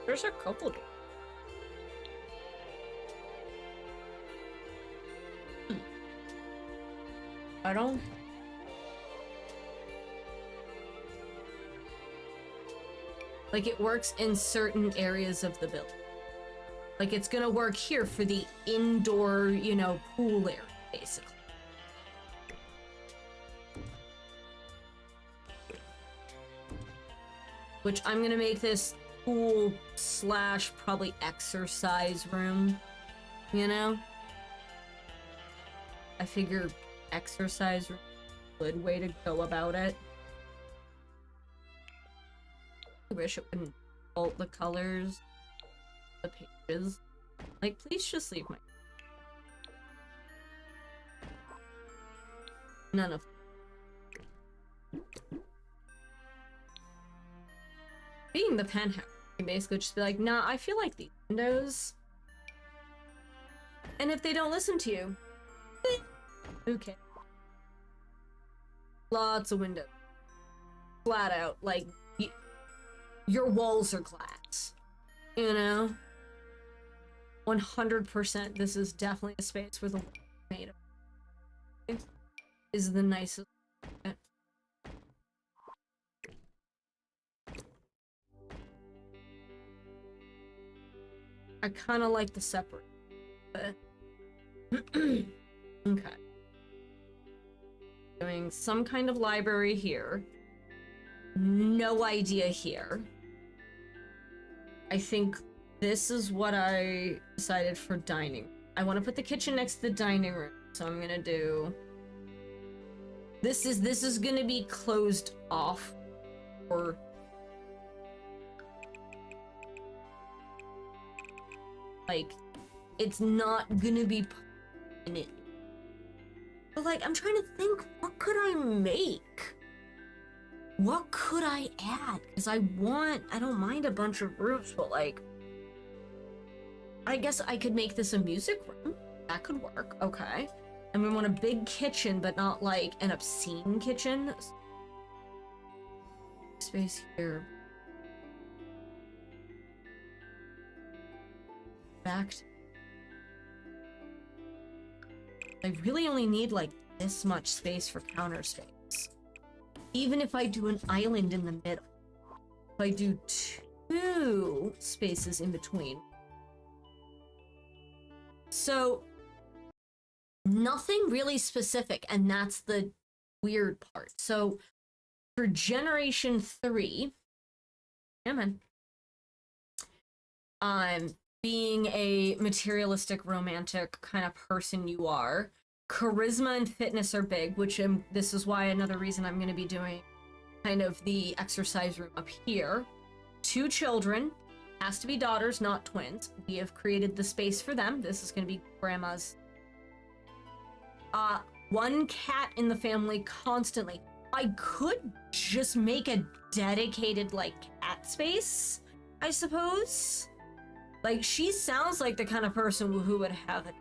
There's a couple. I don't. Like, it works in certain areas of the building. Like, it's gonna work here for the indoor, you know, pool area, basically. Which I'm gonna make this pool slash probably exercise room, you know? I figure exercise room is a good way to go about it. I wish it wouldn't alt the colors, the pages. Like, please just leave my... None of them. Being the penthouse, you can basically just be like, nah, I feel like these windows. And if they don't listen to you, okay. Lots of windows. Flat out, like... Your walls are glass, you know? 100%, this is definitely a space where the wall made of is the nicest. I kind of like the separate, but okay. Doing some kind of library here. No idea here. I think this is what I decided for dining. I want to put the kitchen next to the dining room, so I'm gonna do... This is gonna be closed off, or... Like, it's not gonna be in it. But like, I'm trying to think, what could I make? What could I add? Because I don't mind a bunch of rooms, but like, I guess I could make this a music room. That could work, okay. And we want a big kitchen, but not like an obscene kitchen. Space here. Back to... I really only need like this much space for counter space. Even if I do an island in the middle, if I do 2 spaces in between. So, nothing really specific, and that's the weird part. So, for Generation 3, being a materialistic, romantic kind of person you are, charisma and fitness are big, which this is why another reason I'm going to be doing kind of the exercise room up here. 2 children, Has to be daughters, not twins. We have created the space for them. This is going to be grandma's. One cat in the family constantly. I could just make a dedicated, like, cat space, I suppose. Like, she sounds like the kind of person who would have it.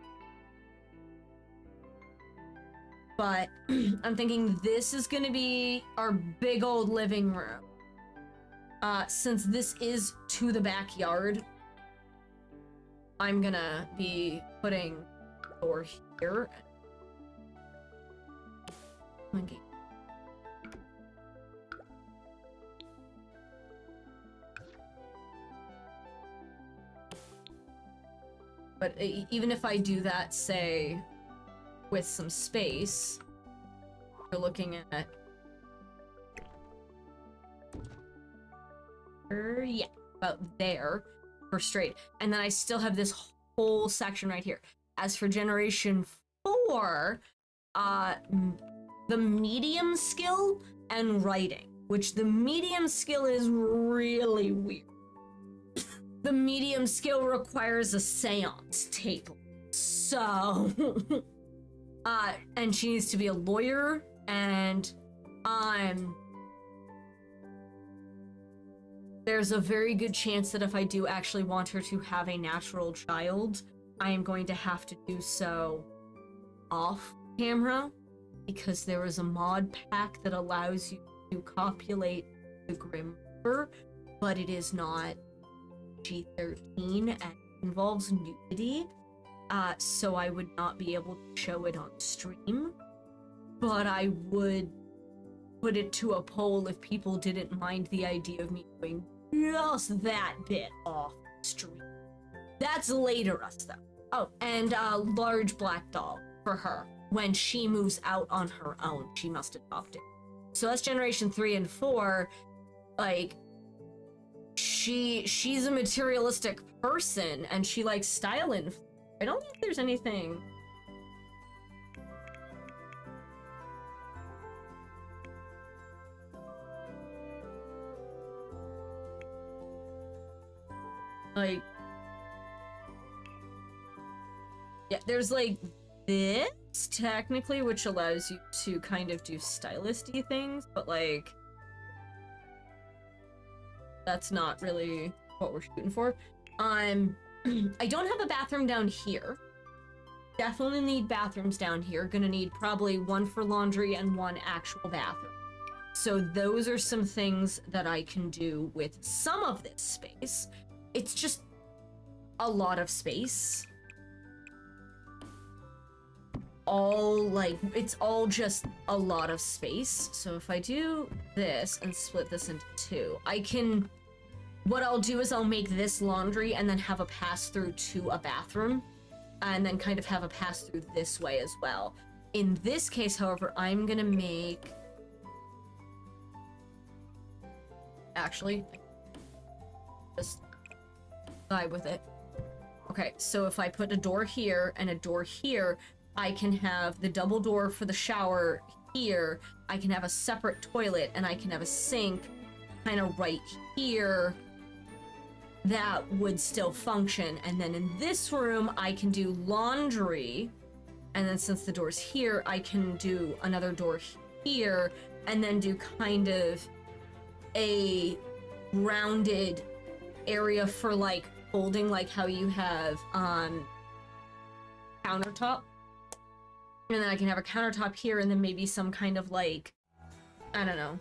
But I'm thinking this is gonna be our big old living room. Since this is to the backyard, I'm gonna be putting a door here. Okay. But even if I do that, say, with some space, you're looking at... yeah, about there for straight. And then I still have this whole section right here. As for Generation 4, the medium skill and writing, which the medium skill is really weird. The medium skill requires a seance table. So, and she needs to be a lawyer, and there's a very good chance that if I do actually want her to have a natural child, I am going to have to do so off camera, because there is a mod pack that allows you to copulate the Grim Reaper, but it is not G13 and involves nudity, so I would not be able to show it on stream, but I would put it to a poll if people didn't mind the idea of me doing just that bit off stream. That's later us though. Oh, and a large black doll for her. When she moves out on her own, she must adopt it. So that's Generation 3 and 4, like, she's a materialistic person and she likes styling. I don't think there's anything. Like, yeah, there's like this technically, which allows you to kind of do stylisty things, but like, that's not really what we're shooting for. I don't have a bathroom down here. Definitely need bathrooms down here. Gonna need probably one for laundry and one actual bathroom. So those are some things that I can do with some of this space. It's just a lot of space. It's all just a lot of space. So if I do this and split this into two, what I'll do is I'll make this laundry and then have a pass through to a bathroom, and then kind of have a pass through this way as well. In this case, however, I'm gonna make... Actually, just vibe with it. Okay, so if I put a door here and a door here, I can have the double door for the shower here, I can have a separate toilet, and I can have a sink kind of right here that would still function. And then in this room, I can do laundry, and then since the door's here, I can do another door here, and then do kind of a rounded area for like folding, like how you have countertop. And then I can have a countertop here, and then maybe some kind of like, I don't know,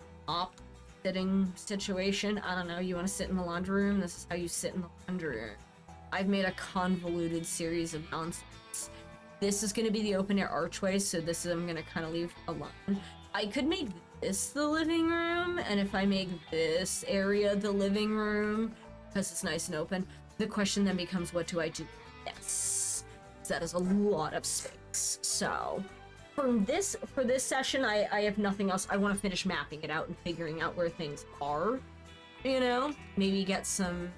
sitting situation. I don't know, you want to sit in the laundry room? This is how you sit in the laundry room. I've made a convoluted series of nonsense. This is going to be the open air archway, so this is, I'm going to kind of leave alone. I could make this the living room, and if I make this area the living room, because it's nice and open, the question then becomes, what do I do with this? That is a lot of space. So for this session, I have nothing else. I want to finish mapping it out and figuring out where things are, you know? Maybe get some...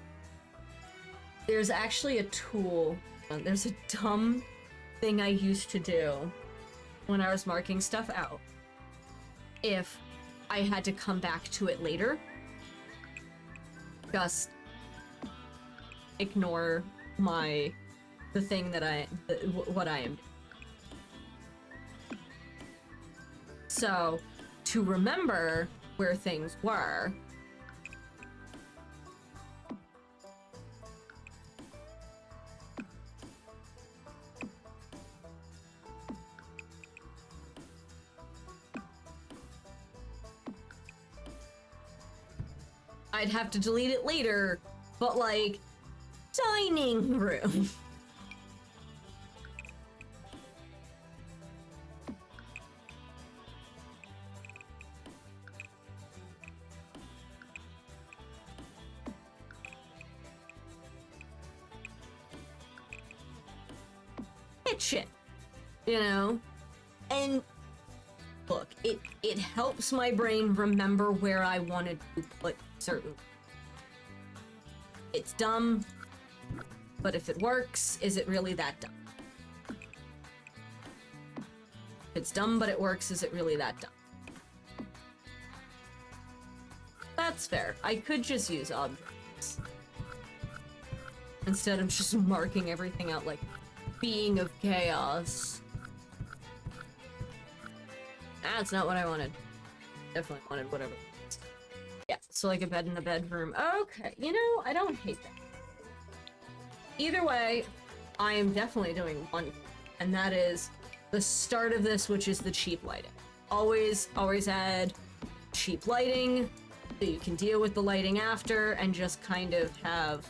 There's actually a tool. There's a dumb thing I used to do when I was marking stuff out. If I had to come back to it later. Just ignore the thing that what I am doing. So, to remember where things were, I'd have to delete it later, but like, dining room. Kitchen, you know? And look, it helps my brain remember where I wanted to put certain. It's dumb, but if it works, is it really that dumb? If it's dumb but it works, is it really that dumb? That's fair. I could just use objects instead of just marking everything out like being of chaos. That's not what I wanted. Definitely wanted whatever. Yeah, so like a bed in the bedroom. Okay, you know, I don't hate that. Either way, I am definitely doing one, and that is the start of this, which is the cheap lighting. Always add cheap lighting so you can deal with the lighting after and just kind of have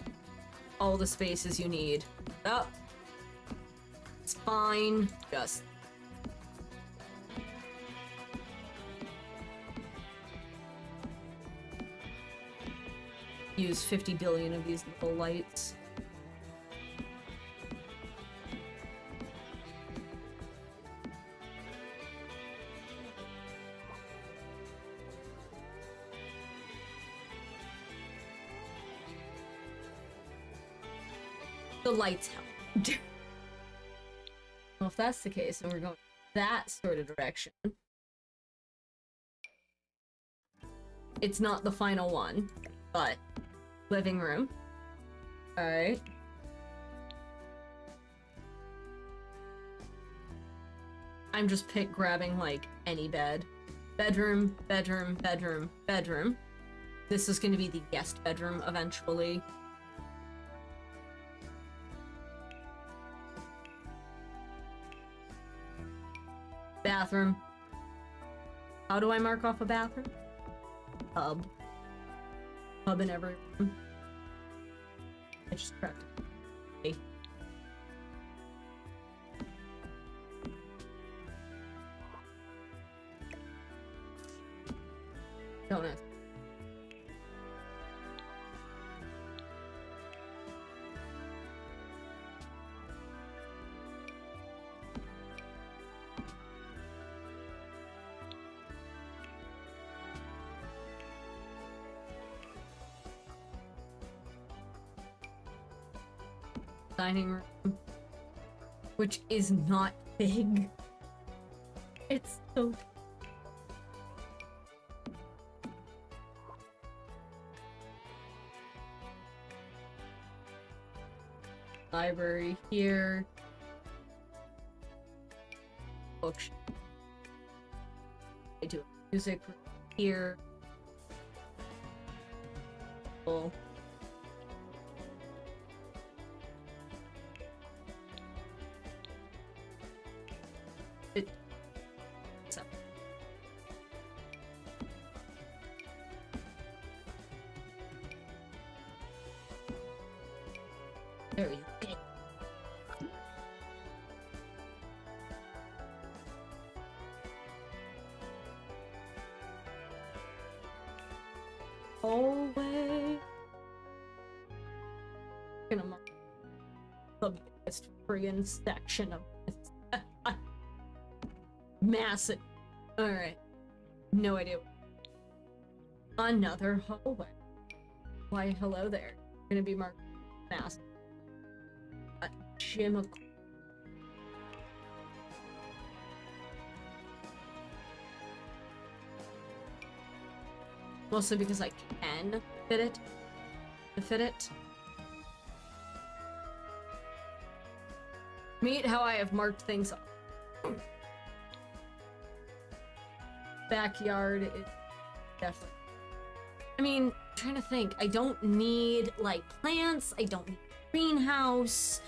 all the spaces you need. Oh, it's fine. Just use 50 billion of these little lights. The lights help. Well, if that's the case, and we're going that sort of direction, it's not the final one, but living room. Alright. I'm just grabbing like any bed. Bedroom, bedroom, bedroom, bedroom. This is going to be the guest bedroom eventually. Bathroom. How do I mark off a bathroom? Tub. Tub in every room. I just prepped. Okay. Donut. Dining room, which is not big. It's so library here. Bookshelf. I do music here. Cool. There you go. Hallway. Gonna mark the biggest friggin' section of this. Massive. Alright. No idea. Another hallway. Why, hello there. Gonna be marked massive. A gym. Mostly because I can fit it. Meet how I have marked things off. Backyard is definitely. I mean, I'm trying to think. I don't need like plants. I don't need greenhouse.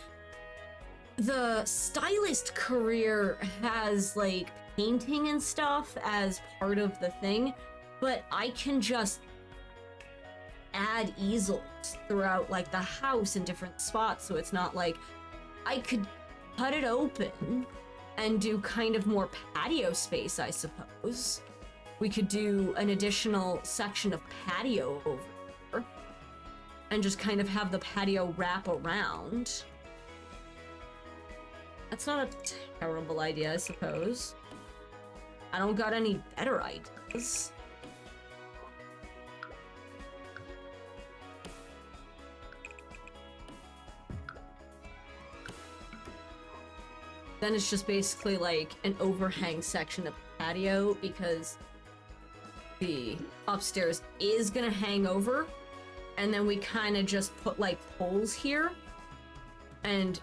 The stylist career has like painting and stuff as part of the thing, but I can just add easels throughout like the house in different spots, so it's not like I could cut it open and do kind of more patio space, I suppose. We could do an additional section of patio over here and just kind of have the patio wrap around. That's not a terrible idea, I suppose. I don't got any better ideas. Then it's just basically like an overhang section of patio because the upstairs is gonna hang over, and then we kind of just put like poles here and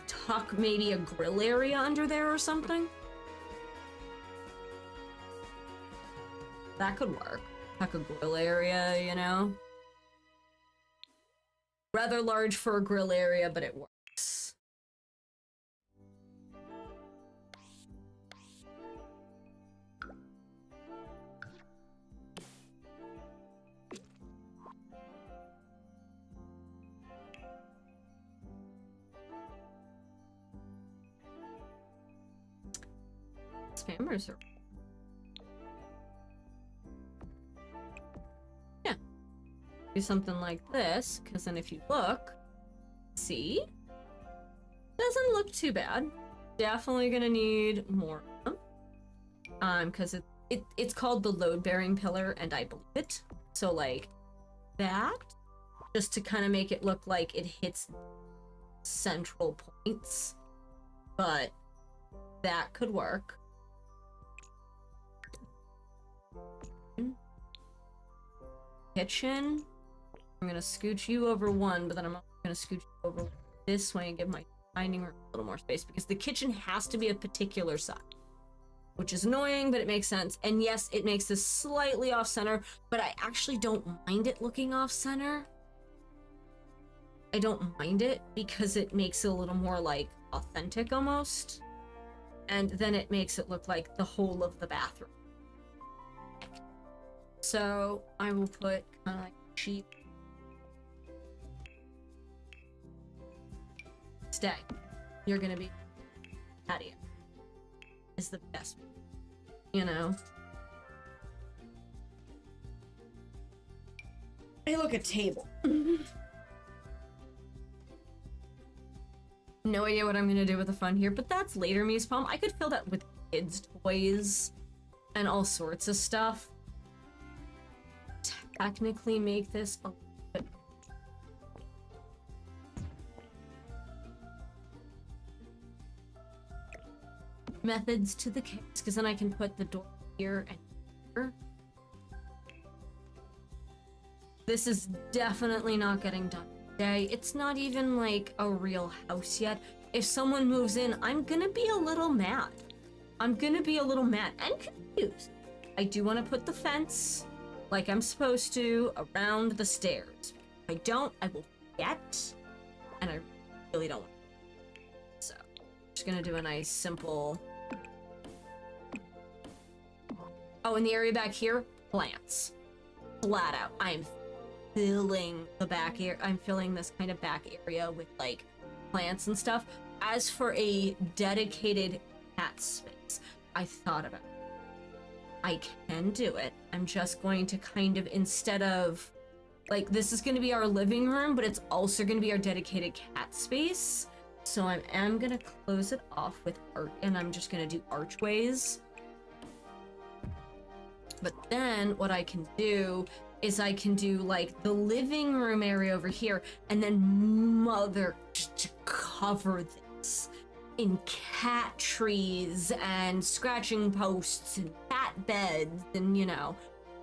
tuck maybe a grill area under there or something. That could work. Tuck a grill area, you know? Rather large for a grill area, but it works. Spammers are... Yeah. Do something like this, because then if you look, see? Doesn't look too bad. Definitely gonna need more of them. Because it's called the load-bearing pillar, and I believe it. So like that, just to kind of make it look like it hits central points. But that could work. Kitchen. I'm gonna scooch you over one, but then I'm gonna scooch you over this way and give my dining room a little more space because the kitchen has to be a particular size, which is annoying, but it makes sense. And yes, it makes this slightly off center, but I actually don't mind it looking off center. I don't mind it because it makes it a little more like authentic almost. And then it makes it look like the whole of the bathroom. So I will put kind of like cheap. Stay. You're gonna be patio. Is the best, you know. Hey, look, a table. No idea what I'm gonna do with the fun here, but that's later Mies Palm. I could fill that with kids' toys and all sorts of stuff. Technically make this a little bit... Methods to the case, because then I can put the door here and here. This is definitely not getting done today. It's not even like a real house yet. If someone moves in, I'm gonna be a little mad. I'm gonna be a little mad and confused. I do want to put the fence like I'm supposed to around the stairs. If I don't, I will forget, and I really don't want to. So, just gonna do a nice simple... Oh, in the area back here, plants. Flat out. I'm filling the back area. I'm filling this kind of back area with like plants and stuff. As for a dedicated cat space, I thought about it. I can do it. I'm just going to kind of, instead of like, this is going to be our living room, but it's also going to be our dedicated cat space. So I am going to close it off with art, and I'm just going to do archways. But then what I can do is I can do like the living room area over here, and then cover this in cat trees and scratching posts and cat beds, and you know,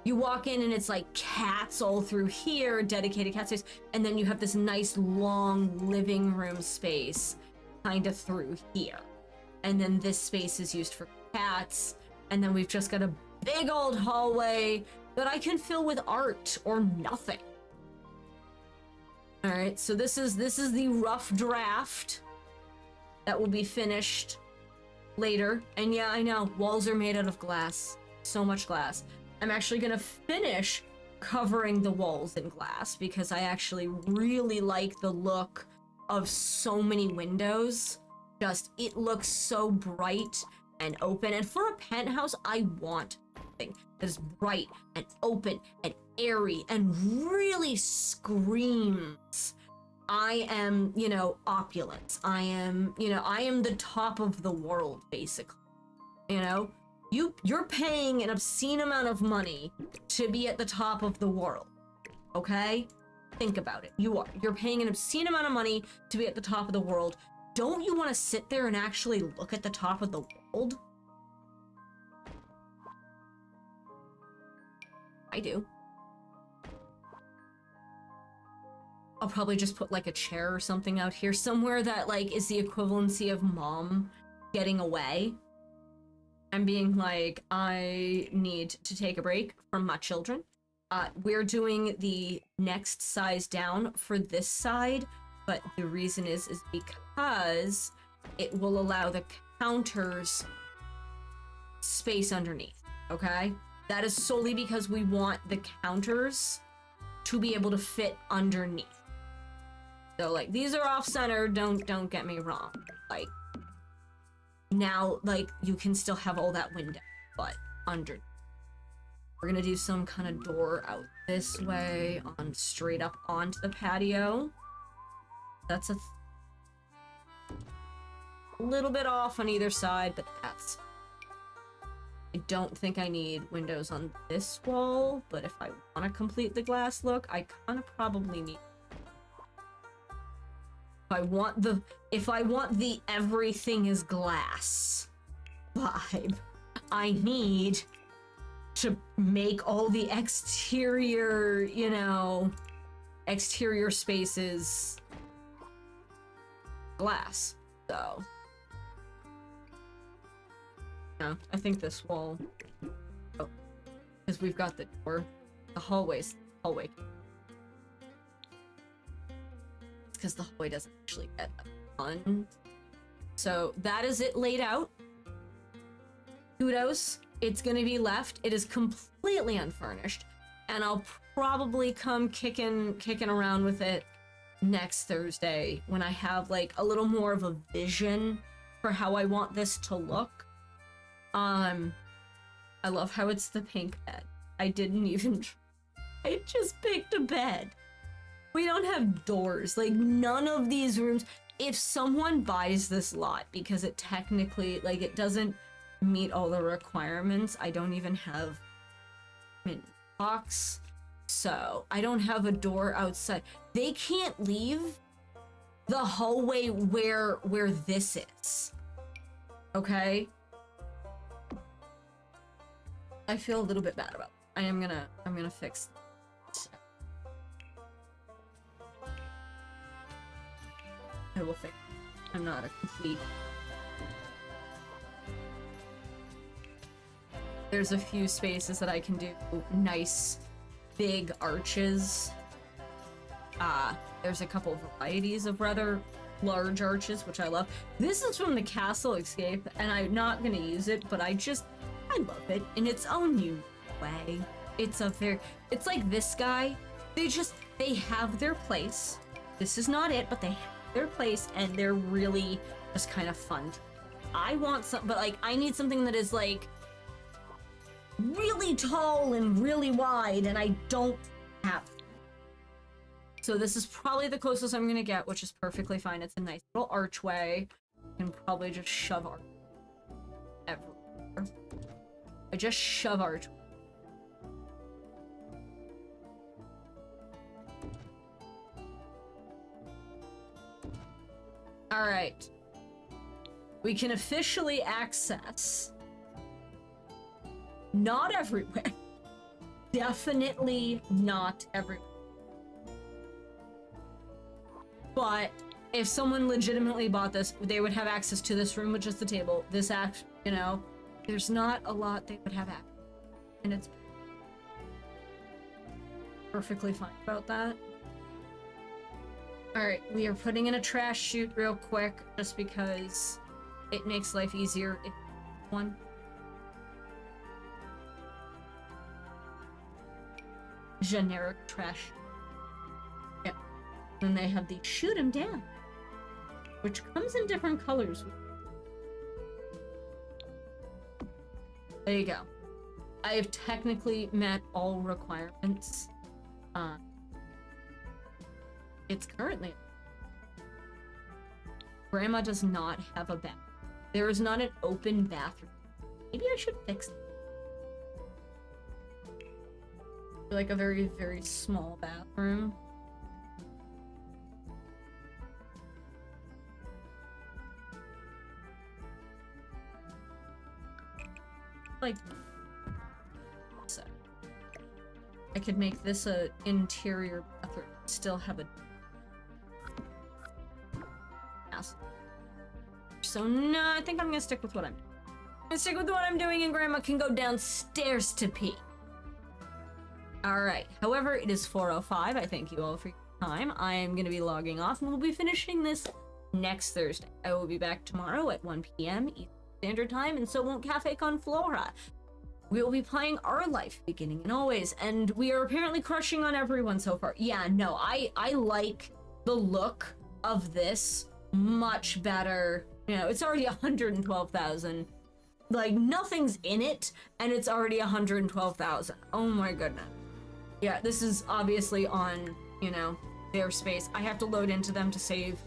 you walk in and it's like cats all through here, dedicated cat space, and then you have this nice long living room space kind of through here. And then this space is used for cats. And then we've just got a big old hallway that I can fill with art or nothing. All right, so this is the rough draft that will be finished later. And yeah, I know, walls are made out of glass. So much glass. I'm actually gonna finish covering the walls in glass because I actually really like the look of so many windows. Just, it looks so bright and open. And for a penthouse, I want something that is bright and open and airy and really screams, I am, you know, opulence. I am, you know, I am the top of the world, basically. You know, you're paying an obscene amount of money to be at the top of the world. Okay? Think about it. You're paying an obscene amount of money to be at the top of the world. Don't you want to sit there and actually look at the top of the world? I do. I'll probably just put like a chair or something out here somewhere that like is the equivalency of mom getting away and being like, I need to take a break from my children. We're doing the next size down for this side, but the reason is because it will allow the counters space underneath, okay? That is solely because we want the counters to be able to fit underneath. So like these are off center, don't get me wrong. Like now like you can still have all that window, but under. We're gonna do some kind of door out this way on straight up onto the patio. That's a little bit off on either side, but that's. I don't think I need windows on this wall, but if I want to complete the glass look, I kind of probably need. If I want the everything is glass vibe, I need to make all the exterior, you know, exterior spaces glass. So yeah, I think this wall, because we've got the door, the hallway. Because the hallway doesn't actually get a ton. So that is it laid out. Kudos. It's gonna be left. It is completely unfurnished, and I'll probably come kicking around with it next Thursday when I have like a little more of a vision for how I want this to look. I love how it's the pink bed. I didn't even I just picked a bed. We don't have doors. Like none of these rooms. If someone buys this lot because it technically like it doesn't meet all the requirements, I don't even have mint box, so I don't have a door outside. They can't leave the hallway where this is. Okay? I feel a little bit bad about it. I'm gonna fix it. I will fix it. I'm not a complete. There's a few spaces that I can do nice big arches. There's a couple of varieties of rather large arches, which I love. This is from the Castle Escape, and I'm not gonna use it, but I love it in its own unique way. It's like this guy. They have their place. This is not it, but they have their place, and they're really just kind of fun. I want some, but like I need something that is like really tall and really wide, and I don't have. So this is probably the closest I'm gonna get, which is perfectly fine. It's a nice little archway. You can probably just shove art everywhere. I just shove art. All right. We can officially access. Not everywhere. Definitely not everywhere. But if someone legitimately bought this, they would have access to this room, which is the table. This act, you know, there's not a lot they would have access to, and it's perfectly fine about that. Alright, we are putting in a trash chute real quick, just because it makes life easier if one. Generic trash. Yep. Then they have the shoot 'em down, which comes in different colors. There you go. I have technically met all requirements. It's currently... Grandma does not have a bath. There is not an open bathroom. Maybe I should fix it. Like a very, very small bathroom. Like... So. I could make this a interior bathroom. Still have a... So no, I think I'm gonna stick with what I'm doing. I'm gonna stick with what I'm doing, and Grandma can go downstairs to pee. Alright, however, it is 4:05. I thank you all for your time. I am gonna be logging off, and we'll be finishing this next Thursday. I will be back tomorrow at 1 p.m. Eastern Standard Time, and so won't Cafe Con Flora. We will be playing Our Life, beginning and always, and we are apparently crushing on everyone so far. Yeah, no, I like the look of this much better. You know, it's already 112,000. Like, nothing's in it, and it's already 112,000. Oh my goodness. Yeah, this is obviously on, you know, their space. I have to load into them to save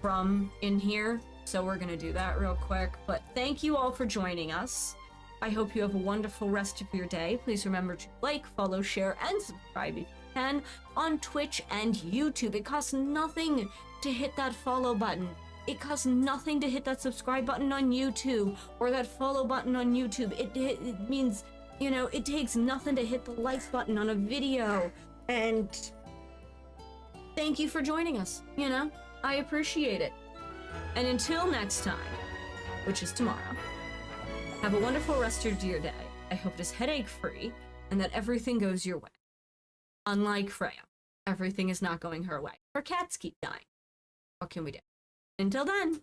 from in here, so we're gonna do that real quick. But thank you all for joining us. I hope you have a wonderful rest of your day. Please remember to like, follow, share, and subscribe if you can on Twitch and YouTube. It costs nothing to hit that follow button. It costs nothing to hit that subscribe button on YouTube or that follow button on YouTube. It means, you know, it takes nothing to hit the like button on a video. And thank you for joining us, you know? I appreciate it. And until next time, which is tomorrow, have a wonderful rest of your day. I hope it is headache-free and that everything goes your way. Unlike Freya, everything is not going her way. Her cats keep dying. What can we do? Until then.